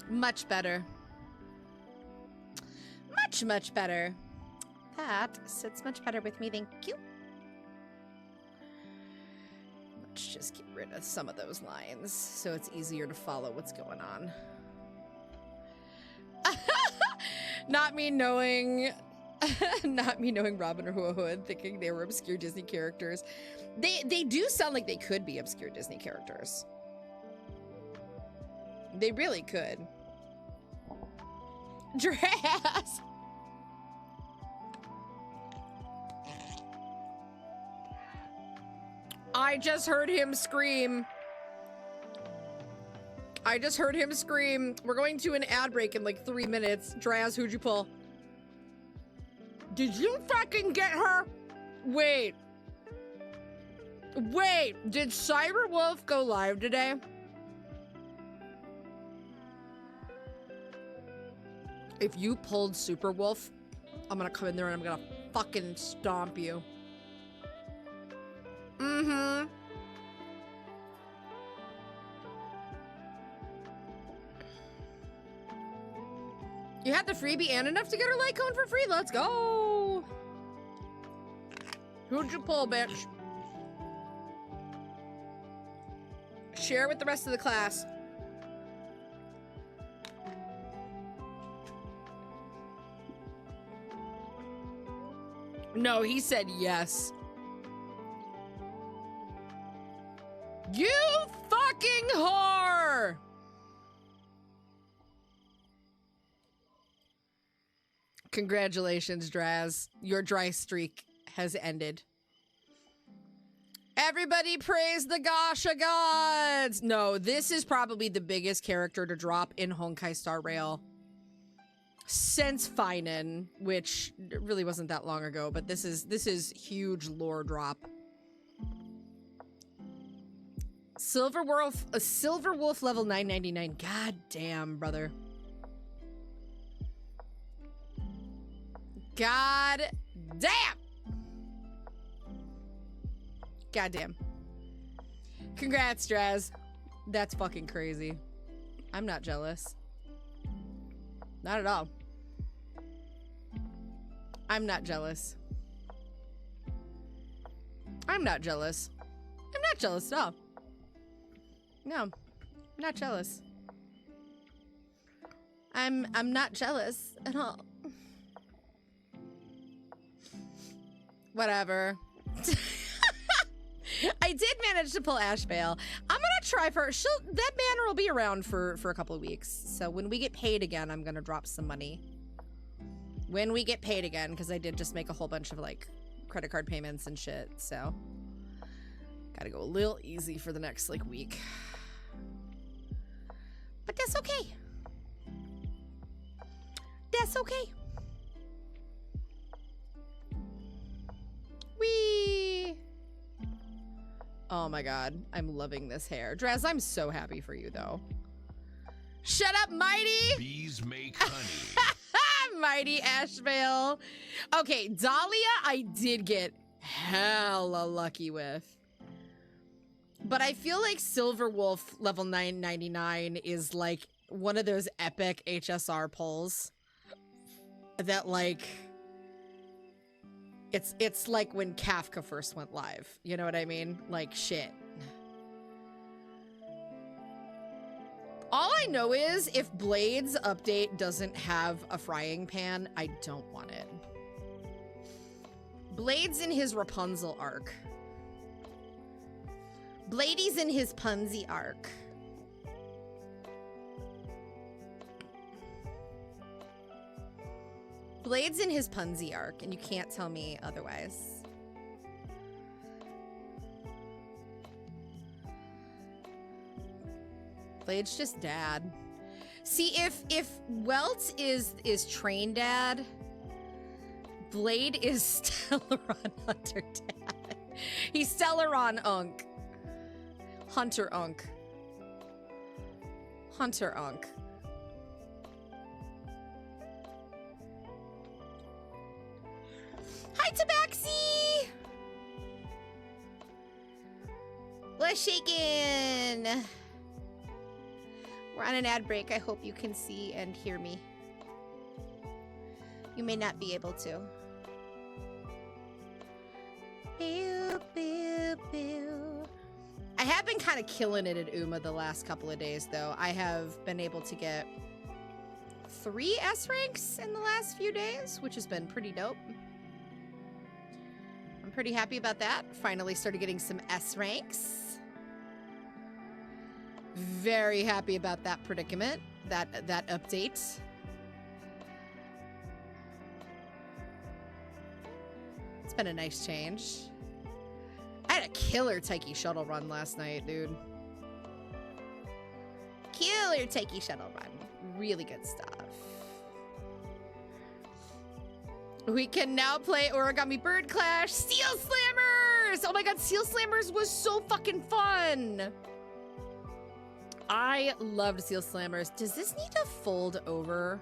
Much better. Much, much better. That sits much better with me, thank you. Let's just get rid of some of those lines so it's easier to follow what's going on. Not me knowing Robin Hood thinking they were obscure Disney characters. They do sound like they could be obscure Disney characters. They really could. Dress. I just heard him scream. I just heard him scream. We're going to an ad break in like 3 minutes. Draz, who'd you pull? Did you fucking get her? Wait. Wait, did Cyberwolf go live today? If you pulled Superwolf, I'm gonna come in there and I'm gonna fucking stomp you. Mm-hmm. You had the freebie and enough to get her light cone for free. Let's go. Who'd you pull, bitch? Share with the rest of the class. No, he said yes. You fucking whore! Congratulations, Draz. Your dry streak has ended. Everybody praise the Gasha gods! No, this is probably the biggest character to drop in Honkai Star Rail since Finan, which really wasn't that long ago, but this is huge lore drop. Silverwolf level 999. God damn, brother. God damn! God damn. Congrats, Draz. That's fucking crazy. I'm not jealous. Not at all. I'm not jealous. I'm not jealous. I'm not jealous at all. No, I'm not jealous. I'm not jealous at all. Whatever. I did manage to pull Ashvale. I'm gonna try for that banner will be around for a couple of weeks. So when we get paid again, I'm gonna drop some money. When we get paid again, because I did just make a whole bunch of like credit card payments and shit. So gotta go a little easy for the next like week. But that's okay. That's okay. Whee! Oh my god, I'm loving this hair. Draz, I'm so happy for you though. Shut up, Mighty! Bees make honey. Mighty Ashvale. Okay, Dahlia I did get hella lucky with. But I feel like Silverwolf level 999 is like one of those epic HSR pulls that like it's like when Kafka first went live. You know what I mean? Like shit. All I know is if Blade's update doesn't have a frying pan, I don't want it. Blade's in his Rapunzel arc. Bladey's in his Punzi arc. Blade's in his Punzi arc, and you can't tell me otherwise. Blade's just dad. See, if Welt is train dad, Blade is Stellaron Hunter dad. He's Stellaron Unk. Hunter Unk. Hunter Unk. Hi, Tabaxi! What's shaking? We're on an ad break. I hope you can see and hear me. You may not be able to. Pew, pew, pew. I have been kind of killing it at Uma the last couple of days, though. I have been able to get 3 S ranks in the last few days, which has been pretty dope. I'm pretty happy about that. Finally started getting some S ranks. Very happy about that predicament, that update. It's been a nice change. I had a killer Taiki shuttle run last night, dude. Killer Taiki shuttle run. Really good stuff. We can now play Origami Bird Clash Steel Slammers! Oh my god, Steel Slammers was so fucking fun! I loved Steel Slammers. Does this need to fold over?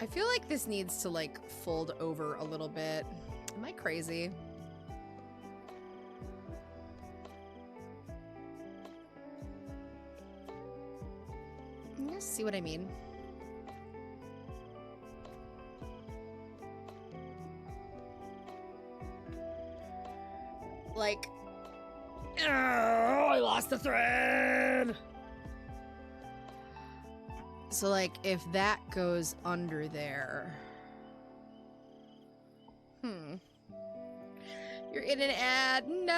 I feel like this needs to, like, fold over a little bit. Am I crazy? You see what I mean? Like, oh, I lost the thread. So, like, if that goes under there. You're in an ad. No.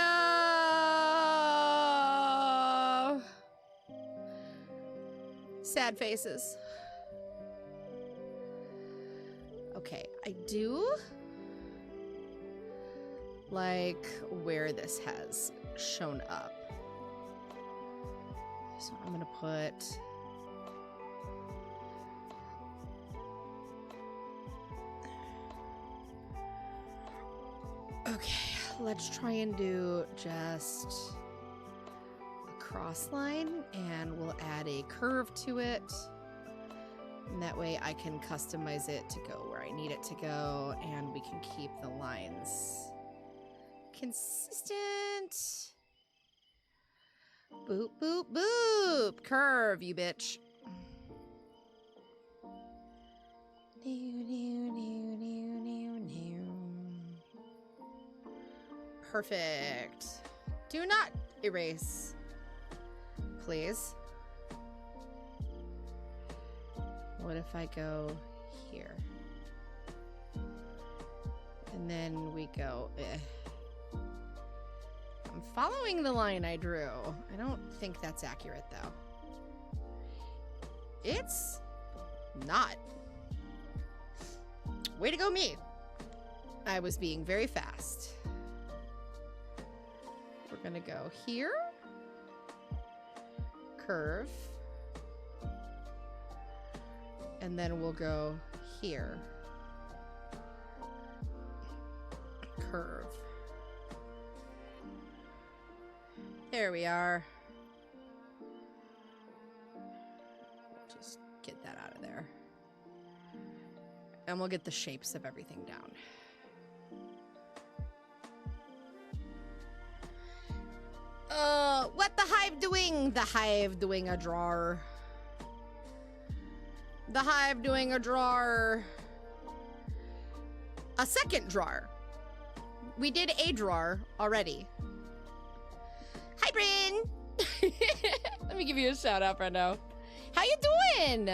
Sad faces. Okay, I do like where this has shown up. So I'm gonna put okay, let's try and do just a cross line, and we'll add a curve to it. And that way I can customize it to go where I need it to go, and we can keep the lines consistent. Boop, boop, boop. Curve, you bitch. Perfect. Do not erase, please. What if I go here? And then we go, I'm following the line I drew. I don't think that's accurate, though. It's not. Way to go, me. I was being very fast. We're gonna go here. Curve. And then we'll go here. Curve. There we are. Just get that out of there. And we'll get the shapes of everything down. What the hive doing? The hive doing a drawer. The hive doing a drawer. A second drawer. We did a drawer already. Hi, Bryn. Let me give you a shout out, Brendo. How you doing?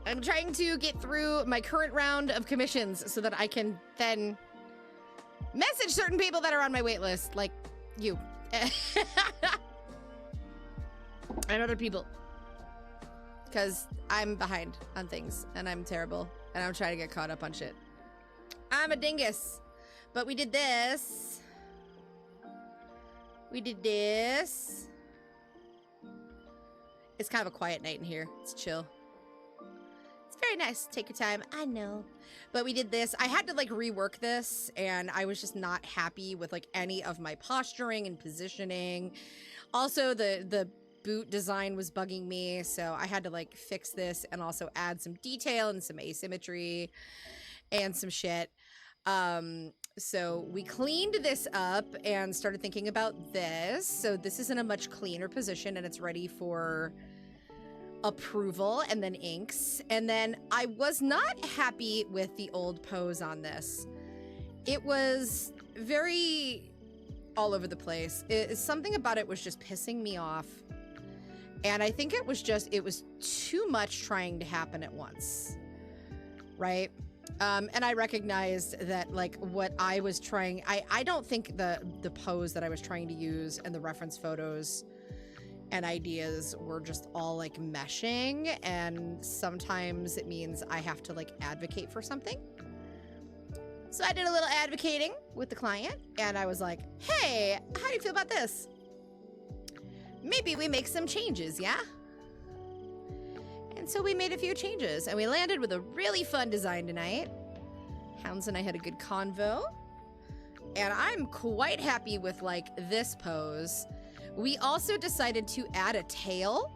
I'm trying to get through my current round of commissions so that I can then message certain people that are on my wait list, like you. And other people. Because I'm behind on things, and I'm terrible, and I'm trying to get caught up on shit. I'm a dingus. But we did this. We did this. It's kind of a quiet night in here. It's chill. It's very nice. Take your time. I know. But we did this. I had to, like, rework this, and I was just not happy with, like, any of my posturing and positioning. Also, the boot design was bugging me, so I had to, like, fix this and also add some detail and some asymmetry and some shit. So we cleaned this up and started thinking about this. So this is in a much cleaner position and it's ready for approval and then inks. And then I was not happy with the old pose on this. It was very all over the place. Something about it was just pissing me off. And I think it was too much trying to happen at once. Right? And I recognized that, like, what I was trying, I don't think the pose that I was trying to use and the reference photos and ideas were just all, like, meshing. And sometimes it means I have to, like, advocate for something. So I did a little advocating with the client, and I was like, hey, how do you feel about this? Maybe we make some changes, yeah? And so we made a few changes, and we landed with a really fun design tonight. Hounds and I had a good convo, and I'm quite happy with, like, this pose. We also decided to add a tail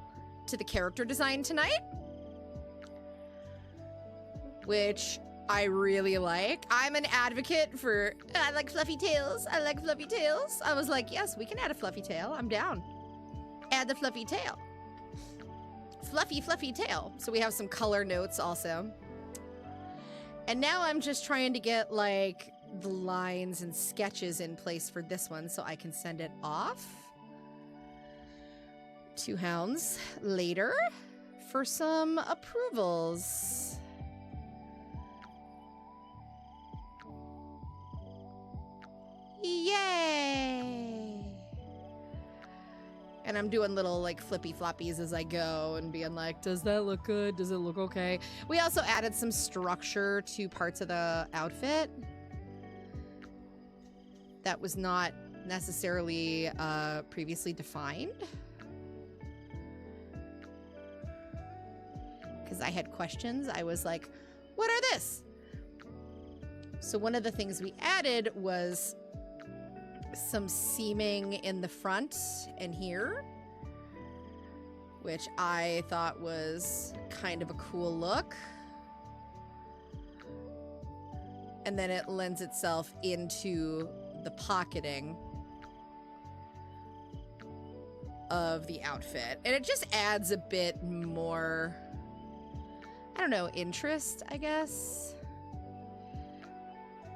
to the character design tonight, which I really like. I'm an advocate for, I like fluffy tails. I like fluffy tails. I was like, yes, we can add a fluffy tail. I'm down. Add the fluffy tail. Fluffy, fluffy tail. So we have some color notes also. And now I'm just trying to get, like, the lines and sketches in place for this one so I can send it off to Hounds later for some approvals. Yay! And I'm doing little, like, flippy floppies as I go and being like, does that look good? Does it look okay? We also added some structure to parts of the outfit that was not necessarily previously defined. Because I had questions. I was like, what are this? So one of the things we added was some seaming in the front and here, which I thought was kind of a cool look. And then it lends itself into the pocketing of the outfit. And it just adds a bit more, I don't know, interest, I guess.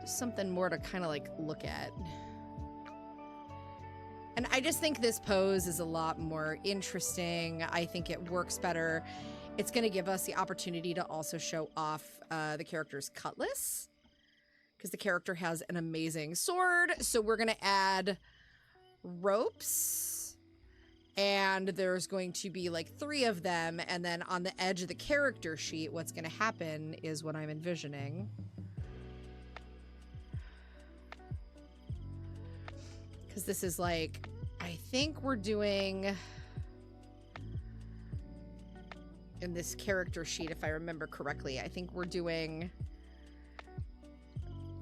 Just something more to kind of, like, look at. And I just think this pose is a lot more interesting. I think it works better. It's going to give us the opportunity to also show off the character's cutlass, because the character has an amazing sword. So we're going to add ropes, and there's going to be, like, 3 of them. And then on the edge of the character sheet, what's going to happen is what I'm envisioning. Because this is, like, I think we're doing, in this character sheet, if I remember correctly, I think we're doing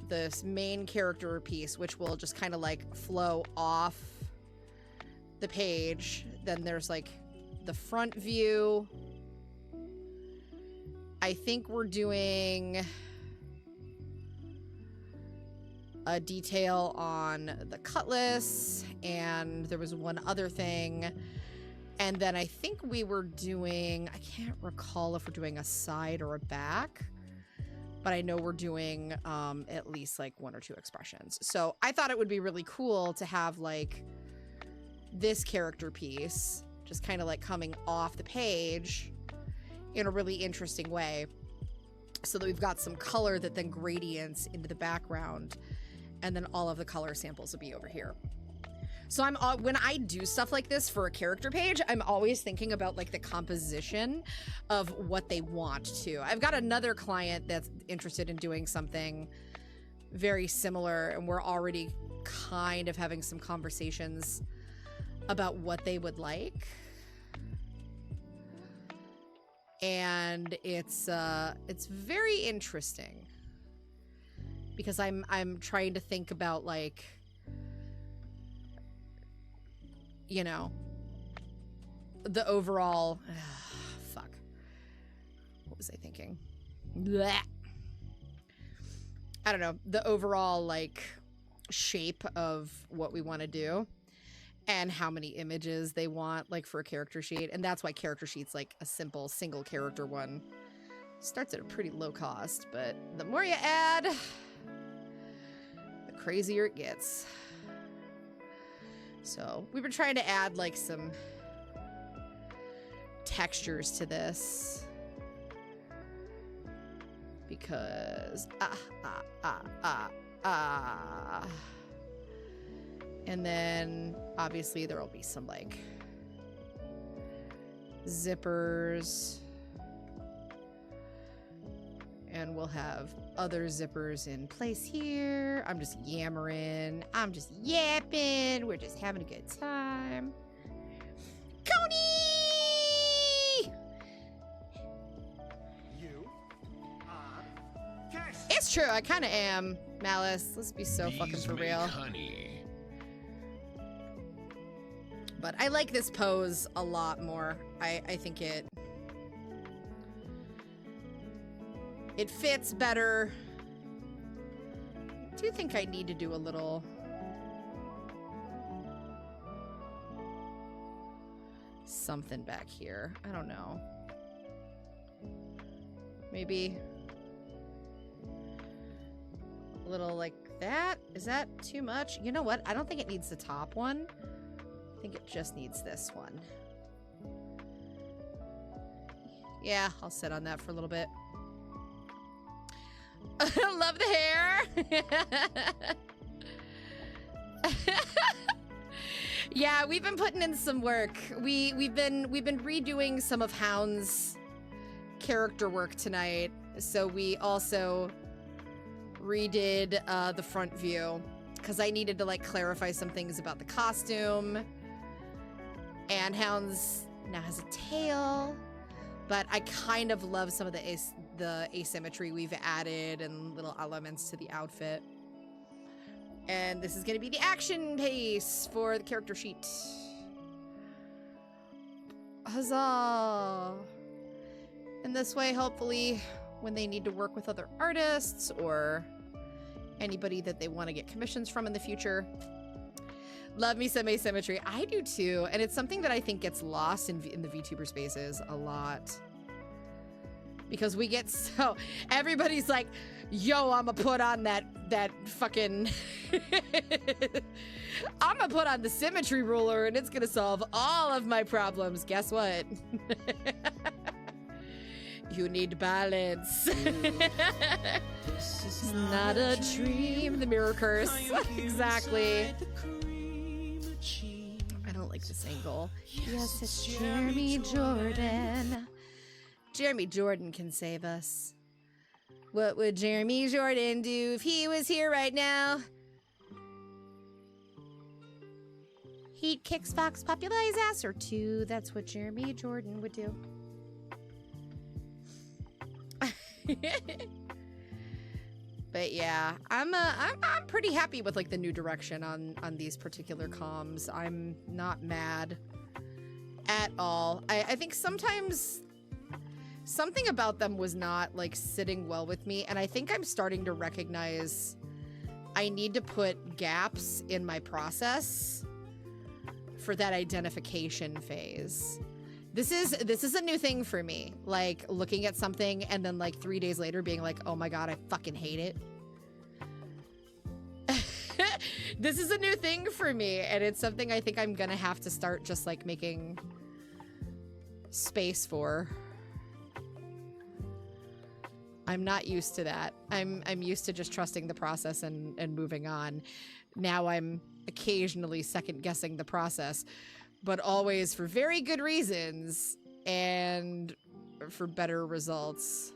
this main character piece, which will just kind of, like, flow off the page. Then there's, like, the front view. I think we're doing a detail on the cutlass, and there was one other thing. And then I think we were doing, I can't recall if we're doing a side or a back, but I know we're doing at least, like, 1 or 2 expressions. So I thought it would be really cool to have, like, this character piece just kind of, like, coming off the page in a really interesting way, so that we've got some color that then gradients into the background. And then all of the color samples will be over here. So when I do stuff like this for a character page, I'm always thinking about, like, the composition of what they want to. I've got another client that's interested in doing something very similar, and we're already kind of having some conversations about what they would like. And it's very interesting. Because I'm trying to think about, like, you know, the overall, fuck. What was I thinking? Blech. I don't know, the overall like shape of what we want to do and how many images they want like for a character sheet. And that's why character sheets, like a simple single character one, starts at a pretty low cost, but the more you add, the crazier it gets. So we've been trying to add like some textures to this because and then obviously there will be some like zippers, and we'll have other zippers in place here. I'm just yammering, I'm just yapping, we're just having a good time. Coney! You are Cassie. It's true, I kind of am, Malice. Let's be so fucking Bees for make real. honey. But I like this pose a lot more. I think it fits better. I do think I need to do a little something back here. I don't know. Maybe a little like that. Is that too much? You know what? I don't think it needs the top one. I think it just needs this one. Yeah, I'll sit on that for a little bit. Love the hair. Yeah, we've been putting in some work. We've been redoing some of Hound's character work tonight. So we also redid the front view because I needed to like clarify some things about the costume. And Hound's now has a tail, but I kind of love some of the asymmetry we've added and little elements to the outfit. And this is going to be the action pace for the character sheet. Huzzah! And this way, hopefully, when they need to work with other artists or anybody that they want to get commissions from in the future. Love me some asymmetry. I do too. And it's something that I think gets lost in the VTuber spaces a lot. Because we get so... Everybody's like, yo, I'm going to put on that fucking... I'm going to put on the symmetry ruler and it's going to solve all of my problems. Guess what? You need balance. It's not a dream. The mirror curse. Exactly. I don't like this angle. Yes, it's Jeremy Jordan. Jeremy Jordan can save us. What would Jeremy Jordan do if he was here right now? He'd kick Fox Populari's ass or two. That's what Jeremy Jordan would do. But yeah, I'm pretty happy with like the new direction on these particular comms. I'm not mad at all. I think sometimes something about them was not like sitting well with me, and I think I'm starting to recognize I need to put gaps in my process for that identification phase. This is a new thing for me. Like looking at something and then like 3 days later being like, oh my God, I fucking hate it. This is a new thing for me, and it's something I think I'm gonna have to start just like making space for. I'm not used to that. I'm used to just trusting the process and moving on. Now I'm occasionally second guessing the process, but always for very good reasons and for better results.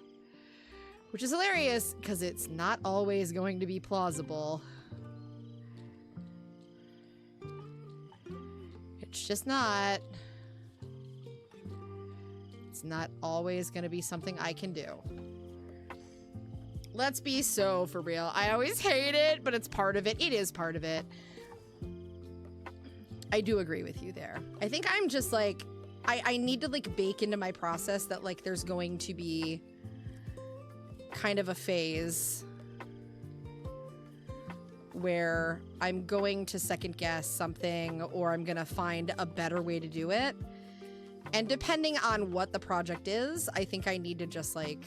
Which is hilarious because it's not always going to be plausible. It's just not. It's not always going to be something I can do. Let's be so for real. I always hate it, but it's part of it. It is part of it. I do agree with you there. I think I'm just like, I need to like bake into my process that like there's going to be kind of a phase where I'm going to second guess something or I'm going to find a better way to do it. And depending on what the project is, I think I need to just like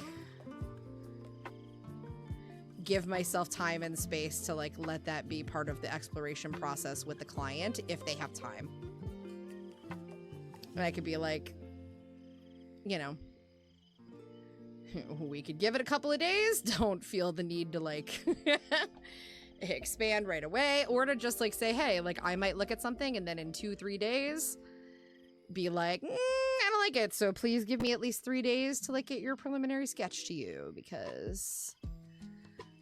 give myself time and space to like let that be part of the exploration process with the client if they have time. And I could be like, you know, we could give it a couple of days. Don't feel the need to like expand right away, or to just like say, hey, like I might look at something and then in 2-3 days be like, I don't like it. So please give me at least 3 days to like get your preliminary sketch to you because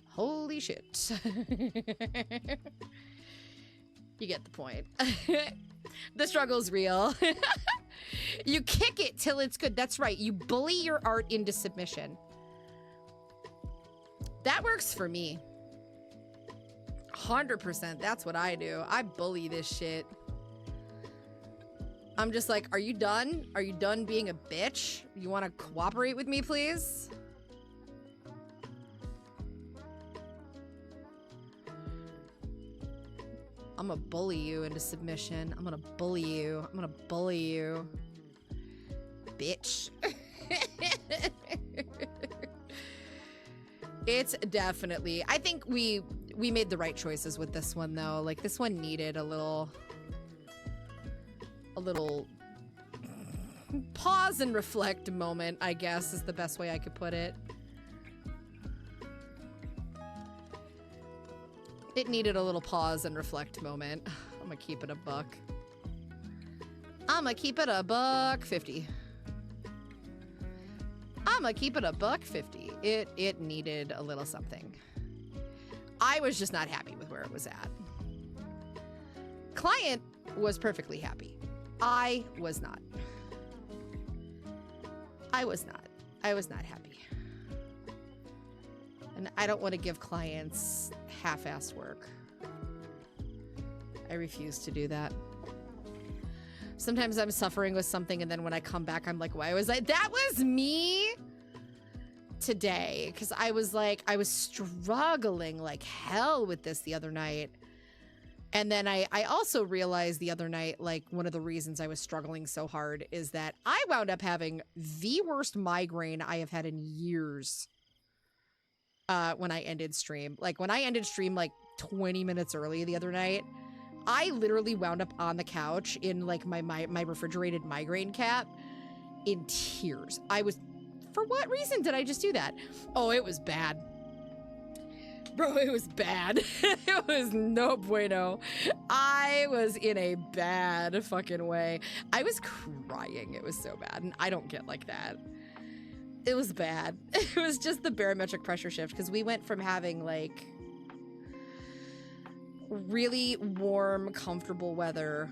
holy shit. You get the point. The struggle's real. You kick it till it's good. That's right. You bully your art into submission. That works for me. 100%. That's what I do. I bully this shit. I'm just like, are you done? Are you done being a bitch? You want to cooperate with me, please? I'm gonna bully you into submission. I'm gonna bully you. I'm gonna bully you. Bitch. It's definitely, I think we made the right choices with this one though. Like this one needed a little pause and reflect moment, I guess is the best way I could put it. It needed a little pause and reflect moment. I'm gonna keep it a buck. I'm gonna keep it a $1.50. I'm gonna keep it a $1.50. It needed a little something. I was just not happy with where it was at. Client was perfectly happy. I was not. I was not happy. And I don't want to give clients half-assed work. I refuse to do that. Sometimes I'm suffering with something and then when I come back, I'm like, why was I? That was me today. Because I was like, I was struggling like hell with this the other night. And then I also realized the other night, like one of the reasons I was struggling so hard is that I wound up having the worst migraine I have had in years. When I ended stream. Like when I ended stream like 20 minutes early the other night, I literally wound up on the couch in like my refrigerated migraine cap in tears. I was, for what reason did I just do that? Oh, it was bad. Bro, it was bad. It was no bueno. I was in a bad fucking way. I was crying. It was so bad. And I don't get like that. It was bad. It was just the barometric pressure shift because we went from having like really warm, comfortable weather.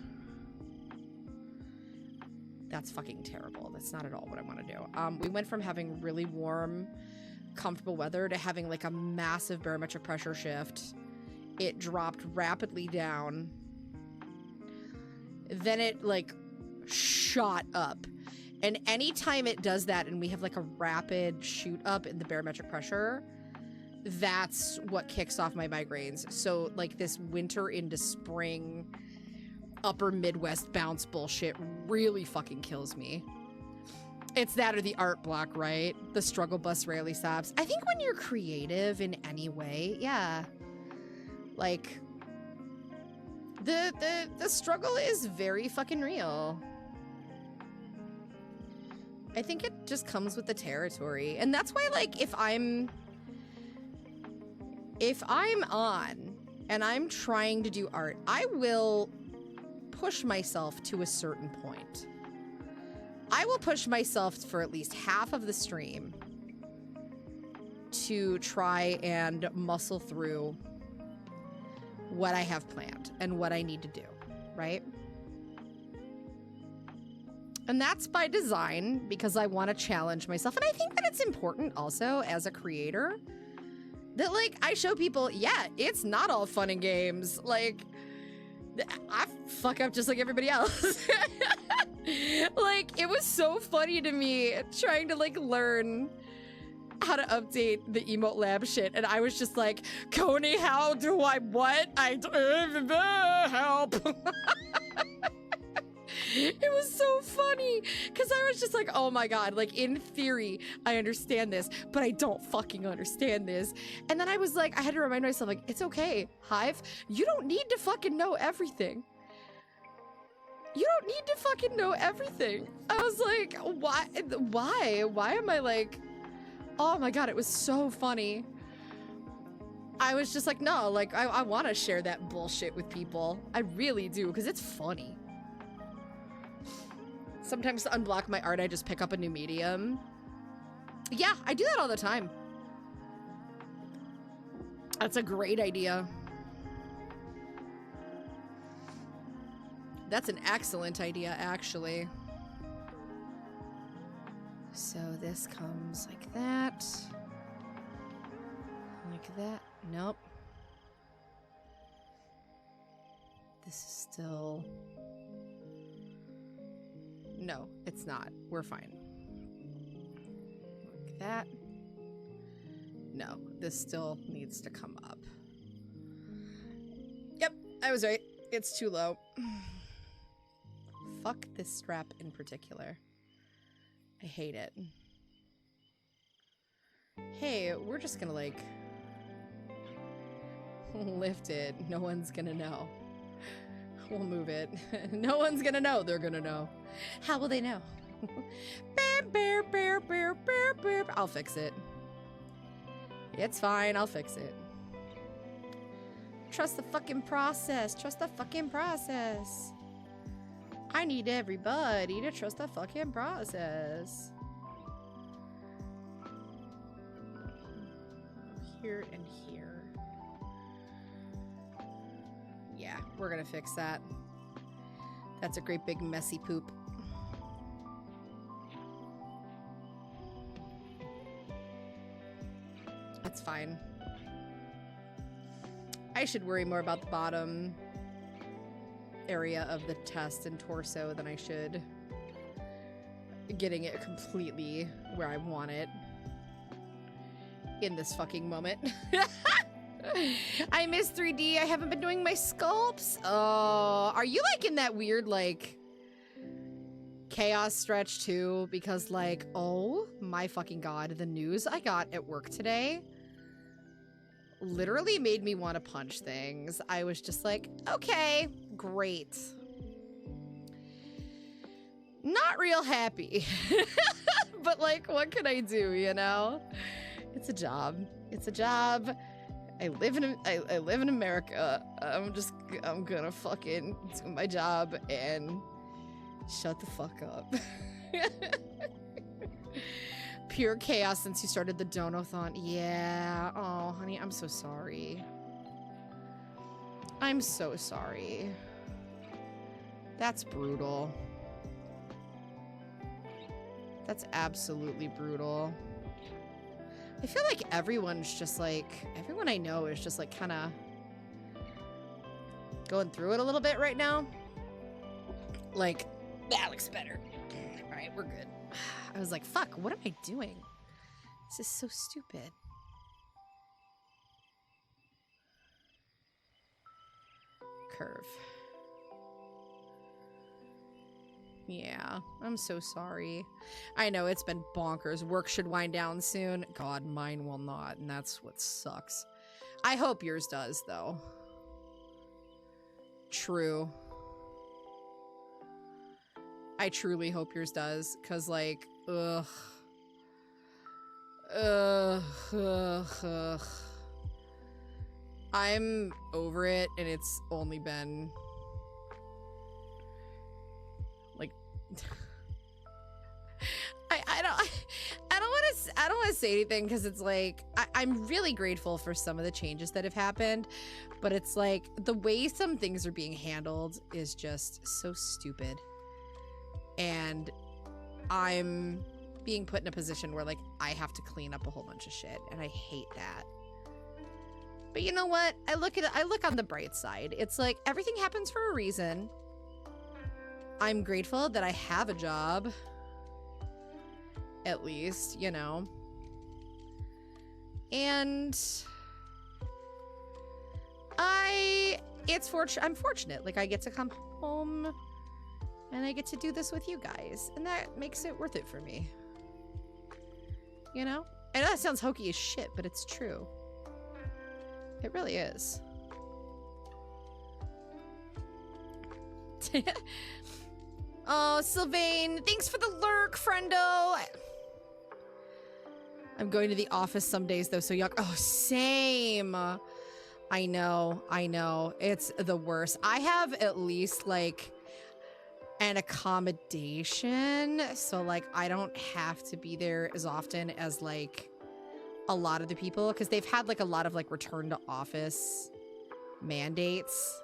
That's fucking terrible. That's not at all what I want to do. We went from having really warm, comfortable weather to having like a massive barometric pressure shift. It dropped rapidly down. Then it like shot up. And anytime it does that and we have like a rapid shoot up in the barometric pressure, that's what kicks off my migraines. So like this winter into spring, upper Midwest bounce bullshit really fucking kills me. It's that or the art block, right? The struggle bus rarely stops. I think when you're creative in any way, yeah. Like the struggle is very fucking real. I think it just comes with the territory. And that's why, like, if I'm on and I'm trying to do art, I will push myself to a certain point. I will push myself for at least half of the stream to try and muscle through what I have planned and what I need to do, right? And that's by design because I want to challenge myself. And I think that it's important also as a creator that like I show people, yeah, it's not all fun and games. Like I fuck up just like everybody else. Like it was so funny to me trying to like learn how to update the emote lab shit, and I was just like, Coney, how do I what? I don't help. It was so funny because I was just like, oh my god, like in theory I understand this, but I don't fucking understand this. And then I was like, I had to remind myself, like, it's okay, Hive, you don't need to fucking know everything. You don't need to fucking know everything. I was like, why am I like, oh my god, it was so funny. I was just like, no, like I want to share that bullshit with people. I really do, because it's funny. Sometimes to unblock my art, I just pick up a new medium. Yeah, I do that all the time. That's a great idea. That's an excellent idea, actually. So this comes like that. Like that. Nope. This is still... No, it's not. We're fine. Like that. No, this still needs to come up. Yep, I was right. It's too low. Fuck this strap in particular. I hate it. Hey, we're just gonna like lift it. No one's gonna know. We'll move it. No one's gonna know. They're gonna know. How will they know? I'll fix it. It's fine. I'll fix it. Trust the fucking process. Trust the fucking process. I need everybody to trust the fucking process. Here and here. Yeah, we're gonna fix that. That's a great big messy poop. That's fine. I should worry more about the bottom area of the chest and torso than I should getting it completely where I want it in this fucking moment. I miss 3D. I haven't been doing my sculpts. Oh, are you like in that weird like chaos stretch too? Because like, oh my fucking god, the news I got at work today literally made me want to punch things. I was just like, okay, great. Not real happy. But like, what can I do, you know? It's a job. It's a job. I live in America. I'm gonna fucking do my job and shut the fuck up. Pure chaos since you started the Donathon. Yeah. Oh, honey, I'm so sorry. I'm so sorry. That's brutal. That's absolutely brutal. I feel like everyone's just like, everyone I know is just like kind of going through it a little bit right now. Like, that looks better. All right, we're good. I was like, fuck, what am I doing? This is so stupid. Curve. Yeah, I'm so sorry. I know it's been bonkers. Work should wind down soon. God, mine will not, and that's what sucks. I hope yours does, though. True. I truly hope yours does, because, like, ugh. Ugh. I'm over it, and it's only been... like... I don't want to say anything because it's like I'm really grateful for some of the changes that have happened, but it's like the way some things are being handled is just so stupid, and I'm being put in a position where like I have to clean up a whole bunch of shit, and I hate that. But you know what? I look on the bright side. It's like everything happens for a reason. I'm grateful that I have a job. At least, you know. And I'm fortunate. Like, I get to come home and I get to do this with you guys, and that makes it worth it for me. You know? I know that sounds hokey as shit, but it's true. It really is. Oh, Sylvain, thanks for the lurk, friendo. I'm going to the office some days, though, so yuck. Oh, same. I know. It's the worst. I have at least, like, an accommodation, so, like, I don't have to be there as often as, like, a lot of the people, because they've had, like, a lot of, like, return to office mandates.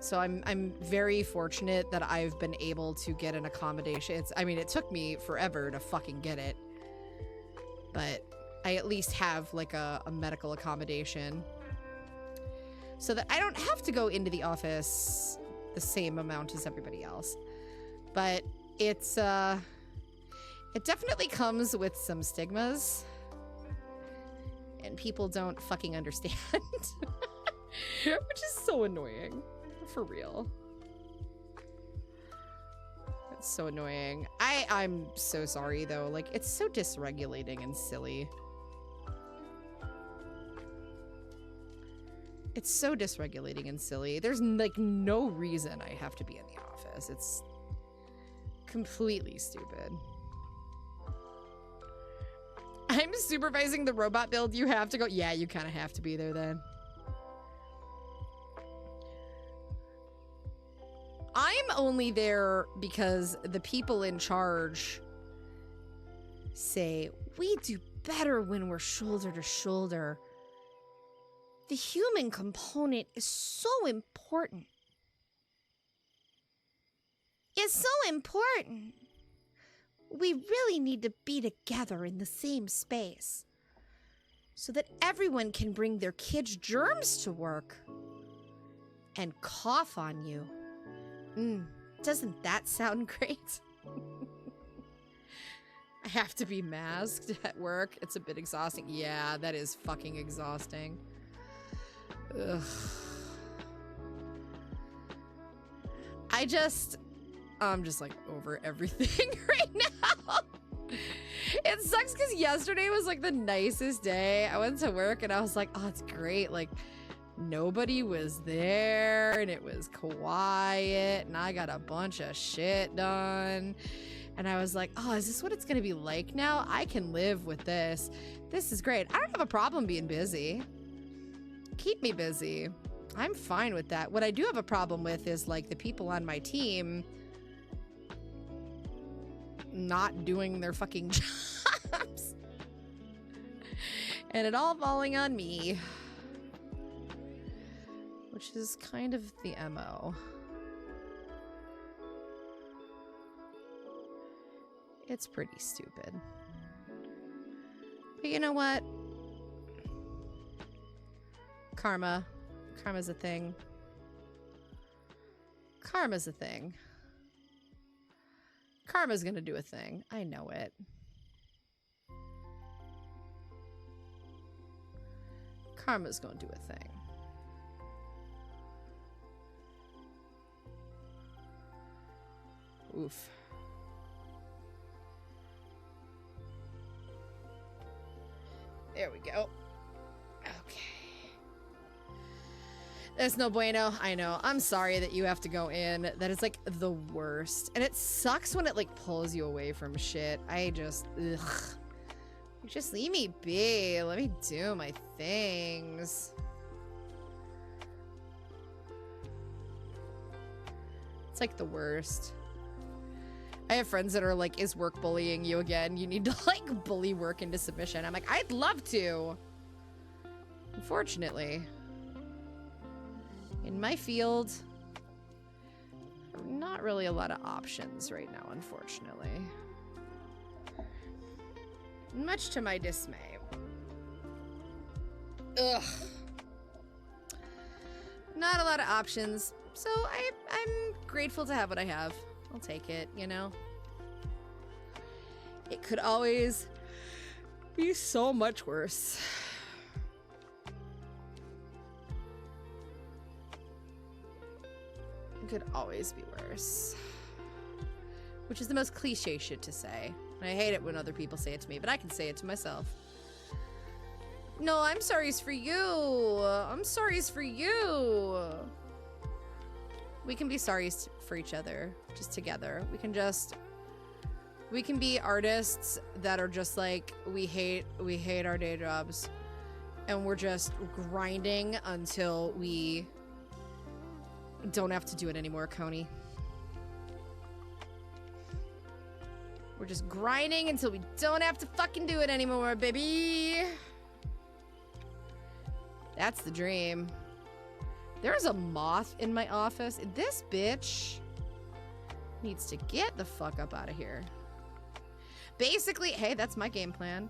So I'm very fortunate that I've been able to get an accommodation. I mean, it took me forever to fucking get it, but I at least have like a medical accommodation so that I don't have to go into the office the same amount as everybody else. But it definitely comes with some stigmas, and people don't fucking understand, which is so annoying. For real. That's so annoying. I'm so sorry though. Like, it's so dysregulating and silly. It's so dysregulating and silly. There's like no reason I have to be in the office. It's completely stupid. I'm supervising the robot build. You have to go. Yeah, you kind of have to be there then. I'm only there because the people in charge say, we do better when we're shoulder to shoulder. The human component is so important. It's so important. We really need to be together in the same space so that everyone can bring their kids' germs to work and cough on you. Doesn't that sound great? I have to be masked at work. It's a bit exhausting. Yeah, that is fucking exhausting. Ugh. I'm just like over everything right now. It sucks because yesterday was like the nicest day. I went to work and I was like, oh, it's great. Like, nobody was there and it was quiet and I got a bunch of shit done. And I was like, oh, is this what it's going to be like now? I can live with this. This is great. I don't have a problem being busy. Keep me busy. I'm fine with that. What I do have a problem with is like the people on my team not doing their fucking jobs. And it all falling on me. Which is kind of the MO. It's pretty stupid. But you know what? Karma. Karma's a thing. Karma's a thing. Karma's gonna do a thing. I know it. Karma's gonna do a thing. Oof. There we go. Okay. That's no bueno. I know. I'm sorry that you have to go in. That is like the worst. And it sucks when it like pulls you away from shit. I just, ugh. Just leave me be. Let me do my things. It's like the worst. I have friends that are like, is work bullying you again? You need to like bully work into submission. I'm like, I'd love to. Unfortunately, in my field, not really a lot of options right now, unfortunately. Much to my dismay. Ugh. Not a lot of options. So I'm grateful to have what I have. I'll take it, you know? It could always Be so much worse. It could always be worse. Which is the most cliche shit to say. And I hate it when other people say it to me, but I can say it to myself. No, I'm sorry's for you. I'm sorry's for you. We can be sorry's for each other, just together. We can be artists that are just like, we hate our day jobs, and we're just grinding until we don't have to do it anymore, Coney. We're just grinding until we don't have to fucking do it anymore, baby. That's the dream. There's a moth in my office. This bitch needs to get the fuck up out of here. Basically, hey, that's my game plan.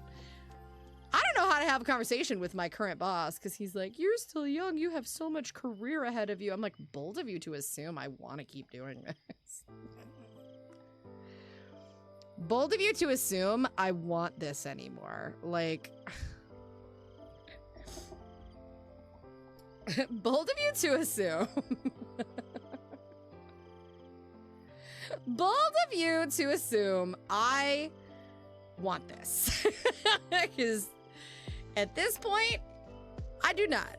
I don't know how to have a conversation with my current boss because he's like, you're still young. You have so much career ahead of you. I'm like, bold of you to assume I want to keep doing this. Bold of you to assume I want this anymore. Like, bold of you to assume. Bold of you to assume I want this. Because at this point, I do not.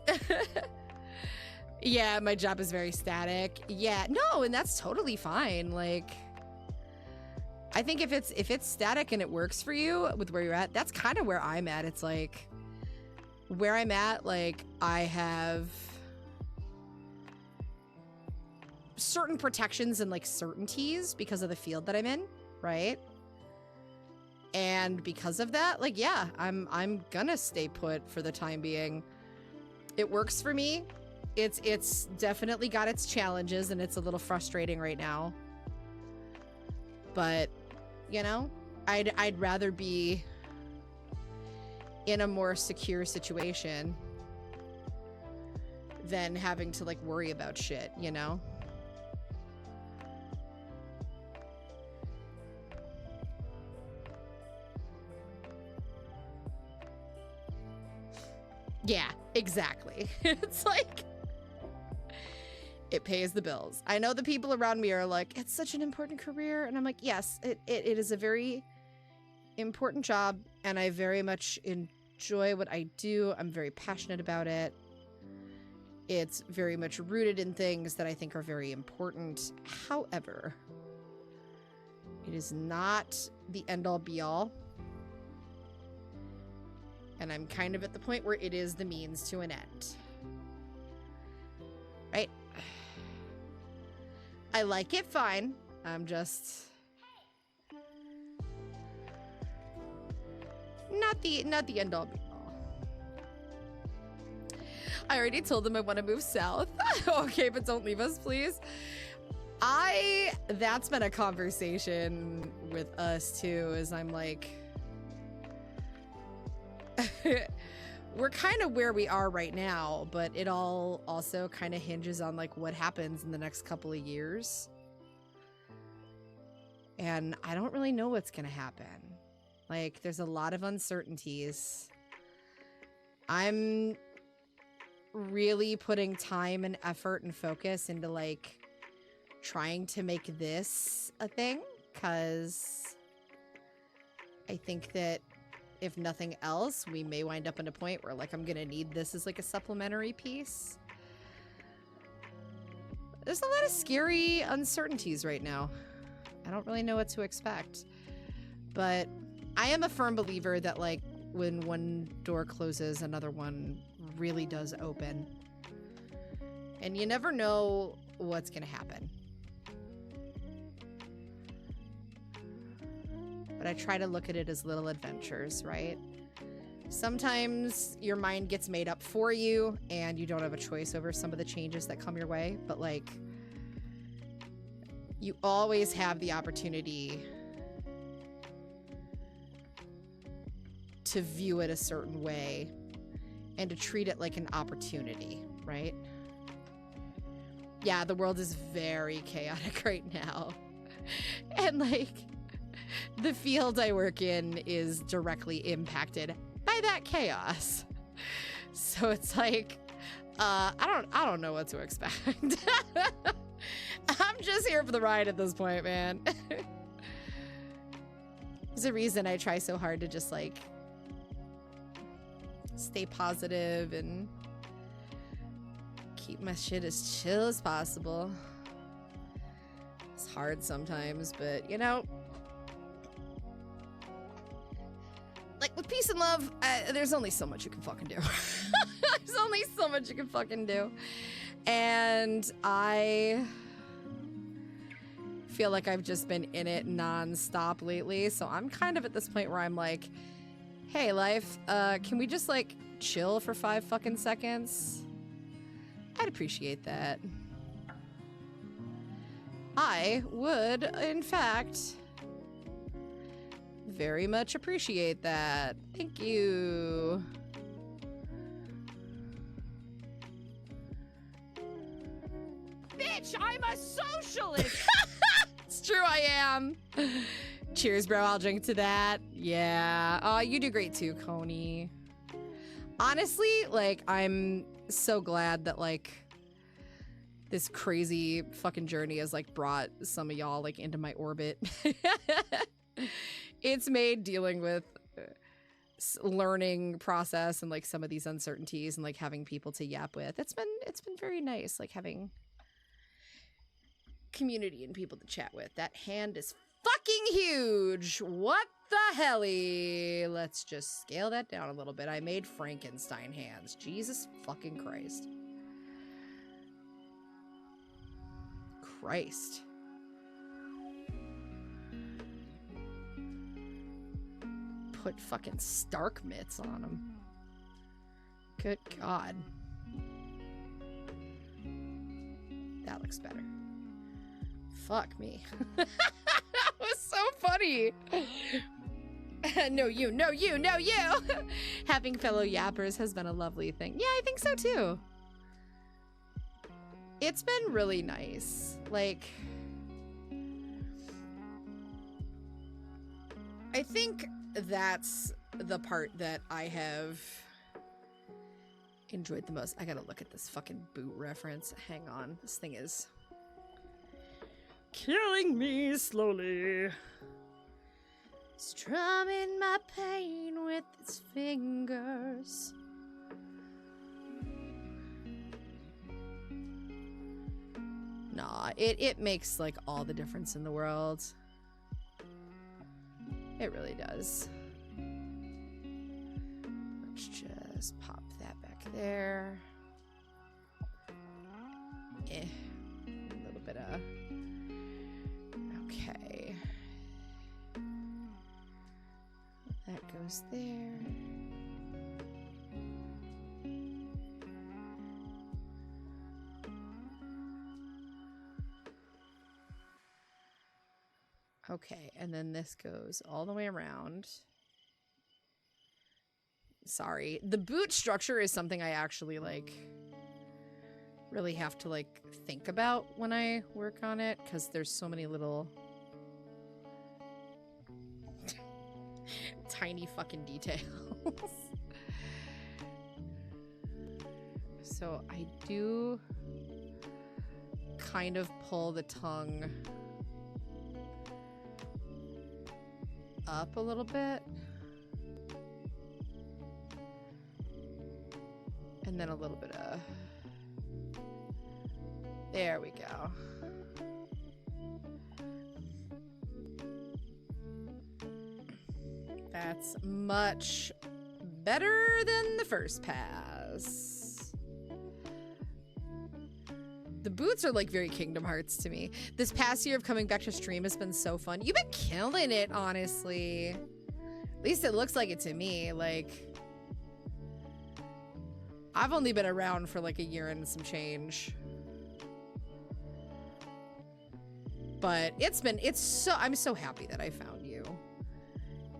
Yeah, my job is very static. Yeah, no, and that's totally fine. Like, I think if it's static and it works for you with where you're at, that's kind of where I'm at. It's like where I'm at, like I have certain protections and like certainties because of the field that I'm in, right? And because of that, like, yeah, I'm gonna stay put for the time being. It works for me. It's definitely got its challenges and it's a little frustrating right now. But, you know, I'd rather be in a more secure situation than having to like worry about shit, you know? Yeah, exactly. It's like, it pays the bills. I know the people around me are like, it's such an important career. And I'm like, yes, it is a very important job. And I very much enjoy what I do. I'm very passionate about it. It's very much rooted in things that I think are very important. However, it is not the end-all be-all. And I'm kind of at the point where it is the means to an end. Right? I like it fine. I'm just not the end all be all. I already told them I want to move south. Okay, but don't leave us, please. That's been a conversation with us too, is I'm like, we're kind of where we are right now, but it all also kind of hinges on like what happens in the next couple of years. And I don't really know what's going to happen. Like, there's a lot of uncertainties. I'm really putting time and effort and focus into like trying to make this a thing, because I think that if nothing else, we may wind up in a point where like I'm gonna need this as like a supplementary piece. There's a lot of scary uncertainties right now. I don't really know what to expect. But I am a firm believer that like when one door closes, another one really does open. And you never know what's gonna happen. But I try to look at it as little adventures, right? Sometimes your mind gets made up for you and you don't have a choice over some of the changes that come your way, but like you always have the opportunity to view it a certain way and to treat it like an opportunity, right? Yeah, the world is very chaotic right now. And like, the field I work in is directly impacted by that chaos. So it's like, I don't know what to expect. I'm just here for the ride at this point, man. There's a reason I try so hard to just like stay positive and keep my shit as chill as possible. It's hard sometimes, but you know, like with peace and love, there's only so much you can fucking do. There's only so much you can fucking do. And I feel like I've just been in it nonstop lately. So I'm kind of at this point where I'm like, hey, life, can we just like chill for 5 fucking seconds? I'd appreciate that. I would, in fact, very much appreciate that. Thank you. Bitch, I'm a socialist. It's true, I am. Cheers, bro. I'll drink to that. Yeah. Oh, you do great too, Coney. Honestly, like, I'm so glad that, like, this crazy fucking journey has, like, brought some of y'all, like, into my orbit. It's made dealing with learning process and, like, some of these uncertainties and, like, having people to yap with. It's been very nice, like, having community and people to chat with. That hand is fucking huge. What the helly? Let's just scale that down a little bit. I made Frankenstein hands. Jesus fucking Christ. Christ. Put fucking Stark mitts on them. Good God. That looks better. Fuck me. That was so funny. No, you. Having fellow yappers has been a lovely thing. Yeah, I think so too. It's been really nice. Like, I think that's the part that I have enjoyed the most. I gotta look at this fucking boot reference. Hang on. This thing is killing me slowly. Strumming my pain with its fingers. Nah, it makes like all the difference in the world. It really does. Let's just pop that back there. A little bit of... Okay. That goes there. Okay, and then this goes all the way around. Sorry. The boot structure is something I actually, like, really have to, like, think about when I work on it, because there's so many little tiny fucking details. So I do kind of pull the tongue up a little bit. And then a little bit of... There we go. That's much better than the first pass. The boots are like very Kingdom Hearts to me. This past year of coming back to stream has been so fun. You've been killing it, honestly. At least it looks like it to me. Like, I've only been around for like a year and some change. But I'm so happy that I found you.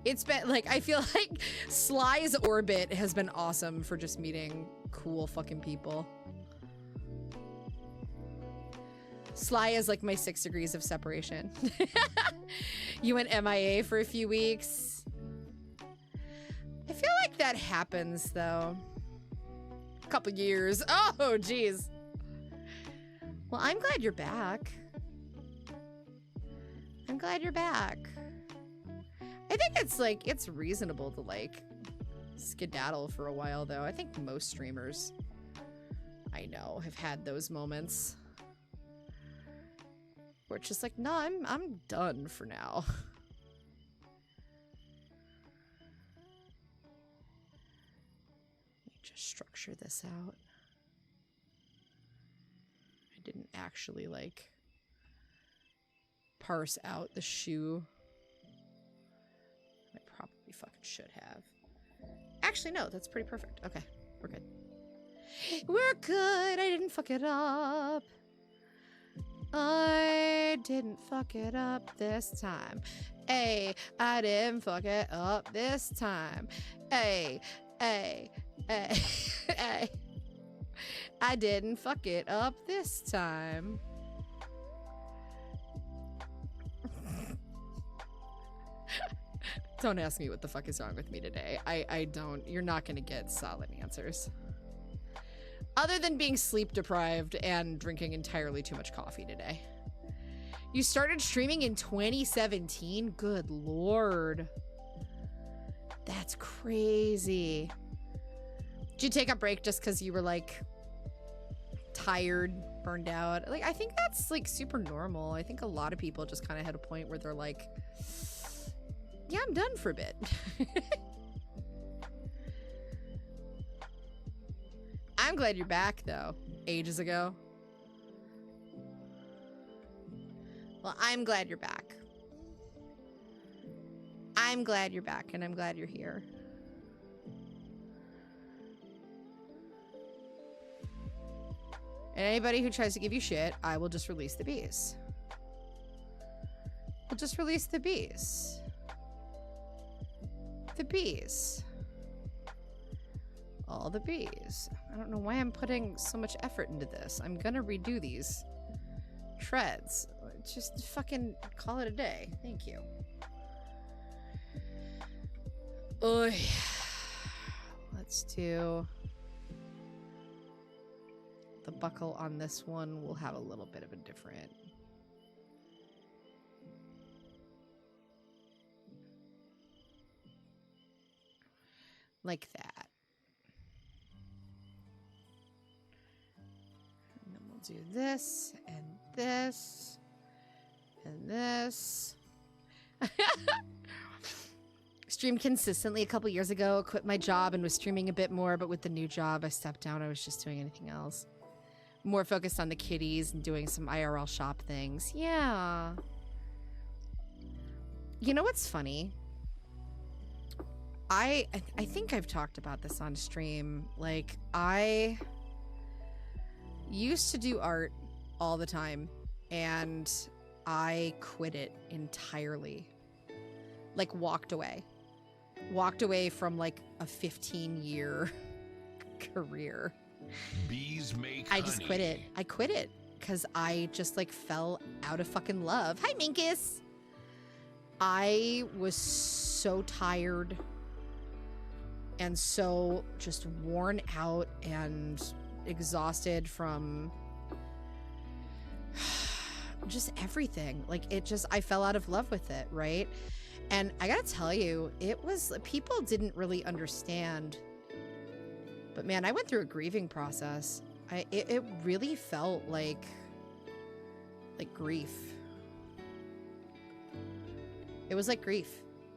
It's been like, I feel like Sly's orbit has been awesome for just meeting cool fucking people. Sly is like my 6 degrees of separation. You went MIA for a few weeks. I feel like that happens though. A couple years. Oh, geez. Well, I'm glad you're back. I'm glad you're back. I think it's like, it's reasonable to like skedaddle for a while though. I think most streamers I know have had those moments where it's just like, no, I'm done for now. Let me just structure this out. I didn't actually like parse out the shoe. I probably fucking should have. Actually, no, that's pretty perfect. Okay, we're good. We're good. I didn't fuck it up. I didn't fuck it up this time. Hey, I didn't fuck it up this time. Hey, hey, hey, hey. I didn't fuck it up this time. Don't ask me what the fuck is wrong with me today. I don't. You're not gonna get solid answers. Other than being sleep deprived and drinking entirely too much coffee today. You started streaming in 2017? Good lord. That's crazy. Did you take a break just because you were like tired, burned out? Like, I think that's like super normal. I think a lot of people just kind of had a point where they're like, yeah, I'm done for a bit. I'm glad you're back, though. Ages ago. Well, I'm glad you're back. I'm glad you're back, and I'm glad you're here. And anybody who tries to give you shit, I will just release the bees. We'll just release the bees. The bees. All the bees. I don't know why I'm putting so much effort into this. I'm gonna redo these shreds. Just fucking call it a day. Thank you. Oy. Let's do the buckle on this one. We'll have a little bit of a different. Like that. And then we'll do this and this and this. Streamed consistently a couple years ago, quit my job and was streaming a bit more, but with the new job I stepped down. I was just doing anything else. More focused on the kitties and doing some IRL shop things. Yeah. You know what's funny? I think I've talked about this on stream. Like, I used to do art all the time, and I quit it entirely. Like, walked away. Walked away from, like, a 15-year career. Bees make I just quit it. I quit it because I just, like, fell out of fucking love. Hi, Minkus! I was so tired and so just worn out and exhausted from just everything. Like, it just, I fell out of love with it, right? And I gotta tell you, it was, people didn't really understand. But man, I went through a grieving process. It really felt like grief. It was like grief,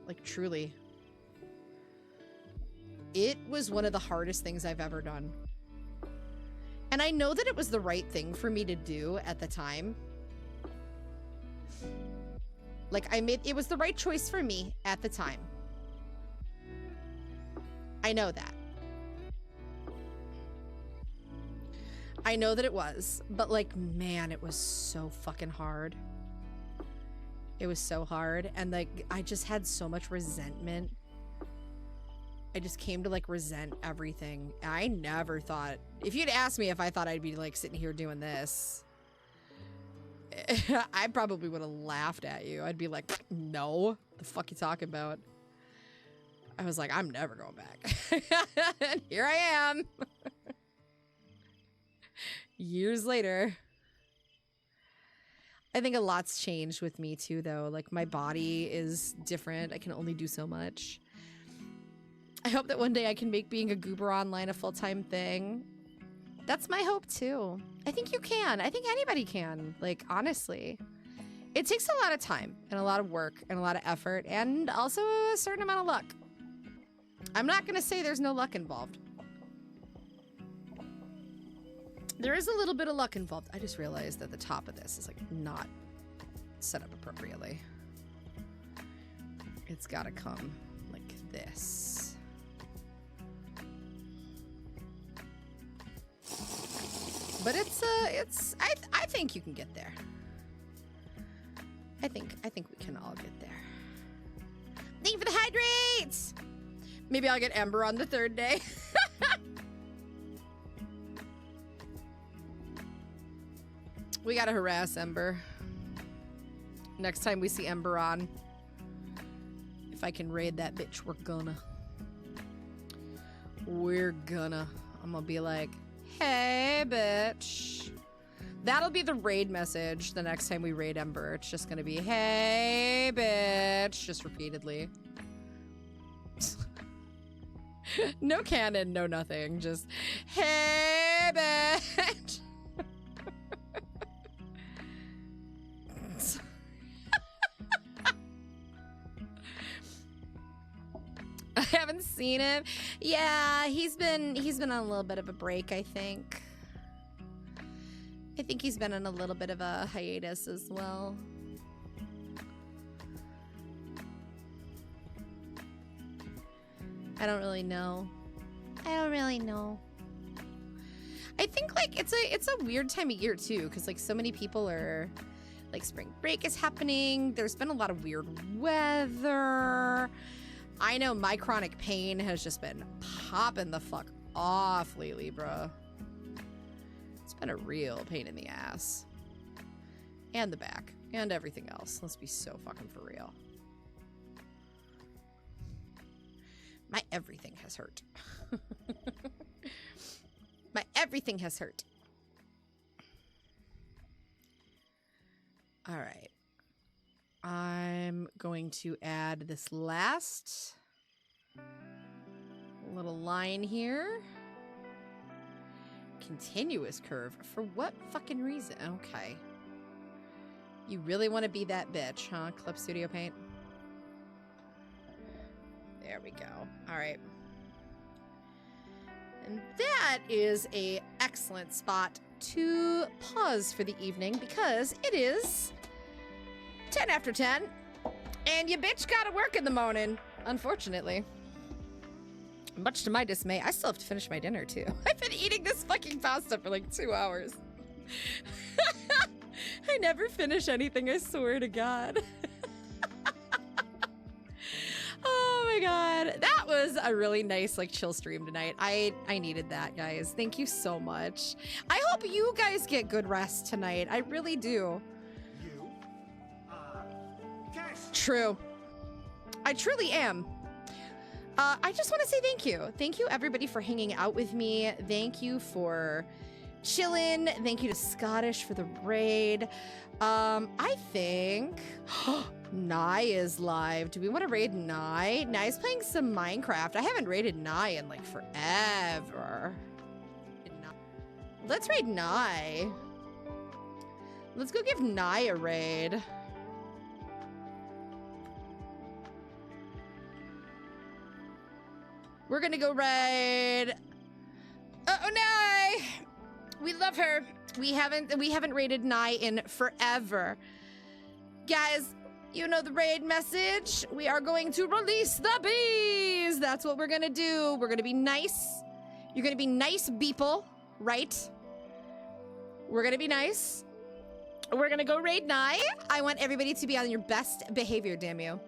like truly. It was one of the hardest things I've ever done. And I know that it was the right thing for me to do at the time. Like, it was the right choice for me at the time. I know that. I know that it was, but like, man, it was so fucking hard. It was so hard. And like, I just had so much resentment. I just came to like resent everything. I never thought, if you'd asked me if I thought I'd be like sitting here doing this, I probably would have laughed at you. I'd be like, no, the fuck you talking about? I was like, I'm never going back. And here I am. Years later. I think a lot's changed with me too, though. Like, my body is different. I can only do so much. I hope that one day I can make being a goober online a full-time thing. That's my hope too. I think you can. I think anybody can. Like, honestly. It takes a lot of time and a lot of work and a lot of effort and also a certain amount of luck. I'm not going to say there's no luck involved. There is a little bit of luck involved. I just realized that the top of this is like not set up appropriately. It's got to come like this. But I think you can get there. I think we can all get there. Thank you for the hydrates. Maybe I'll get Ember on the third day. We gotta harass Ember. Next time we see Ember on. If I can raid that bitch, we're gonna. I'm gonna be like, hey, bitch. That'll be the raid message the next time we raid Ember. It's just gonna be, hey, bitch. Just repeatedly. No canon, no nothing. Just, hey, bitch. I haven't seen him. Yeah, he's been on a little bit of a break, I think. I think he's been on a little bit of a hiatus as well. I don't really know. I think like it's a weird time of year too, because like so many people are like spring break is happening. There's been a lot of weird weather. I know my chronic pain has just been popping the fuck off lately, bruh. It's been a real pain in the ass. And the back. And everything else. Let's be so fucking for real. My everything has hurt. My everything has hurt. All right. I'm going to add this last little line here. Continuous curve. For what fucking reason? Okay. You really want to be that bitch, huh? Clip Studio Paint. There we go. All right. And that is a excellent spot to pause for the evening because it is 10 after 10, and your bitch gotta work in the morning, unfortunately. Much to my dismay, I still have to finish my dinner, too. I've been eating this fucking pasta for like 2 hours. I never finish anything, I swear to God. Oh my God. That was a really nice, like, chill stream tonight. I needed that, guys. Thank you so much. I hope you guys get good rest tonight. I really do. True. I truly am. I just want to say thank you. Thank you, everybody, for hanging out with me. Thank you for chilling. Thank you to Scottish for the raid. I think Nye is live. Do we want to raid Nye? Nye's playing some Minecraft. I haven't raided Nye in like forever. Let's raid Nye. Let's go give Nye a raid. We're gonna go raid. Oh, Nye! We love her. We haven't raided Nye in forever. Guys, you know the raid message. We are going to release the bees. That's what we're gonna do. We're gonna be nice. You're gonna be nice people, right? We're gonna be nice. We're gonna go raid Nye. I want everybody to be on your best behavior, damn you.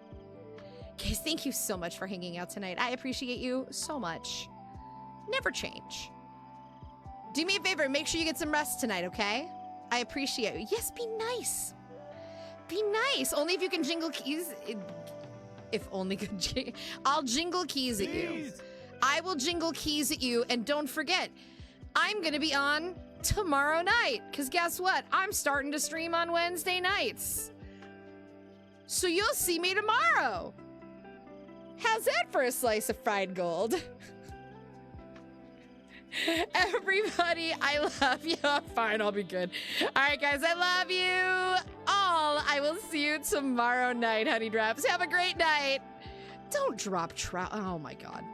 Guys, thank you so much for hanging out tonight. I appreciate you so much. Never change. Do me a favor, make sure you get some rest tonight, okay? I appreciate you. Yes, be nice. Be nice. Only if you can jingle keys. If only could I'll jingle keys at you. Please. I will jingle keys at you. And don't forget, I'm going to be on tomorrow night. Because guess what? I'm starting to stream on Wednesday nights. So you'll see me tomorrow. How's that for a slice of fried gold? Everybody, I love you. Fine, I'll be good. All right, guys, I love you all. I will see you tomorrow night, honey drops. Have a great night. Don't drop trout. Oh, my God.